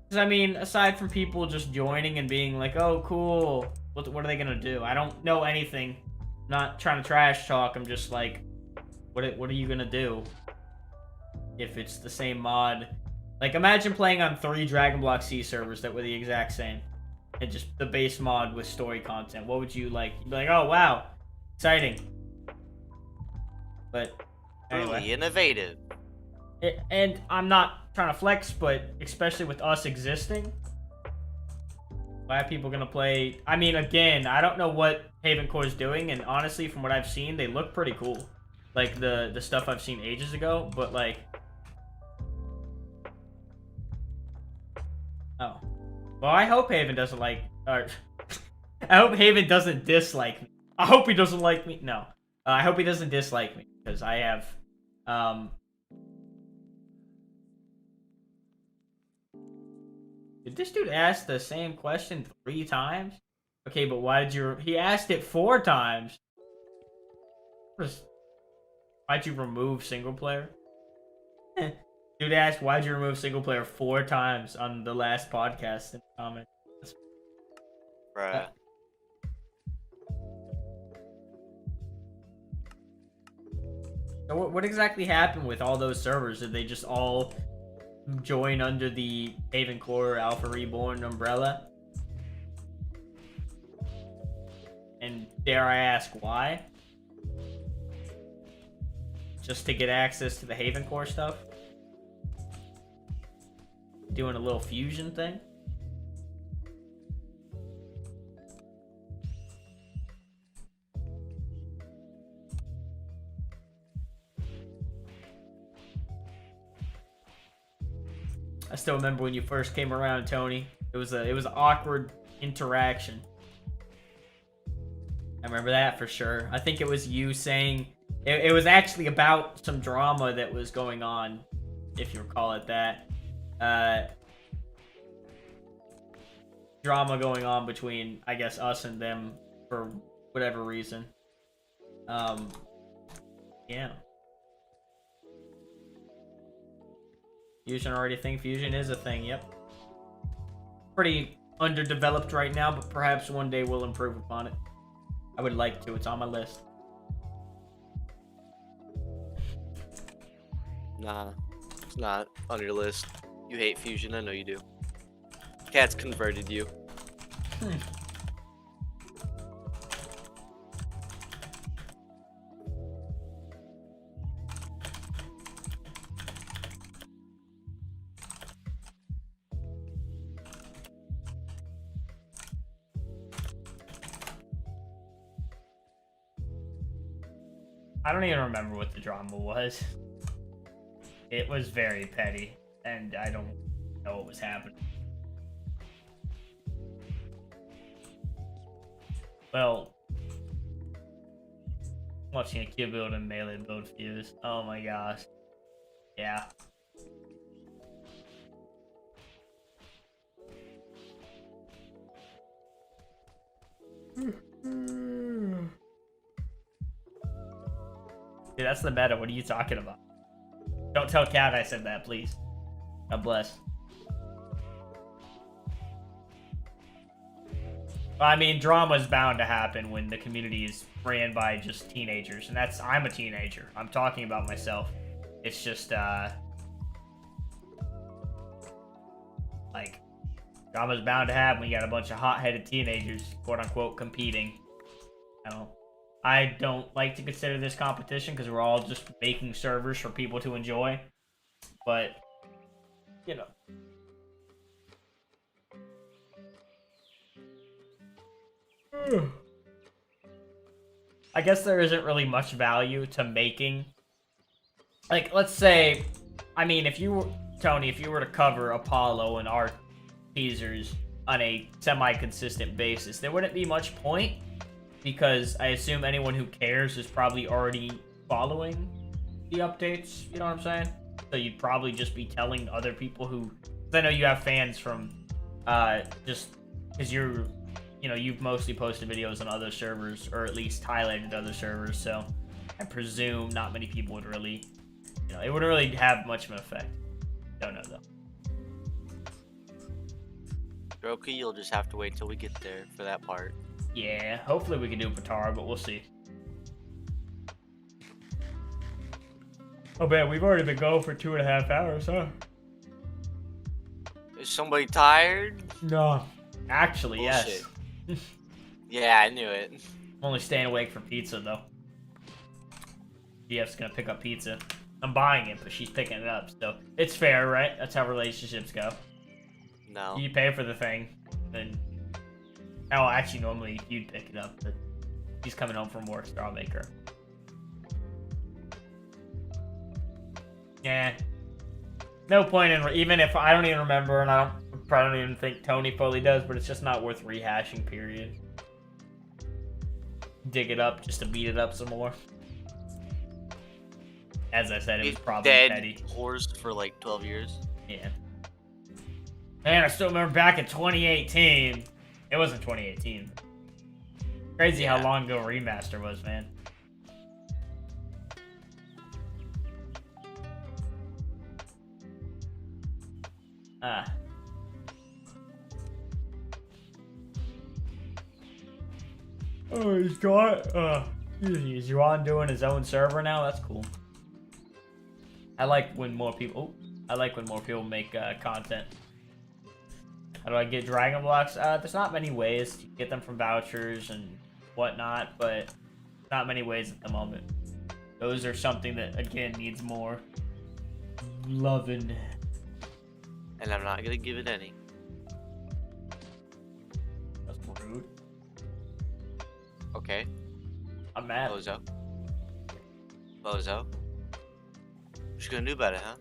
Because, I mean, aside from people just joining and being like, oh, cool, what are they gonna do? I don't know anything. I'm not trying to trash talk. I'm just like, what are you gonna do? If it's the same mod. Like, imagine playing on 3 Dragon Block C servers that were the exact same. And just the base mod with story content. What would you like? You'd be like, oh, wow. Exciting. But Truly anyway. innovative. And I'm not trying to flex, but especially with us existing, why are people gonna play? I mean, again, I don't know what Haven Core is doing, and honestly, from what I've seen, they look pretty cool. Like the stuff I've seen ages ago, but like, oh, well, I hope Haven doesn't like, or I hope Haven doesn't dislike me. I hope he doesn't like me. No, I hope he doesn't dislike me because I have, Did this dude ask the same question 3 times? Okay, but why did you... He asked it 4 times. Why'd you remove single player? Dude asked, why'd you remove single player 4 times on the last podcast in the comment. Bruh. So what exactly happened with all those servers? Did they just all join under the Haven Core Alpha Reborn umbrella? And dare I ask why? Just to get access to the Haven Core stuff? Doing a little fusion thing? I still remember when you first came around, Tony. It was an awkward interaction. I remember that for sure. I think it was you saying it was actually about some drama that was going on, if you recall it that. Drama going on between, I guess, us and them for whatever reason. Yeah. Fusion already a thing? Fusion is a thing, yep. Pretty underdeveloped right now, but perhaps one day we'll improve upon it. I would like to, it's on my list. Nah, it's not on your list. You hate Fusion, I know you do. Cat's converted you. I don't even remember what the drama was. It was very petty, and I don't know what was happening. Well, watching a Q build and melee build fuse. Oh my gosh. Yeah. Dude, that's the meta. What are you talking about? Don't tell Cat I said that, please. God bless. Well, I mean, drama is bound to happen when the community is ran by just teenagers. And I'm a teenager. I'm talking about myself. It's just, like, drama's bound to happen when you got a bunch of hot-headed teenagers, quote-unquote, competing. I don't like to consider this competition because we're all just making servers for people to enjoy. But, you know. I guess there isn't really much value to making. Like, let's say, I mean, if you were, Tony, if you were to cover Apollo and our teasers on a semi-consistent basis, there wouldn't be much point. Because I assume anyone who cares is probably already following the updates, you know what I'm saying? So you'd probably just be telling other people who... Cause I know you have fans from, just... Because you've mostly posted videos on other servers, or at least highlighted other servers, so I presume not many people would really... it wouldn't really have much of an effect. Don't know, though. Roku, you'll just have to wait till we get there for that part. Yeah, hopefully we can do Patara, but we'll see. Oh man, we've already been going for 2.5 hours, huh? Is somebody tired? No. Actually, Bullshit. yes. Yeah, I knew it. I'm only staying awake for pizza, though. GF's gonna pick up pizza. I'm buying it, but she's picking it up. So it's fair, right? That's how relationships go. No. You pay for the thing, and actually normally you'd pick it up, but she's coming home from work, so I'll make her. Yeah. No point in even if I don't even remember, and I probably don't even think Tony fully does, but it's just not worth rehashing. Period. Dig it up just to beat it up some more. As I said, it was probably dead petty. horse for like 12 years. Yeah. Man, I still remember back in 2018. It wasn't 2018. Crazy how long ago Remaster was, man. Oh, he's got, is Yuan doing his own server now? That's cool. I like when more people make content. How do I get Dragon Blocks? There's not many ways. You can get them from vouchers and whatnot, but not many ways at the moment. Those are something that, again, needs more loving. And I'm not gonna give it any. That's rude. Okay. I'm mad. Bozo. What you gonna do about it, huh?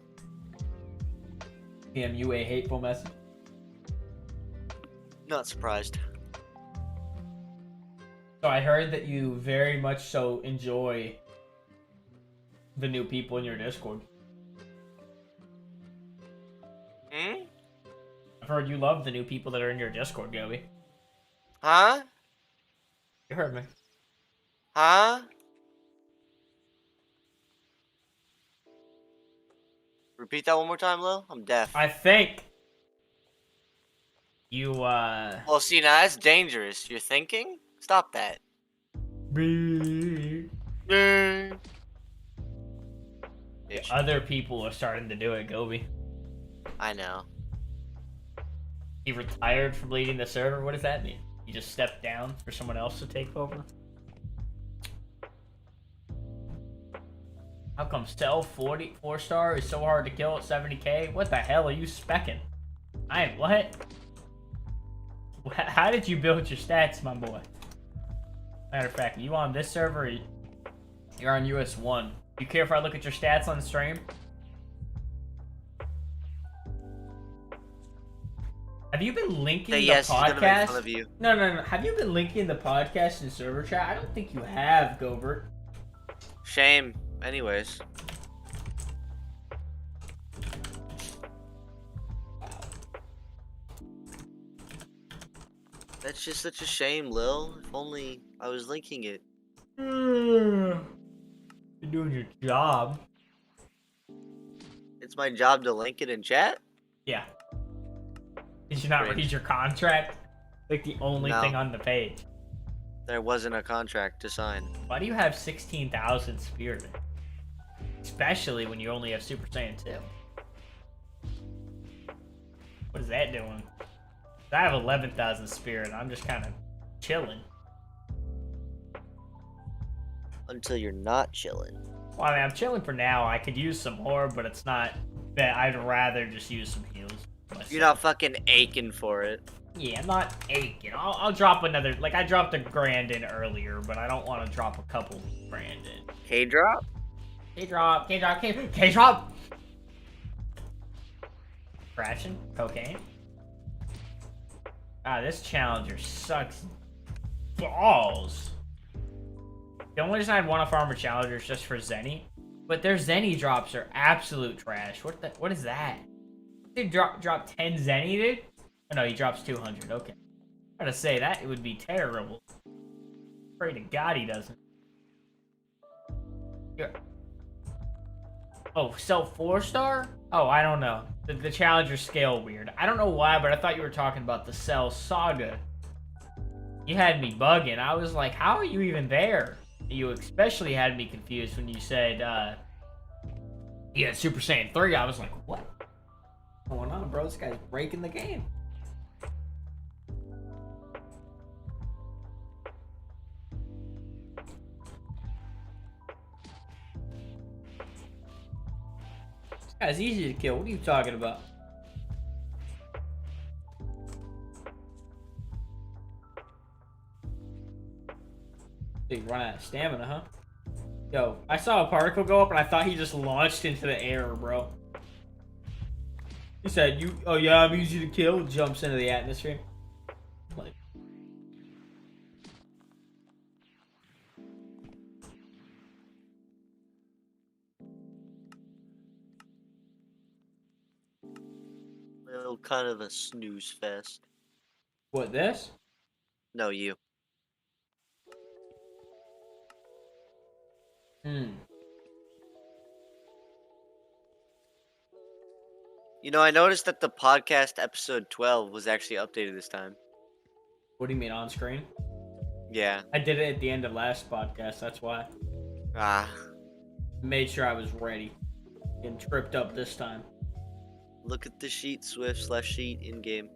PM you a hateful message. Not surprised. So I heard that you very much so enjoy the new people in your Discord. Hmm? I've heard you love the new people that are in your Discord, Gobi. Huh? You heard me. Huh? Repeat that one more time, Lil. I'm deaf. I think you, Well, see, now that's dangerous. You're thinking? Stop that. Bitch. Other people are starting to do it, Gobi. I know. He retired from leading the server? What does that mean? You just stepped down for someone else to take over? How come Cell 4-star is so hard to kill at 70k? What the hell are you specking? What? How did you build your stats, my boy? Matter of fact, you on this server? Or you're on US 1. You care if I look at your stats on stream? Have you been linking the yes, he's gonna make podcast? fun of you. No. Have you been linking the podcast in server chat? I don't think you have, Gobert. Shame. Anyways. That's just such a shame, Lil. If only I was linking it. You're doing your job. It's my job to link it in chat? Yeah. Did you not Cringe. read your contract? Like the only No. thing on the page. There wasn't a contract to sign. Why do you have 16,000 spirit? Especially when you only have Super Saiyan 2. What is that doing? I have 11,000 spirit. I'm just kind of chilling. Until you're not chilling. Well, I mean, I'm chilling for now. I could use some more, but it's not that. I'd rather just use some heals. myself. You're not fucking aching for it. Yeah, I'm not aching. I'll drop another. Like, I dropped a grand in earlier, but I don't want to drop a couple grand in. K-drop? K-drop, K-drop, K-drop! Crashing? Cocaine? Ah, this challenger sucks balls. The only reason I'd want to farm a challenger is just for Zenny. But their Zenny drops are absolute trash. What is that? They drop 10 Zenny, dude? Oh no, he drops 200, okay. I gotta say, that it would be terrible. Pray to God he doesn't. Here. Oh, sell 4-star? Oh, I don't know. The challenger scale weird. I don't know why, but I thought you were talking about the Cell Saga. You had me bugging. I was like, how are you even there? You especially had me confused when you said, you had Super Saiyan 3. I was like, what? What's going on, bro? This guy's breaking the game. Guy's easy to kill. What are you talking about? So you run out of stamina, huh? Yo, I saw a particle go up and I thought he just launched into the air, bro. He said, oh yeah, I'm easy to kill, jumps into the atmosphere. Like, Well, kind of a snooze fest. what, this? No, you. You know, I noticed that the podcast episode 12 was actually updated this time. What do you mean, on screen? Yeah. I did it at the end of last podcast, that's why. Ah. Made sure I was ready. Getting tripped up this time. Look at the sheet, Swift/sheet in game.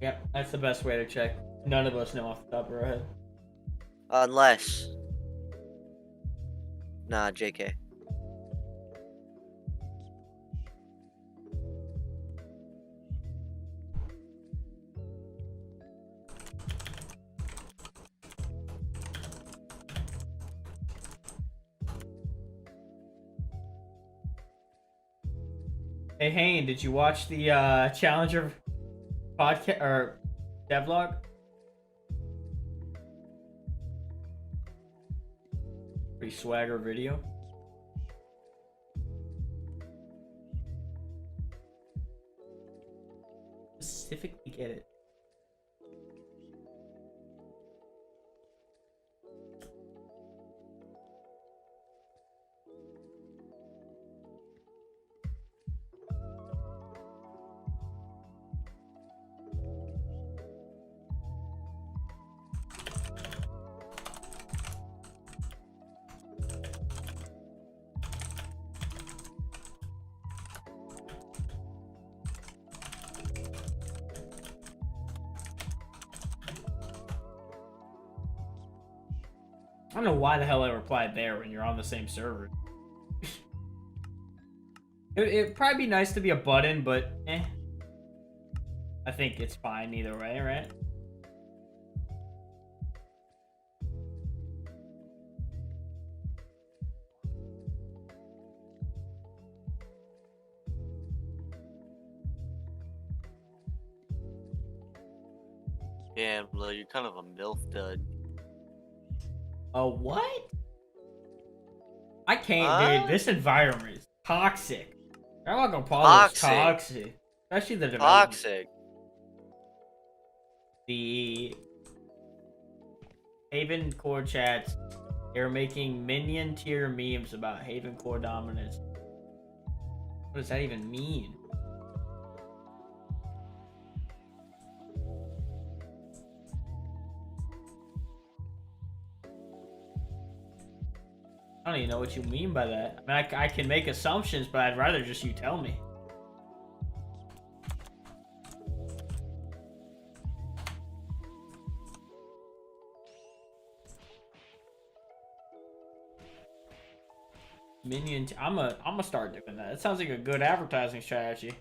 Yep, that's the best way to check. None of us know off the top of our head. Unless. Nah, JK. Hey, Hayne, did you watch the Challenger podcast or devlog? Pretty swagger video. Specifically get it. I don't know why the hell I replied there when you're on the same server. It'd probably be nice to be a button, but I think it's fine either way, right? Damn, Lil, you're kind of a MILF dud. A what? I can't, dude. This environment is toxic. I'm not gonna call it toxic. Especially the development. Toxic. The Haven Core chats, they're making minion tier memes about Haven Core dominance. What does that even mean? I don't even know what you mean by that. I mean, I can make assumptions, but I'd rather just you tell me. Minion, I'm a start doing that. It sounds like a good advertising strategy.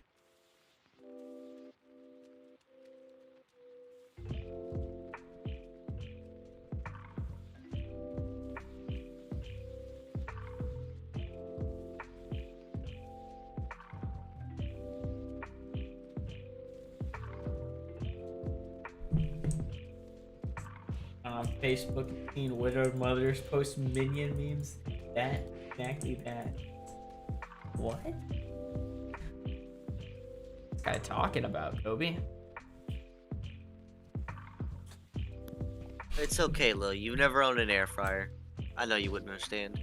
Facebook, teen widowed mothers post minion memes. That, exactly that. What? What's guy talking about, Kobe? It's okay, Lil. You never owned an air fryer. I know you wouldn't understand.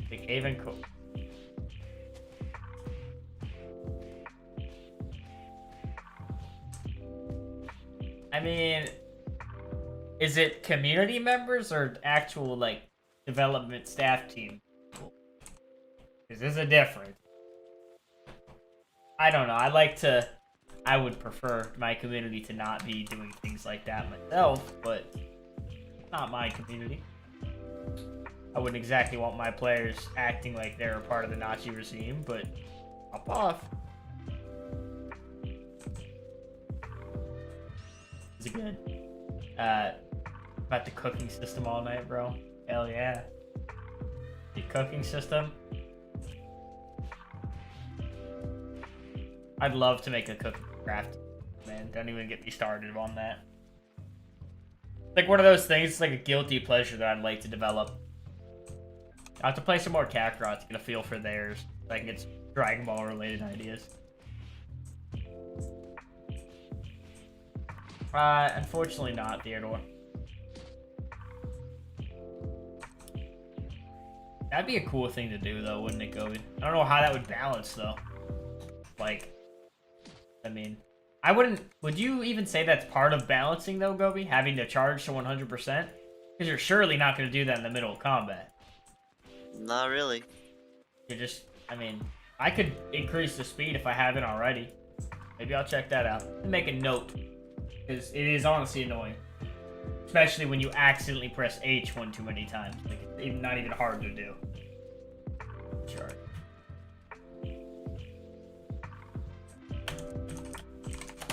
Like Haven Co. I mean, is it community members or actual, like, development staff team? Because there's a difference. I don't know. I like to I would prefer my community to not be doing things like that myself, but it's not my community. I wouldn't exactly want my players acting like they're a part of the Nazi regime, but hop off. Is it good? About the cooking system all night, bro. Hell yeah. The cooking system. I'd love to make a cooking craft. Man, don't even get me started on that. Like one of those things, it's like a guilty pleasure that I'd like to develop. I have to play some more Kakarot to get a feel for theirs, so I can get some Dragon Ball related ideas. Unfortunately not, Theodore. That'd be a cool thing to do, though, wouldn't it, Gobi? I don't know how that would balance, though. Like, I mean, I wouldn't... Would you even say that's part of balancing, though, Gobi? Having to charge to 100%? Because you're surely not going to do that in the middle of combat. Not really. You're just... I mean, I could increase the speed if I haven't already. Maybe I'll check that out. And make a note. Because it is honestly annoying. Especially when you accidentally press H one too many times. Like, it's not even hard to do. Sure.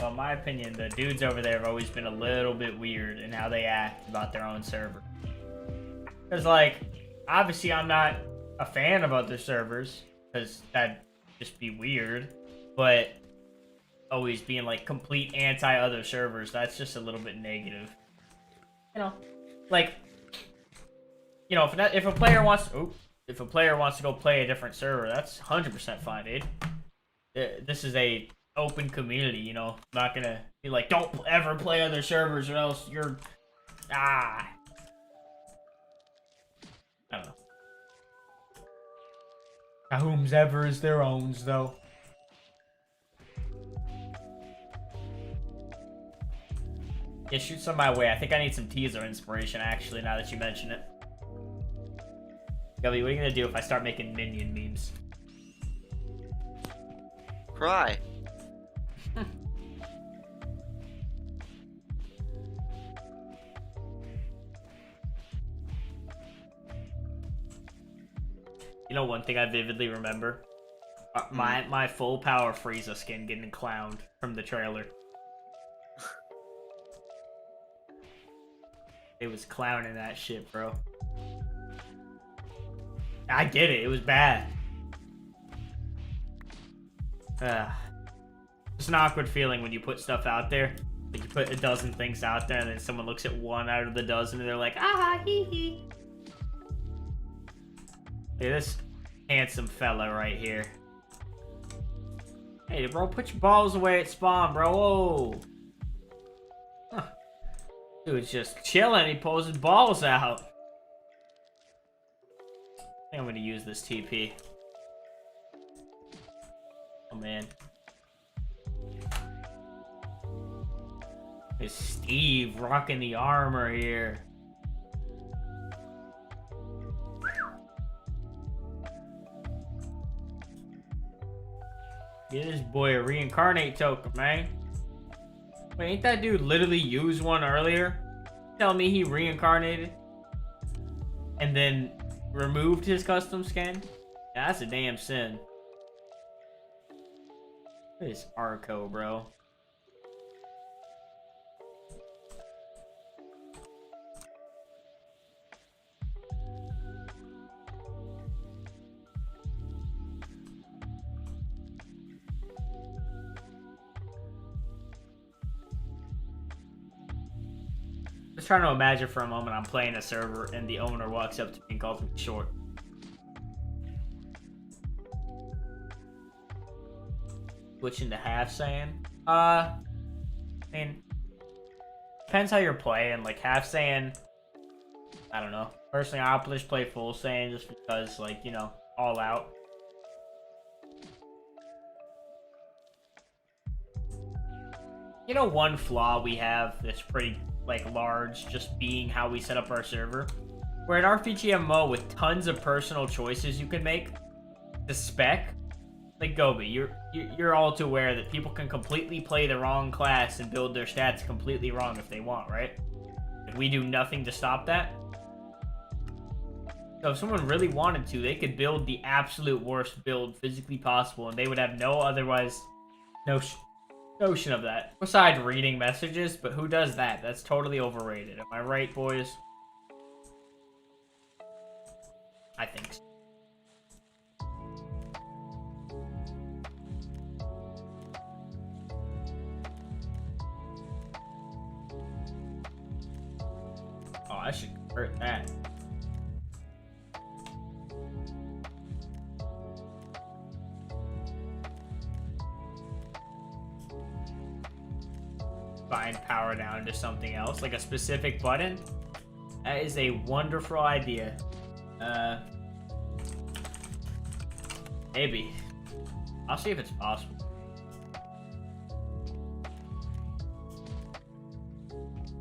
Well, in my opinion, the dudes over there have always been a little bit weird in how they act about their own server. Because, like, obviously I'm not a fan of other servers, because that'd just be weird. But always being, like, complete anti-other servers, that's just a little bit negative. You know, like, you know, if a player wants to go play a different server, that's 100% fine, dude. This is a open community, you know. I'm not gonna be like, don't ever play other servers or else you're I don't know. Whomsoever is their owns, though. Yeah, shoot some my way. I think I need some teaser inspiration, actually, now that you mention it. Gubby, what are you gonna do if I start making minion memes? Cry. You know one thing I vividly remember? My full power Frieza skin getting clowned from the trailer. It was clowning that shit, bro. I get it. It was bad. It's an awkward feeling when you put stuff out there. Like you put a dozen things out there and then someone looks at one out of the dozen and they're like, ah, hee hee. Look at this handsome fella right here. Hey, bro, put your balls away at spawn, bro. Whoa. Huh. Dude's just chilling. He pulls his balls out. I think I'm gonna use this TP. Oh man. It's Steve rocking the armor here. Get this boy a reincarnate token, man. Wait, ain't that dude literally used one earlier? Tell me he reincarnated and then removed his custom skin? Yeah, that's a damn sin. Look at this Arco, bro. Just trying to imagine for a moment I'm playing a server and the owner walks up to me and calls me short. Switching to half Saiyan? I mean, depends how you're playing. Like half Saiyan, I don't know. Personally, I'll just play full Saiyan just because, like, you know, all out. You know, one flaw we have that's pretty, like, large, just being how we set up our server. We're an RPG MMO with tons of personal choices you can make. The spec, like Gobi, you're all too aware that people can completely play the wrong class and build their stats completely wrong if they want, right? Like, we do nothing to stop that. So if someone really wanted to, they could build the absolute worst build physically possible, and they would have no otherwise notion of that. Besides reading messages, but who does that? That's totally overrated. Am I right, boys? I think so. Oh, I should convert that. Find power down to something else, like a specific button. That is a wonderful idea. Maybe. I'll see if it's possible.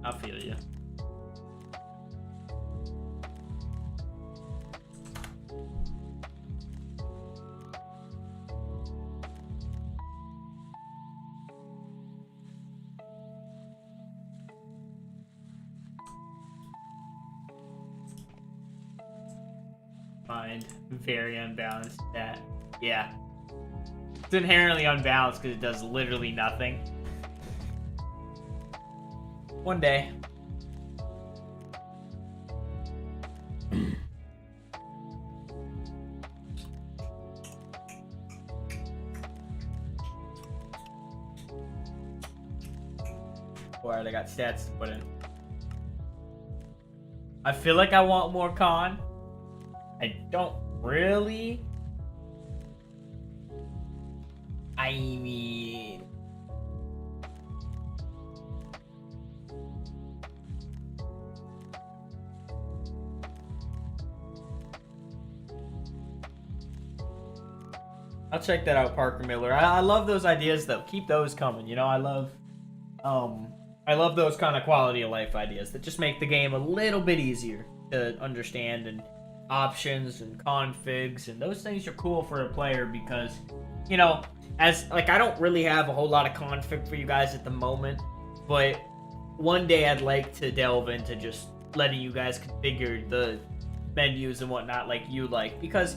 I feel you. Find very unbalanced stat. Yeah. It's inherently unbalanced because it does literally nothing. One day. Alright, I got stats to put in. I feel like I want more con. I don't really. I mean, I'll check that out, Parker Miller. I love those ideas though. Keep those coming. You know, I love those kind of quality of life ideas that just make the game a little bit easier to understand, and options and configs, and those things are cool for a player because, you know, as like I don't really have a whole lot of config for you guys at the moment, but one day I'd like to delve into just letting you guys configure the menus and whatnot like you like, because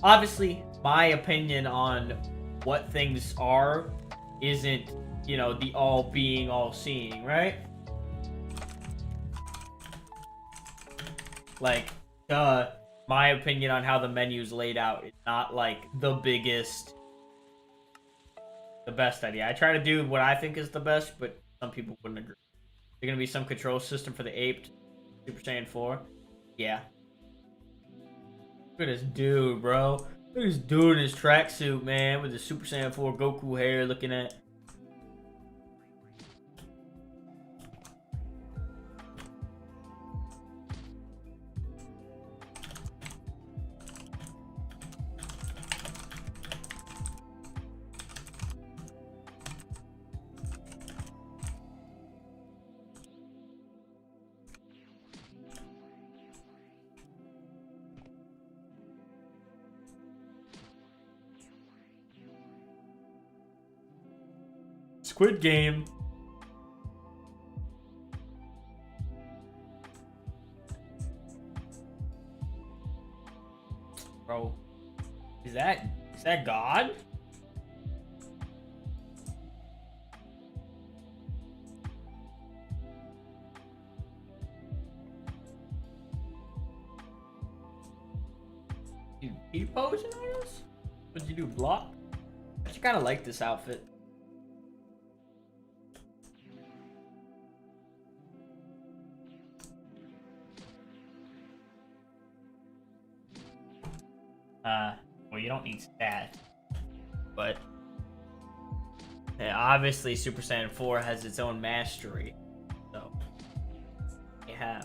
obviously my opinion on what things are isn't, you know, the all being, all seeing, right? Like, my opinion on how the menu's laid out is not like the best idea. I try to do what I think is the best, but some people wouldn't agree. There's gonna be some control system for the aped Super Saiyan 4. Yeah. Look at this dude, bro. Look at this dude in his tracksuit, man, with the Super Saiyan 4 Goku hair looking at. Squid Game. Bro, is that God? You T-posing on us? What'd you do, block? I actually kind of like this outfit. Well, you don't need stats, but obviously Super Saiyan 4 has its own mastery, so yeah.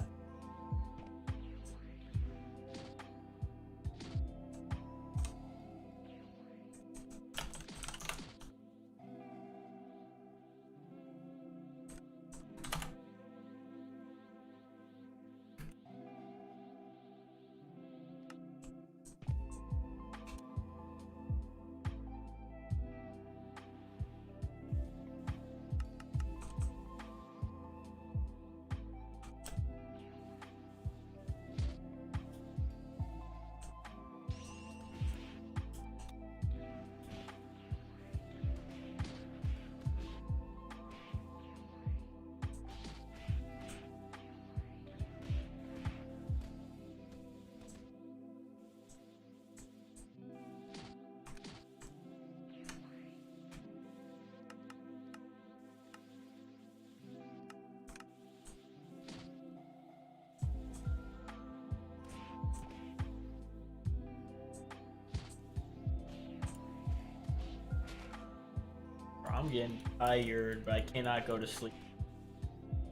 I'm getting tired, but I cannot go to sleep.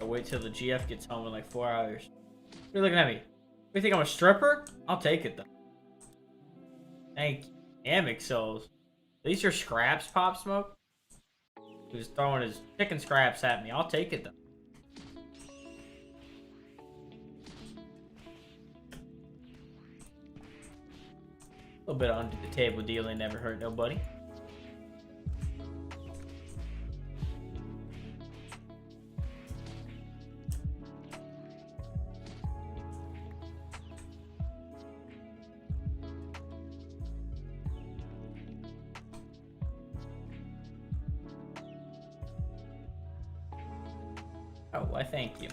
I wait till the GF gets home in like 4 hours. You're looking at me. You think I'm a stripper? I'll take it though. Thank you. Damn, souls. These are scraps, Pop Smoke. He was throwing his chicken scraps at me. I'll take it though. A little bit under the table deal ain't never hurt nobody. Oh, why thank you.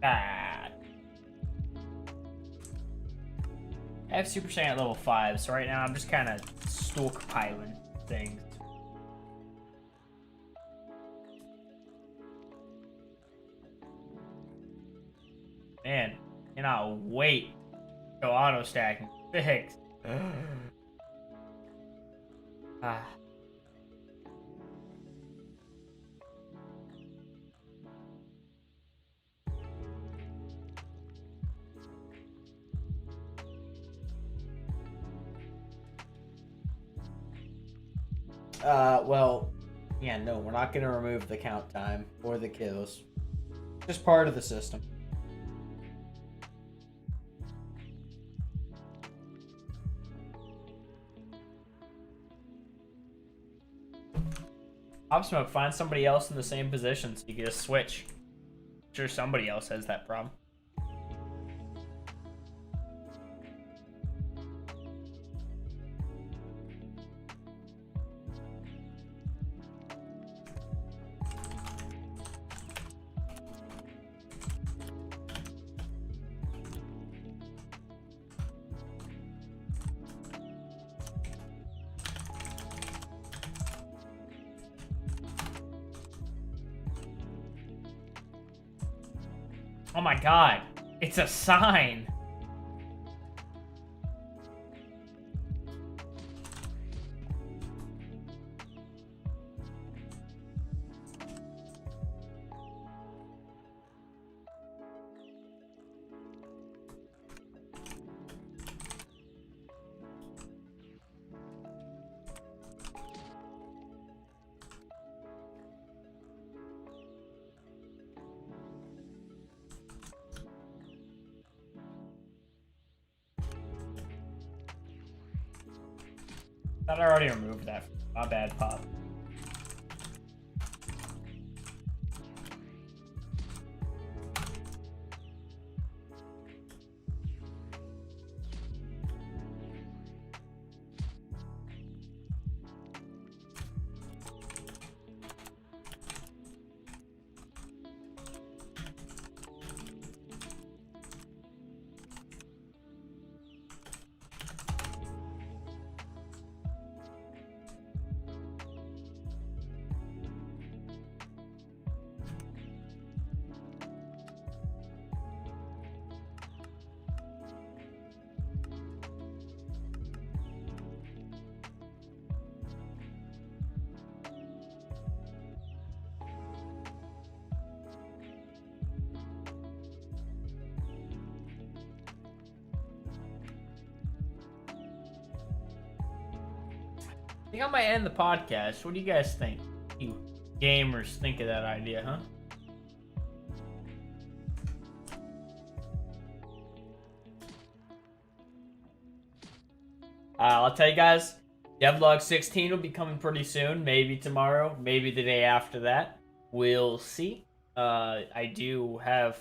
Ah. I have Super Saiyan at level 5, so right now I'm just kind of stockpiling things. Man, cannot wait to go auto stacking. Fixed. Ah. Well, yeah, no, we're not gonna remove the count time or the kills. Just part of the system. Pop Smoke, find somebody else in the same position so you can just switch. I'm sure somebody else has that problem. Oh my god, it's a sign. Thought I already removed that. My bad, Pop. I think I might end the podcast. What do you guys think? You gamers think of that idea, huh? I'll tell you guys, Devlog 16 will be coming pretty soon. Maybe tomorrow, maybe the day after that. We'll see. I do have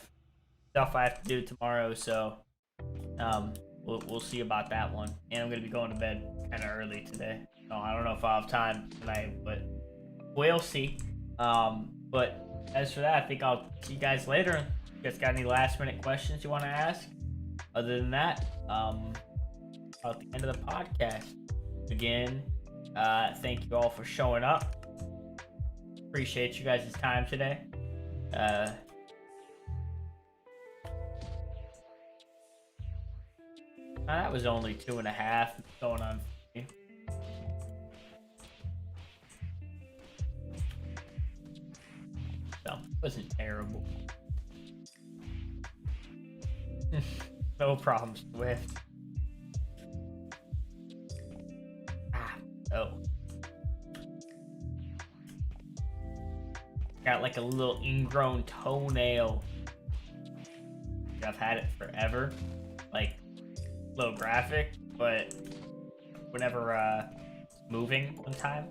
stuff I have to do tomorrow, so we'll see about that one. And I'm gonna be going to bed kind of early today. So I don't know if I'll have time tonight, but we'll see. But as for that, I think I'll see you guys later. You guys got any last minute questions you want to ask? Other than that, at the end of the podcast. Again, thank you all for showing up. Appreciate you guys' time today. That was only 2.5 going on 3. So, it wasn't terrible. No problem, Swift. Oh. Got like a little ingrown toenail. I've had it forever. Like, low graphic, but whenever moving one time,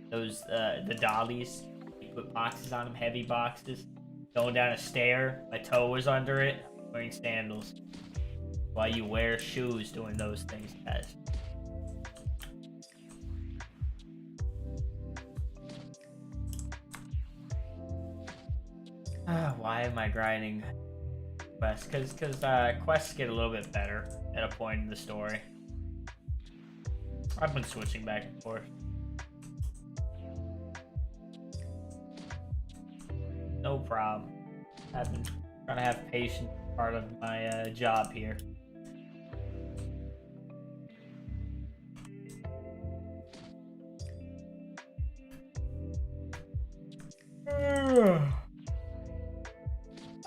those the dollies, you put boxes on them, heavy boxes. Going down a stair, my toe was under it. Wearing sandals. Why you wear shoes doing those things, guys? Why am I grinding quests? Because quests get a little bit better at a point in the story. I've been switching back and forth. No problem. I've been trying to have patience as part of my job here.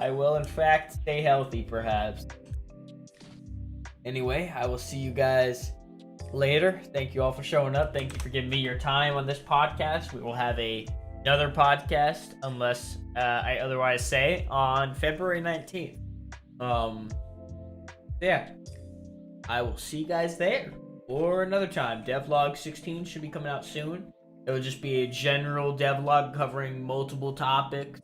I will, in fact, stay healthy, perhaps. Anyway, I will see you guys later. Thank you all for showing up. Thank you for giving me your time on this podcast. We will have another podcast, unless I otherwise say, on February 19th. Yeah. I will see you guys there. Or another time. Devlog 16 should be coming out soon. It will just be a general devlog covering multiple topics.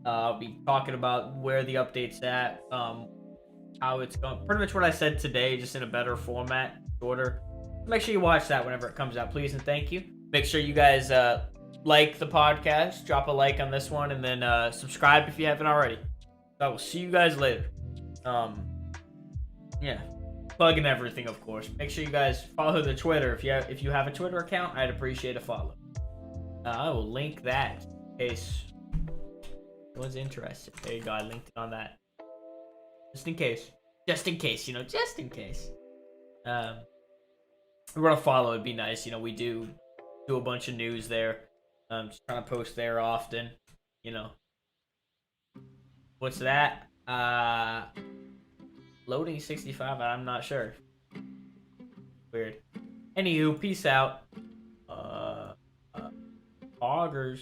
I'll be talking about where the update's at, how it's going. Pretty much what I said today, just in a better format, shorter. Make sure you watch that whenever it comes out, please, and thank you. Make sure you guys like the podcast, drop a like on this one, and then subscribe if you haven't already. I will see you guys later. Yeah, plugging everything, of course. Make sure you guys follow the Twitter. If you have a Twitter account, I'd appreciate a follow. I will link that in case anyone's interested. There you go, I linked it on that. Just in case. Just in case, just in case. We want to follow, it'd be nice. We do a bunch of news there. Just trying to post there often. What's that? Loading 65, I'm not sure. Weird. Anywho, peace out. Augers.